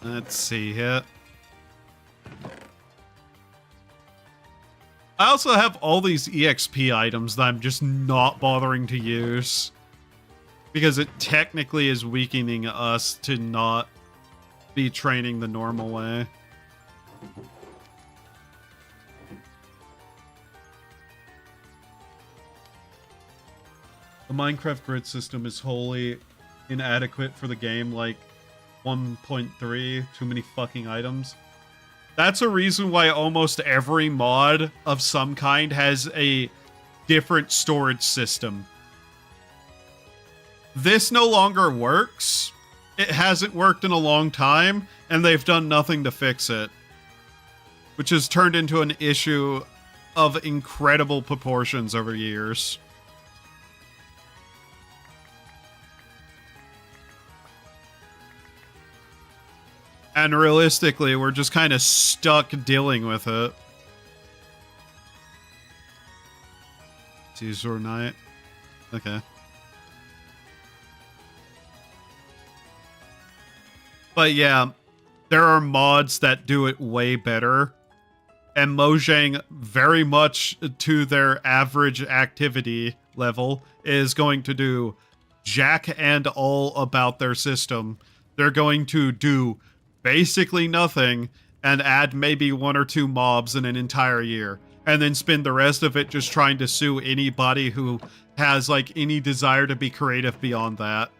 Let's see here. I also have all these EXP items that I'm just not bothering to use. Because it technically is weakening us to not be training the normal way. The Minecraft grid system is wholly inadequate for the game, like 1.3, too many fucking items. That's a reason why almost every mod of some kind has a different storage system. This no longer works. It hasn't worked in a long time, and they've done nothing to fix it. Which has turned into an issue of incredible proportions over years. And realistically, we're just kind of stuck dealing with it. Tuesday night. Okay. But yeah, there are mods that do it way better. And Mojang, very much to their average activity level, is going to do jack and all about their system. They're going to do basically nothing and add maybe 1 or 2 mobs in an entire year. And then spend the rest of it just trying to sue anybody who has, like, any desire to be creative beyond that.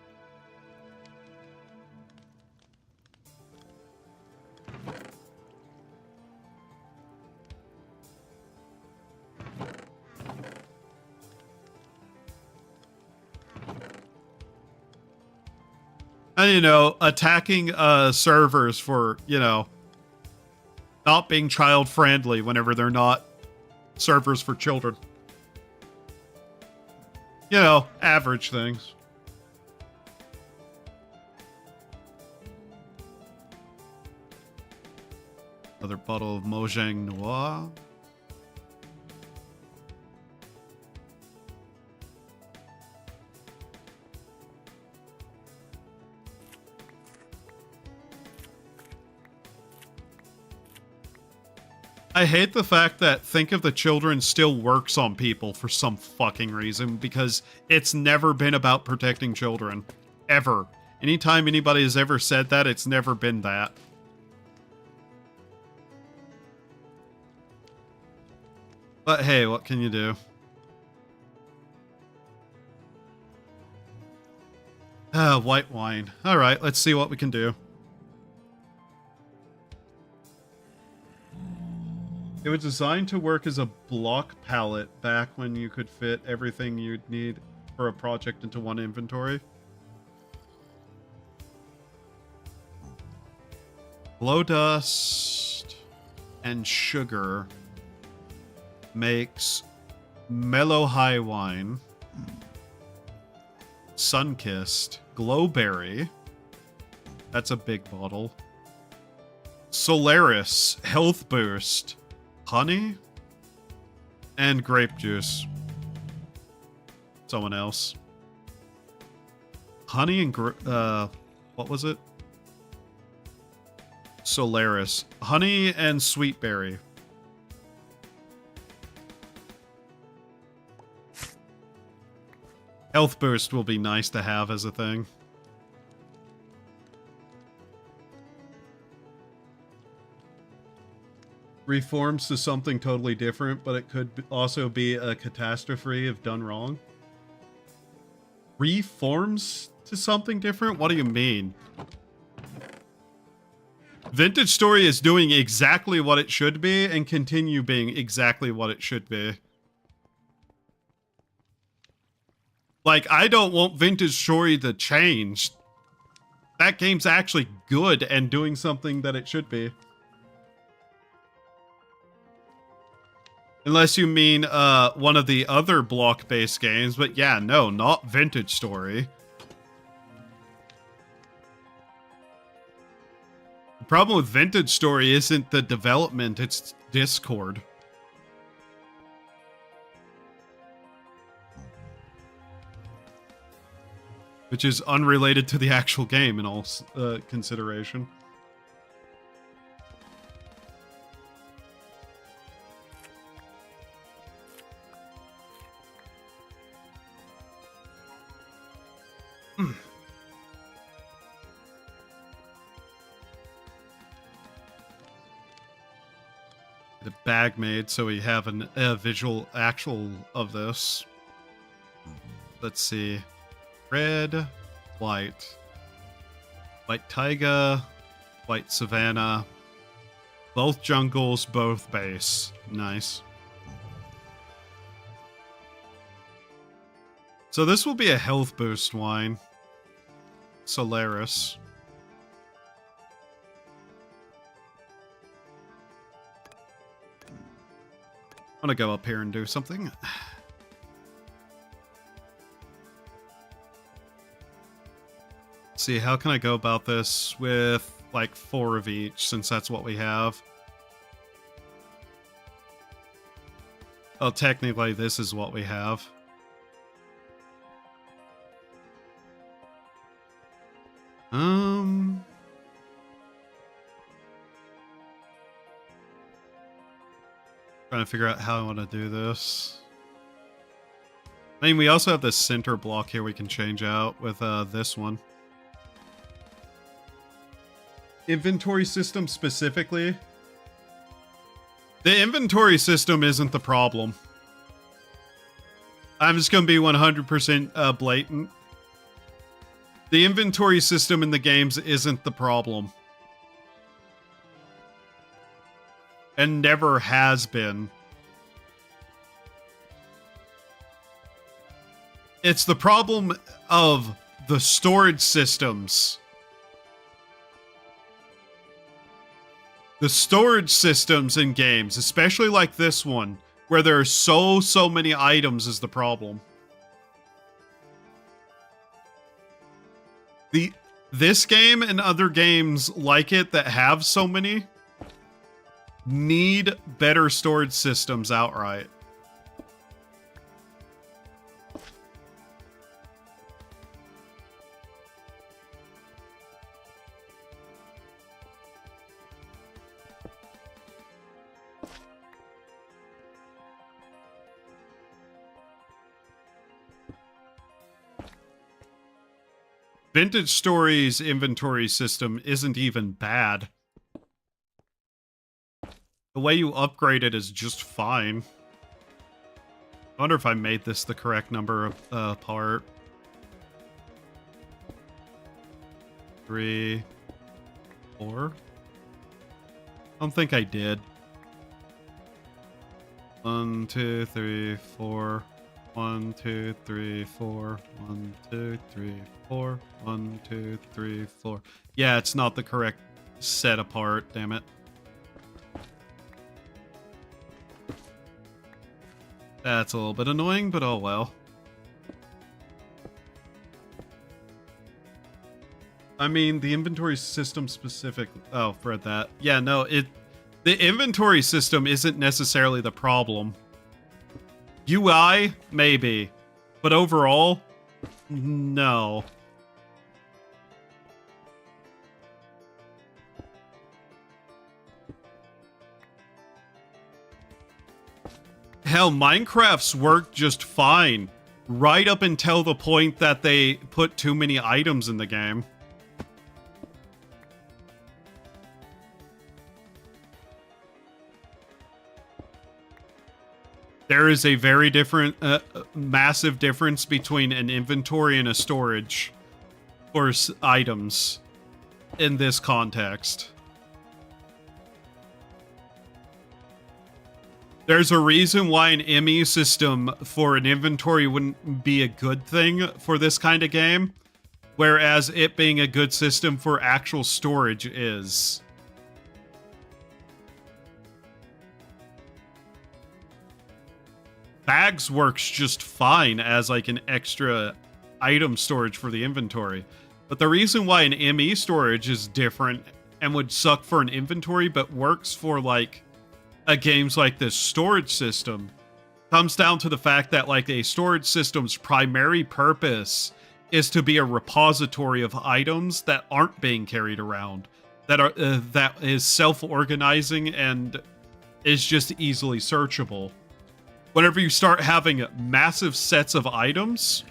And, you know, attacking servers for, you know, not being child-friendly whenever they're not servers for children. You know, average things. Another bottle of Mojang Noir. I hate the fact that Think of the Children still works on people for some fucking reason, because it's never been about protecting children. Ever. Anytime anybody has ever said that, it's never been that. But hey, what can you do? White wine. Alright, let's see what we can do. It was designed to work as a block palette back when you could fit everything you'd need for a project into one inventory. Glow dust and sugar makes mellow high wine, sun-kissed, glowberry, That's a big bottle. Solaris, health boost, honey, and grape juice. Someone else. Honey and what was it? Solaris, honey and sweet berry. Health boost will be nice to have as a thing. Reforms to something totally different, but it could also be a catastrophe if done wrong. Reforms to something different? What do you mean? Vintage Story is doing exactly what it should be and continue being exactly what it should be. Like, I don't want Vintage Story to change. That game's actually good and doing something that it should be. Unless you mean one of the other block-based games, but yeah, no, not Vintage Story. The problem with Vintage Story isn't the development, it's Discord. Which is unrelated to the actual game in all consideration. The bag made so we have a visual actual of this. Let's see. Red, white taiga, white savanna, both jungles, both base. Nice. So this will be a health boost wine. Solaris. I'm gonna go up here and do something. See, how can I go about this with like 4 of each, since that's what we have? Oh, technically this is what we have. Trying to figure out how I want to do this. I mean, we also have this center block here we can change out with this one. Inventory system specifically. The inventory system isn't the problem. I'm just going to be 100% blatant. The inventory system in the games isn't the problem. And never has been. It's the problem of the storage systems. The storage systems in games, especially like this one, where there are so many items, is the problem. This game and other games like it that have so many need better storage systems outright. Vintage Story's inventory system isn't even bad. The way you upgrade it is just fine. I wonder if I made this the correct number of part. 3, 4. I don't think I did. 1, 2, 3, 4. 1, 2, 3, 4. 1, 2, 3, 4. 1, 2, 3, 4. Yeah, it's not the correct set apart, damn it. That's a little bit annoying, but oh well. I mean, the inventory system specific. Oh, for that. Yeah, no, the inventory system isn't necessarily the problem. UI, maybe. But overall, no. Hell, Minecraft's worked just fine. Right up until the point that they put too many items in the game. There is a very different, massive difference between an inventory and a storage for items in this context. There's a reason why an ME system for an inventory wouldn't be a good thing for this kind of game, whereas it being a good system for actual storage is. Bags works just fine as like an extra item storage for the inventory. But the reason why an ME storage is different and would suck for an inventory but works for like a games like this storage system comes down to the fact that like a storage system's primary purpose is to be a repository of items that aren't being carried around, that are that is self-organizing and is just easily searchable. Whenever you start having massive sets of items,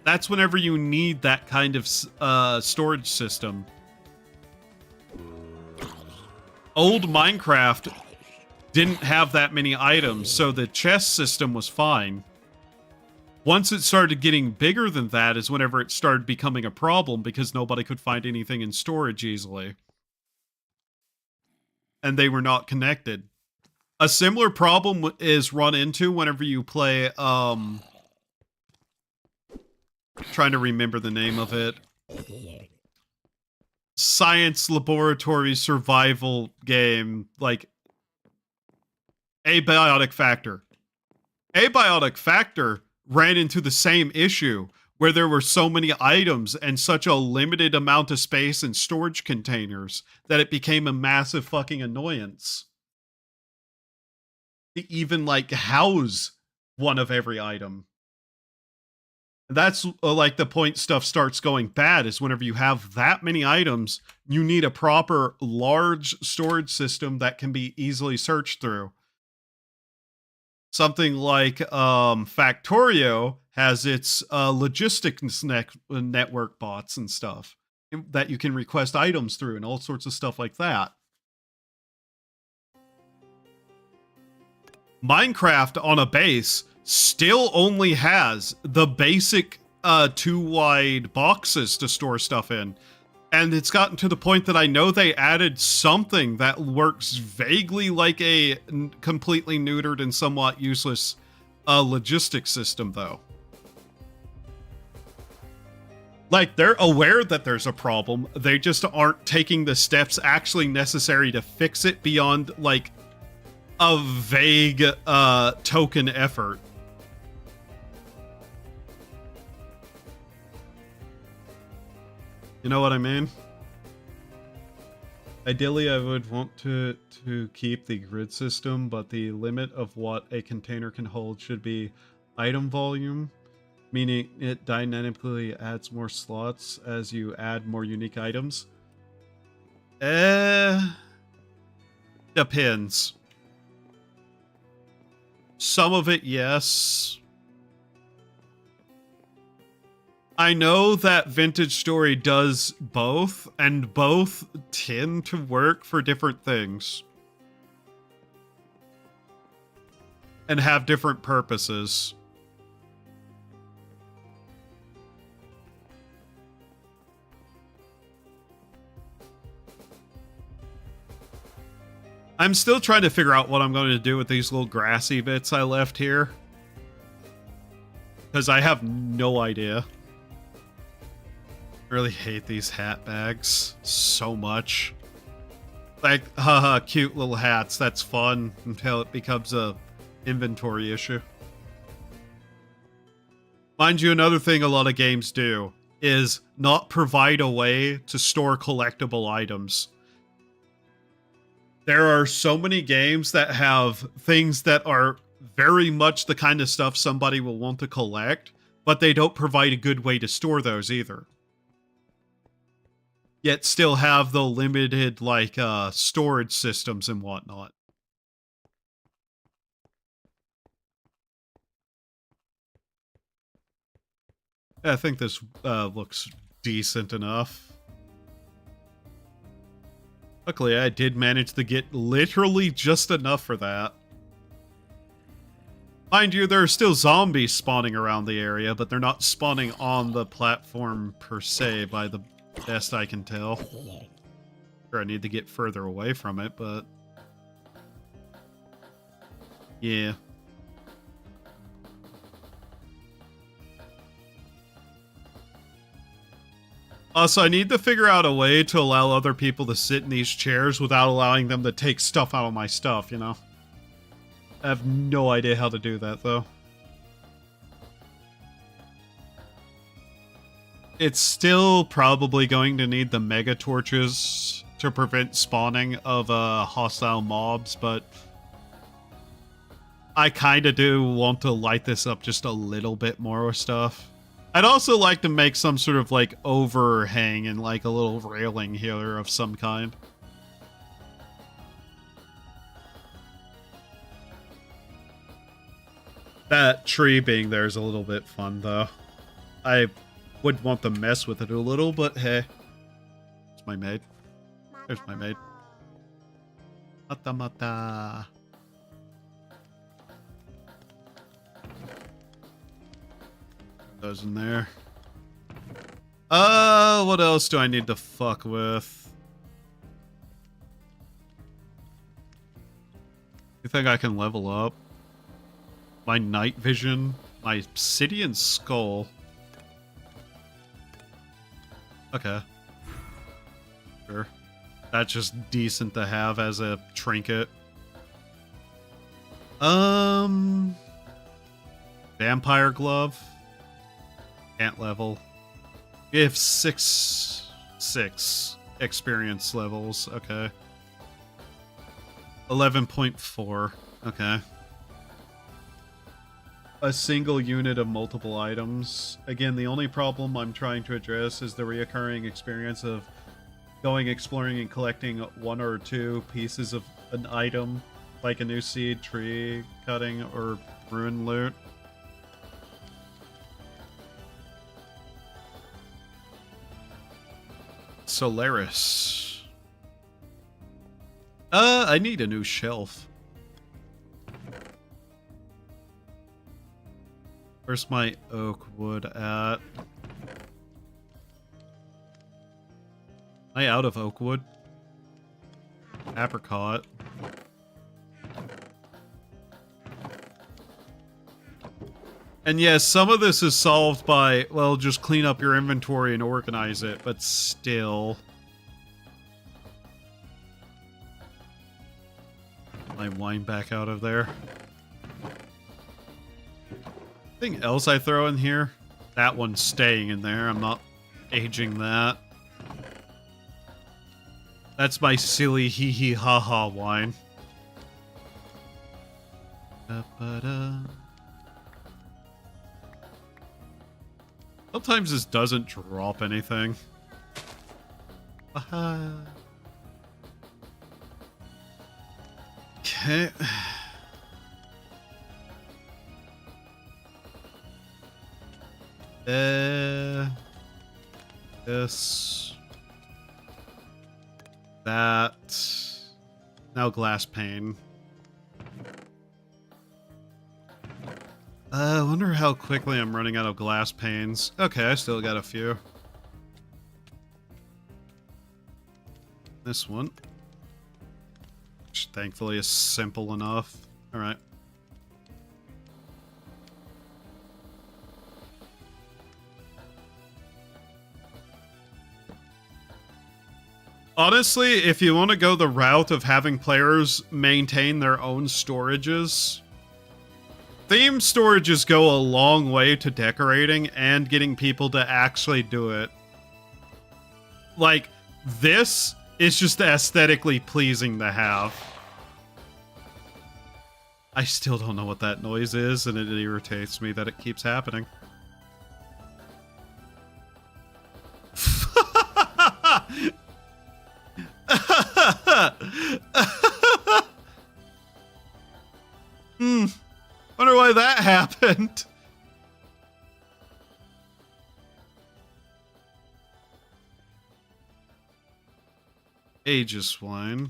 that's whenever you need that kind of storage system. Old Minecraft didn't have that many items, so the chest system was fine. Once it started getting bigger than that is whenever it started becoming a problem because nobody could find anything in storage easily. And they were not connected. A similar problem is run into whenever you play, trying to remember the name of it. Science laboratory survival game, like Abiotic Factor. Abiotic Factor ran into the same issue where there were so many items and such a limited amount of space in storage containers that it became a massive fucking annoyance to even like house one of every item. That's like the point stuff starts going bad is whenever you have that many items, you need a proper large storage system that can be easily searched through. Something like Factorio has its logistics network bots and stuff that you can request items through and all sorts of stuff like that. Minecraft on a base still only has the basic 2-wide boxes to store stuff in. And it's gotten to the point that I know they added something that works vaguely like a completely neutered and somewhat useless logistics system, though. Like, they're aware that there's a problem. They just aren't taking the steps actually necessary to fix it beyond, like, a vague token effort. You know what I mean? Ideally, I would want to keep the grid system, but the limit of what a container can hold should be item volume, meaning it dynamically adds more slots as you add more unique items. Depends. Some of it, yes. I know that Vintage Story does both, and both tend to work for different things. And have different purposes. I'm still trying to figure out what I'm going to do with these little grassy bits I left here. Because I have no idea. I really hate these hat bags so much. Like, haha, cute little hats. That's fun until it becomes a inventory issue. Mind you, another thing a lot of games do. is not provide a way to store collectible items. There are so many games that have things that are very much the kind of stuff somebody will want to collect, but they don't provide a good way to store those either. Yet still have the limited, like, storage systems and whatnot. I think this looks decent enough. Luckily, I did manage to get literally just enough for that. Mind you, there are still zombies spawning around the area, but they're not spawning on the platform per se, by the best I can tell. Sure, I need to get further away from it, but... yeah. Also, I need to figure out a way to allow other people to sit in these chairs without allowing them to take stuff out of my stuff, you know? I have no idea how to do that, though. It's still probably going to need the mega torches to prevent spawning of hostile mobs, but I kind of do want to light this up just a little bit more with stuff. I'd also like to make some sort of, like, overhang and, like, a little railing here of some kind. That tree being there is a little bit fun, though. I would want to mess with it a little, but hey. It's my maid. There's my maid. Mata mata. Those in there. What else do I need to fuck with? You think I can level up? My night vision? My obsidian skull? Okay. Sure. That's just decent to have as a trinket. Vampire glove? Can't level. We have 6 experience levels. Okay. 11.4. Okay. A single unit of multiple items. Again, the only problem I'm trying to address is the reoccurring experience of going exploring and collecting 1 or 2 pieces of an item, like a new seed, tree cutting, or ruin loot. Solaris. I need a new shelf. Where's my oak wood at? Am I out of oak wood? Apricot. And yes, some of this is solved by, well, just clean up your inventory and organize it, but still. My wine back out of there. Anything else I throw in here? That one's staying in there. I'm not aging that. That's my silly hee hee ha ha wine. Da-ba-da. Sometimes this doesn't drop anything. Aha. Okay. This. That. Now glass pane. I wonder how quickly I'm running out of glass panes. Okay, I still got a few. This one. Which thankfully is simple enough. Alright. Honestly, if you want to go the route of having players maintain their own storages, theme storages go a long way to decorating and getting people to actually do it. Like, this is just aesthetically pleasing to have. I still don't know what that noise is, and it irritates me that it keeps happening. Wonder why that happened. Aegis wine.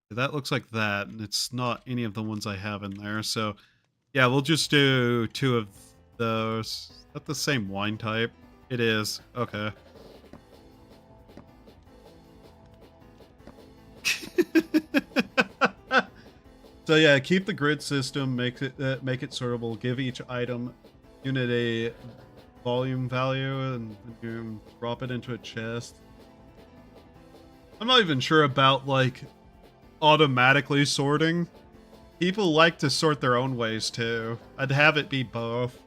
That looks like that, and it's not any of the ones I have in there, so yeah, we'll just do 2 of those. Is that the same wine type? It is. Okay. So yeah, keep the grid system, make it sortable, give each item unit a volume value, and you drop it into a chest. I'm not even sure about, like, automatically sorting. People like to sort their own ways, too. I'd have it be both.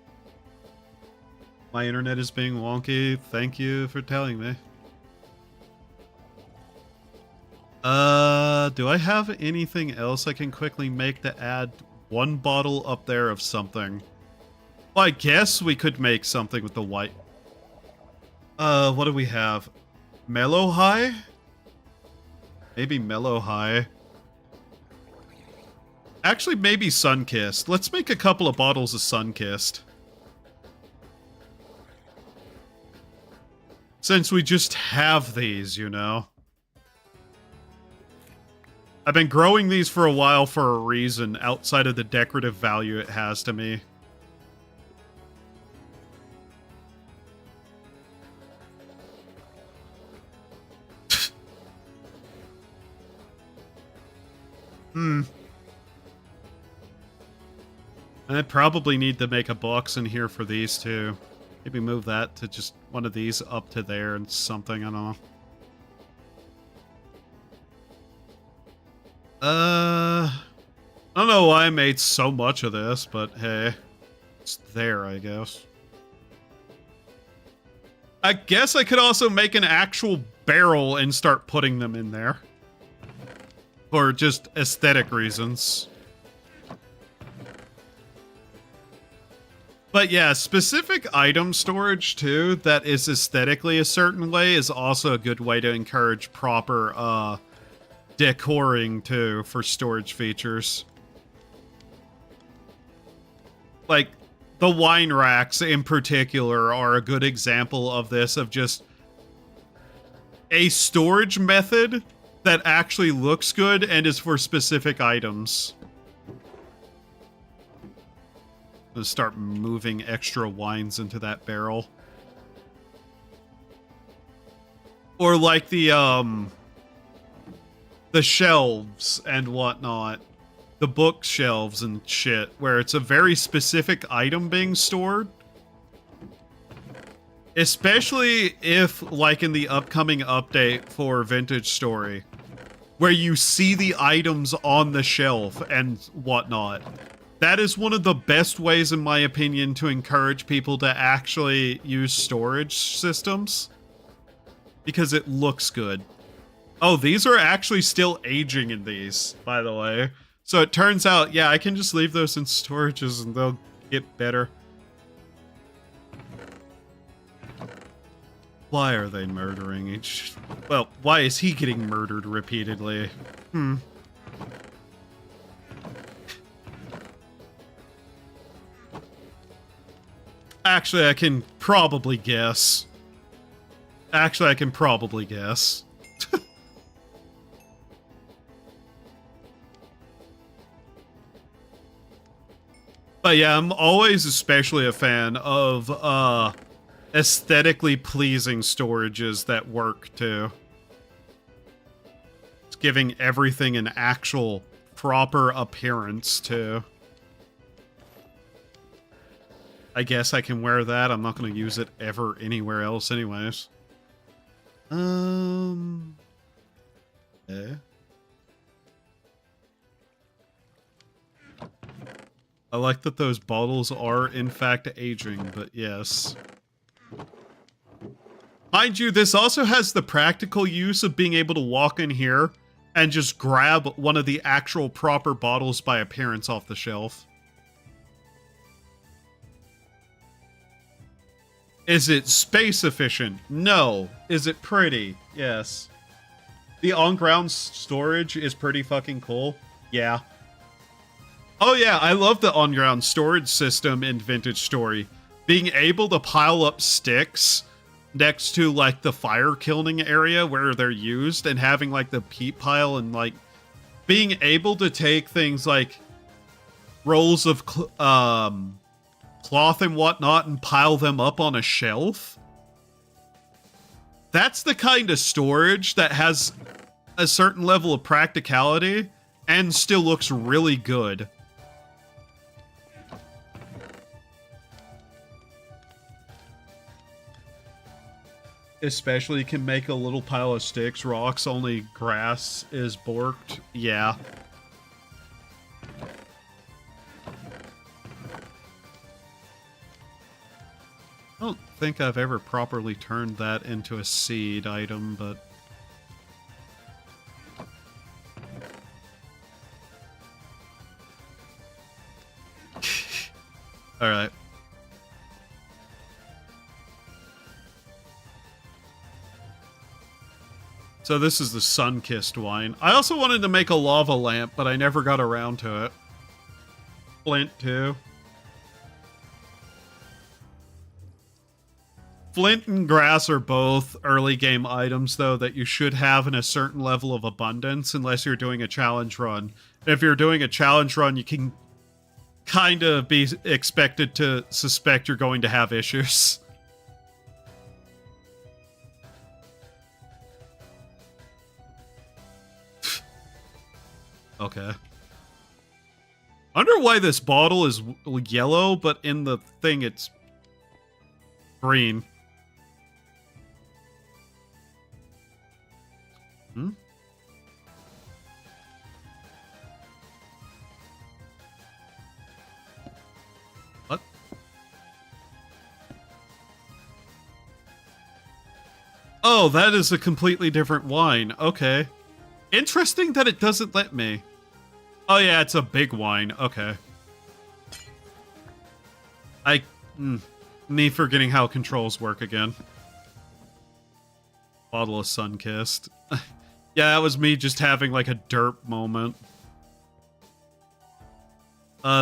My internet is being wonky. Thank you for telling me. Do I have anything else I can quickly make to add 1 bottle up there of something? Well, I guess we could make something with the white. What do we have? Mellow High? Maybe Mellow High. Actually, maybe Sunkissed. Let's make a couple of bottles of Sunkissed. Since we just have these, you know. I've been growing these for a while for a reason, outside of the decorative value it has to me. And I probably need to make a box in here for these too. Maybe move that to just one of these up to there and something, I don't know. I don't know why I made so much of this, but hey, it's there, I guess. I guess I could also make an actual barrel and start putting them in there. For just aesthetic reasons. But yeah, specific item storage too, that is aesthetically a certain way, is also a good way to encourage proper, decoring too for storage features. Like, the wine racks in particular are a good example of this, of just a storage method that actually looks good and is for specific items. Let's start moving extra wines into that barrel. Or like the shelves and whatnot. The bookshelves and shit, where it's a very specific item being stored. Especially if, like in the upcoming update for Vintage Story, where you see the items on the shelf and whatnot. That is one of the best ways, in my opinion, to encourage people to actually use storage systems. Because it looks good. Oh, these are actually still aging in these, by the way. So it turns out, yeah, I can just leave those in storages and they'll get better. Why are they murdering each... Well, why is he getting murdered repeatedly? Actually, I can probably guess. But yeah, I'm always especially a fan of, aesthetically pleasing storages that work, too. It's giving everything an actual, proper appearance, too. I guess I can wear that. I'm not going to use it ever anywhere else anyways. Okay. I like that those bottles are, in fact, aging, but yes. Mind you, this also has the practical use of being able to walk in here and just grab one of the actual proper bottles by appearance off the shelf. Is it space efficient? No. Is it pretty? Yes. The on-ground storage is pretty fucking cool. Yeah. Oh yeah, I love the on-ground storage system in Vintage Story. Being able to pile up sticks next to, like, the fire kilning area where they're used, and having, like, the peat pile, and, like, being able to take things like rolls of cloth and whatnot and pile them up on a shelf. That's the kind of storage that has a certain level of practicality and still looks really good. Especially can make a little pile of sticks, rocks, only grass is borked. Yeah. I don't think I've ever properly turned that into a seed item, but... Alright. So this is the sun-kissed wine. I also wanted to make a lava lamp, but I never got around to it. Flint, too. Flint and grass are both early game items, though, that you should have in a certain level of abundance, unless you're doing a challenge run. If you're doing a challenge run, you can kind of be expected to suspect you're going to have issues. Okay. I wonder why this bottle is yellow, but in the thing it's green. Hmm? What? Oh, that is a completely different wine. Okay. Interesting that it doesn't let me. Oh yeah, it's a big wine. Okay. Me forgetting how controls work again. Bottle of Sunkissed. Yeah, that was me just having like a derp moment.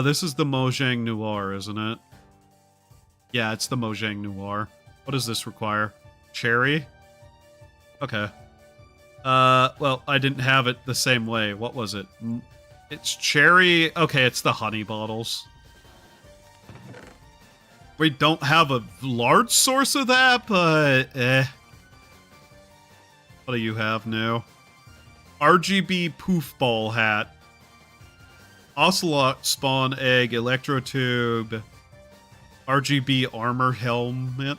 This is the Mojang Noir, isn't it? Yeah, it's the Mojang Noir. What does this require? Cherry? Okay. Well, I didn't have it the same way. What was it? It's cherry. Okay, it's the honey bottles. We don't have a large source of that, but eh. What do you have now? RGB poof ball hat. Ocelot spawn egg, electrotube, RGB armor helmet,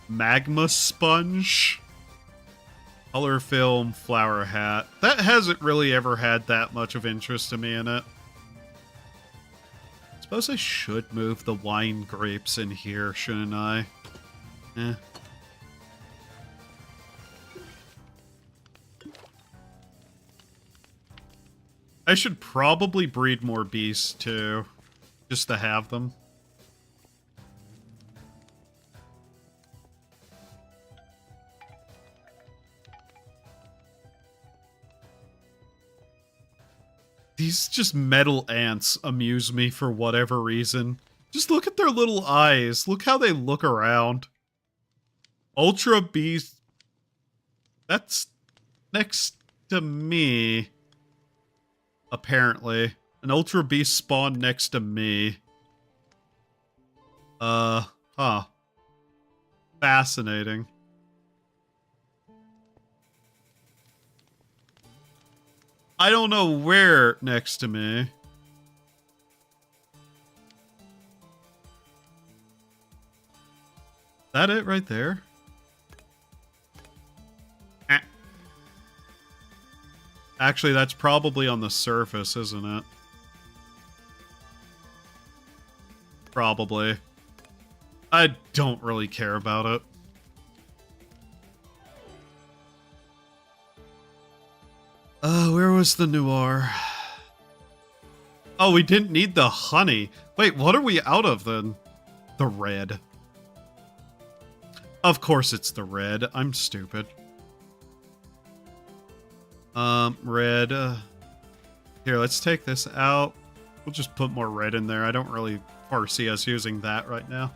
magma sponge, color film flower hat. That hasn't really ever had that much of interest to me in it. Suppose I should move the wine grapes in here, shouldn't I? Eh. I should probably breed more beasts, too. Just to have them. These just metal ants amuse me for whatever reason. Just look at their little eyes. Look how they look around. Ultra Beast. That's next to me. Apparently. An Ultra Beast spawned next to me. Huh. Fascinating. I don't know where next to me. That it right there? Actually, that's probably on the surface, isn't it? probably. I don't really care about it. Where was the noir? Oh, we didn't need the honey. Wait, what are we out of then? The red. Of course it's the red. I'm stupid. Red. Here, let's take this out. We'll just put more red in there. I don't really foresee us using that right now.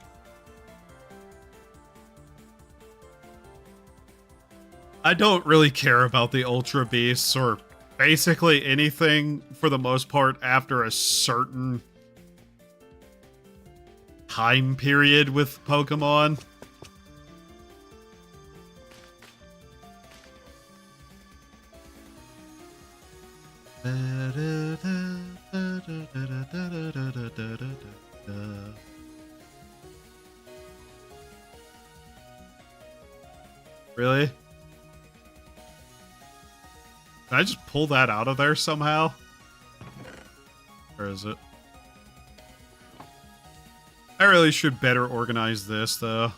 I don't really care about the Ultra Beasts or basically anything for the most part after a certain time period with Pokemon. Really? Can I just pull that out of there somehow? Where is it? I really should better organize this, though.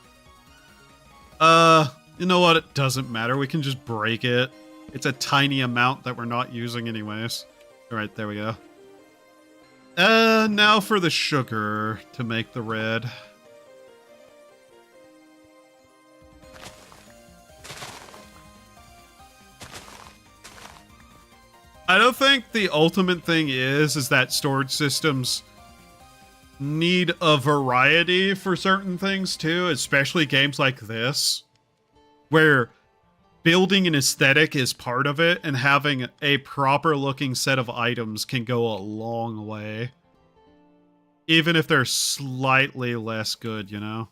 You know what? It doesn't matter. We can just break it. It's a tiny amount that we're not using anyways. Alright, there we go. Now for the sugar to make the red. I don't think the ultimate thing is that storage systems need a variety for certain things too, especially games like this, where building an aesthetic is part of it, and having a proper looking set of items can go a long way. Even if they're slightly less good, you know?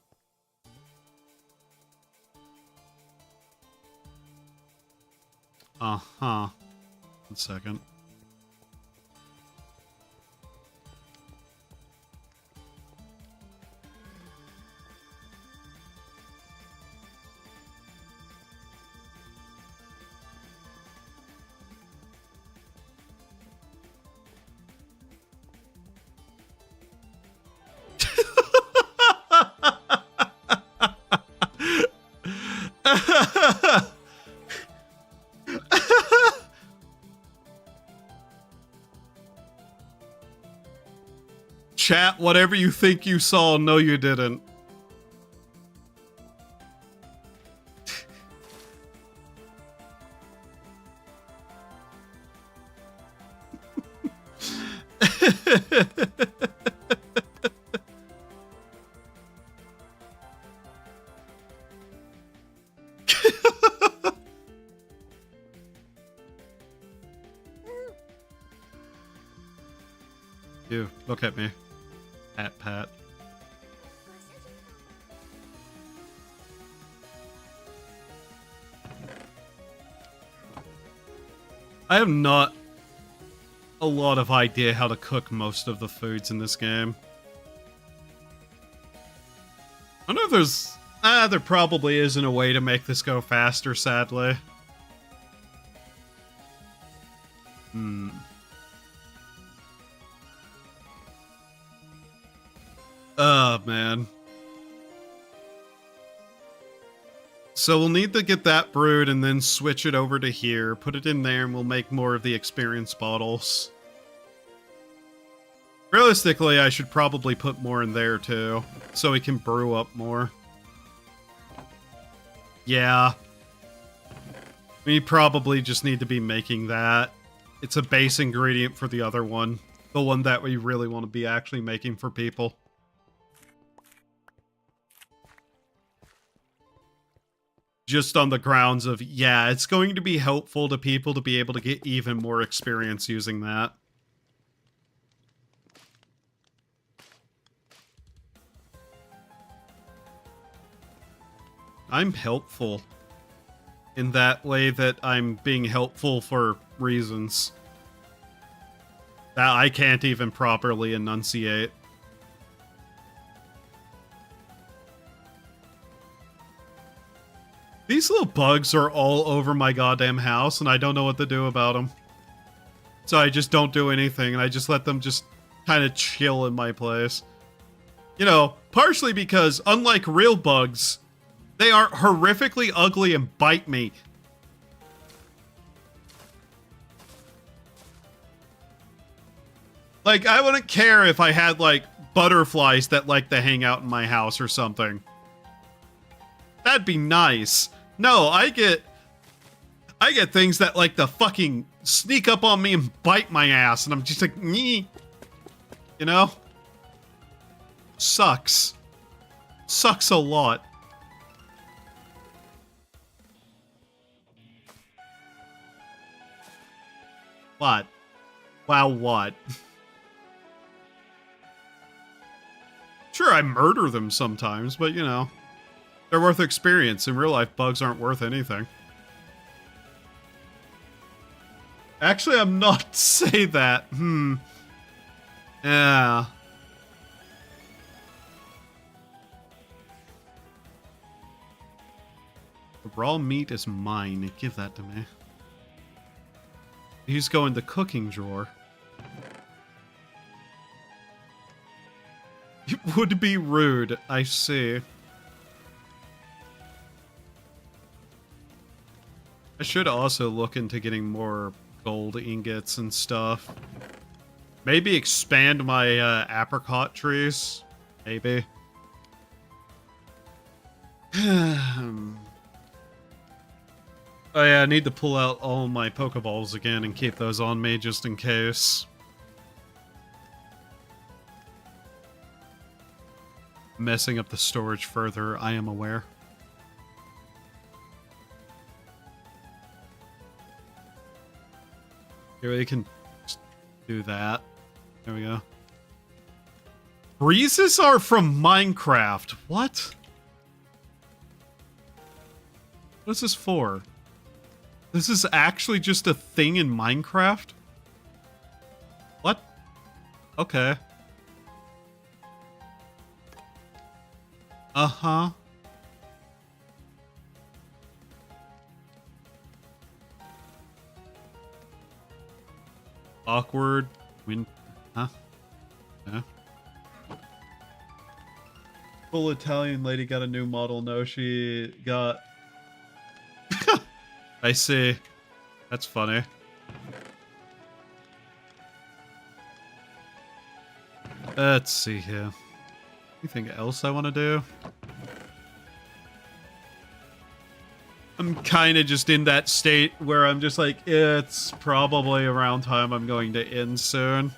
Uh-huh. 1 second. Chat, whatever you think you saw, no you didn't. You, look at me. Pat. I have not a lot of idea how to cook most of the foods in this game. I don't know if there's... there probably isn't a way to make this go faster, sadly. Oh, man. So we'll need to get that brewed and then switch it over to here, put it in there, and we'll make more of the experience bottles. Realistically, I should probably put more in there too, so we can brew up more. Yeah. We probably just need to be making that. It's a base ingredient for the other one. The one that we really want to be actually making for people. Just on the grounds of, yeah, it's going to be helpful to people to be able to get even more experience using that. I'm helpful in that way that I'm being helpful for reasons that I can't even properly enunciate. These little bugs are all over my goddamn house, and I don't know what to do about them. So I just don't do anything, and I just let them just kind of chill in my place. You know, partially because, unlike real bugs, they are horrifically ugly and bite me. Like, I wouldn't care if I had, like, butterflies that like to hang out in my house or something. That'd be nice. No, I get things that like to fucking sneak up on me and bite my ass, and I'm just like, nee. You know? Sucks. Sucks a lot. What? Wow, what? Sure, I murder them sometimes, but you know, they're worth experience. In real life, bugs aren't worth anything. Actually, I'm not say that. Yeah. The raw meat is mine. Give that to me. He's going the cooking drawer. It would be rude, I see. I should also look into getting more gold ingots and stuff. Maybe expand my apricot trees. Maybe. Oh yeah, I need to pull out all my Pokeballs again and keep those on me just in case. Messing up the storage further, I am aware. Here, we can just do that. There we go. Breezes are from Minecraft. What? What is this for? This is actually just a thing in Minecraft? What? Okay. Uh-huh. Awkward. Huh? Yeah. Full Italian lady got a new model. No, she got... I see. That's funny. Let's see here. Anything else I want to do? I'm kind of just in that state where I'm just like, it's probably around time I'm going to end soon.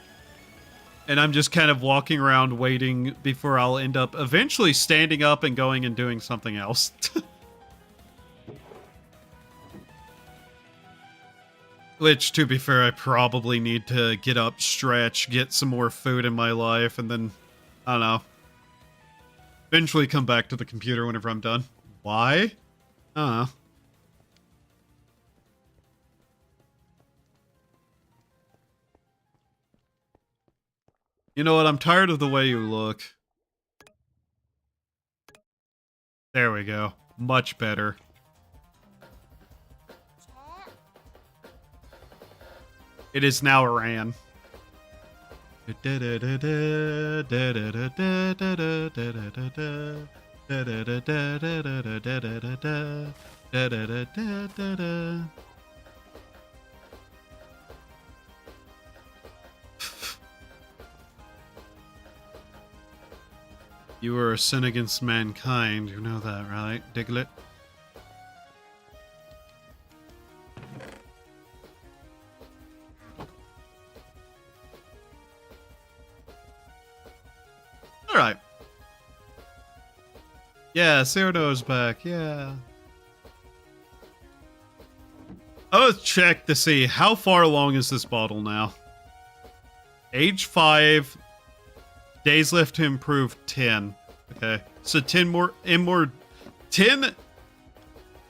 And I'm just kind of walking around waiting before I'll end up eventually standing up and going and doing something else. Which, to be fair, I probably need to get up, stretch, get some more food in my life, and then, I don't know, eventually come back to the computer whenever I'm done. Why? I don't know. You know what? I'm tired of the way you look. There we go. Much better. It is now Iran. You were a sin against mankind, you know that, right, Diglett? Alright. Yeah, Cyrano's back, yeah. I'll check to see how far along is this bottle now. Age 5... Days left to improve 10. Okay. So 10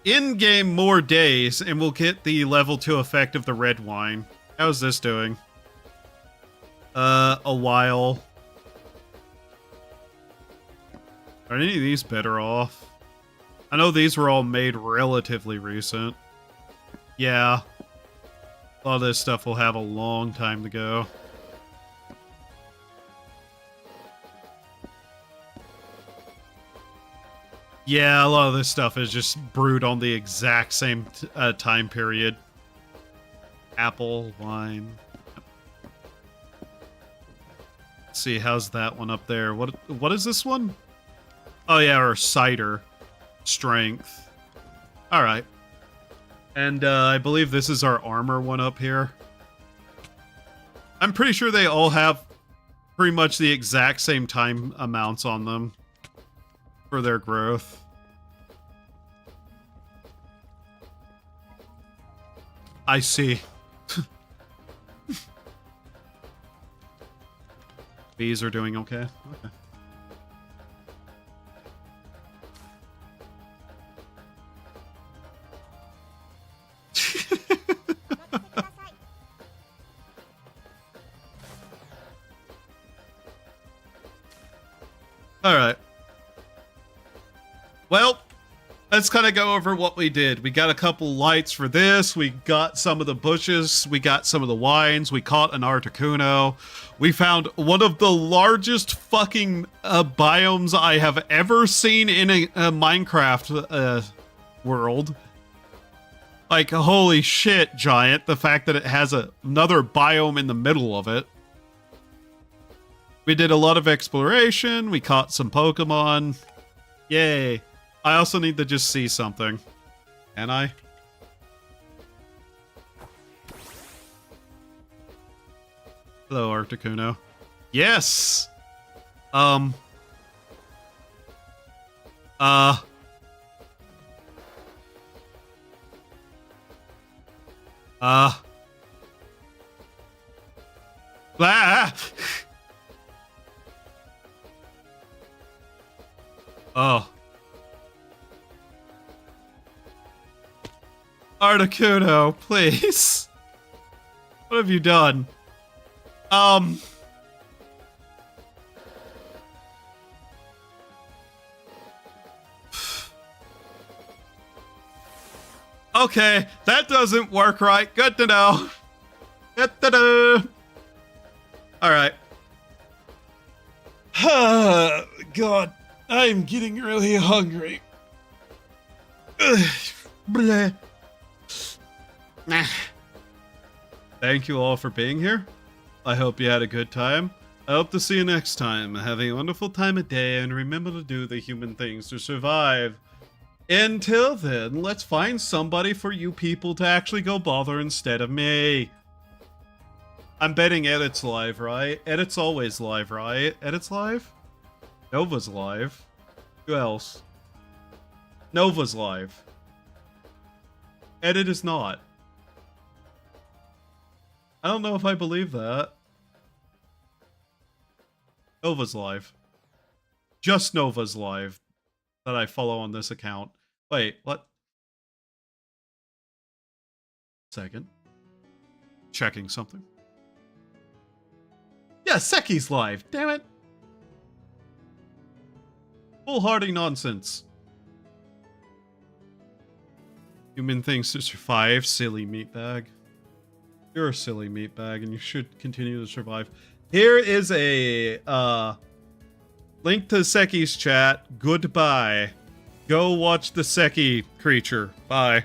in-game more days and we'll get the level 2 effect of the red wine. How's this doing? A while. Are any of these better off? I know these were all made relatively recent. Yeah. A lot of this stuff will have a long time to go. Yeah, a lot of this stuff is just brewed on the exact same time period. Apple, wine. Let's see, how's that one up there? What is this one? Oh yeah, or cider. Strength. Alright. And I believe this is our armor one up here. I'm pretty sure they all have pretty much the exact same time amounts on them for their growth. I see. Bees are doing okay. Okay. All right. Well, let's kind of go over what we did. We got a couple lights for this. We got some of the bushes. We got some of the wines. We caught an Articuno. We found one of the largest fucking biomes I have ever seen in a Minecraft world. Like, holy shit, giant. The fact that it has another biome in the middle of it. We did a lot of exploration. We caught some Pokemon. Yay. I also need to just see something. Can I? Hello, Articuno. Yes! Blah. Oh. Articuno, please. What have you done? Okay, that doesn't work right. Good to know. Good to know. Alright. God, I'm getting really hungry. Bleh. Thank you all for being here. I hope you had a good time. I hope to see you next time. Have a wonderful time of day and remember to do the human things to survive. Until then, let's find somebody for you people to actually go bother instead of me. I'm betting Edit's live, right? Edit's always live, right? Edit's live? Nova's live. Who else? Nova's live. Edit is not. I don't know if I believe that. Nova's live. Just Nova's live that I follow on this account. Wait, what? Second. Checking something. Yeah, Seki's live. Damn it. Foolhardy nonsense. Human things to survive, silly meatbag. You're a silly meatbag and you should continue to survive. Here is a link to Seki's chat. Goodbye. Go watch the Seki creature. Bye.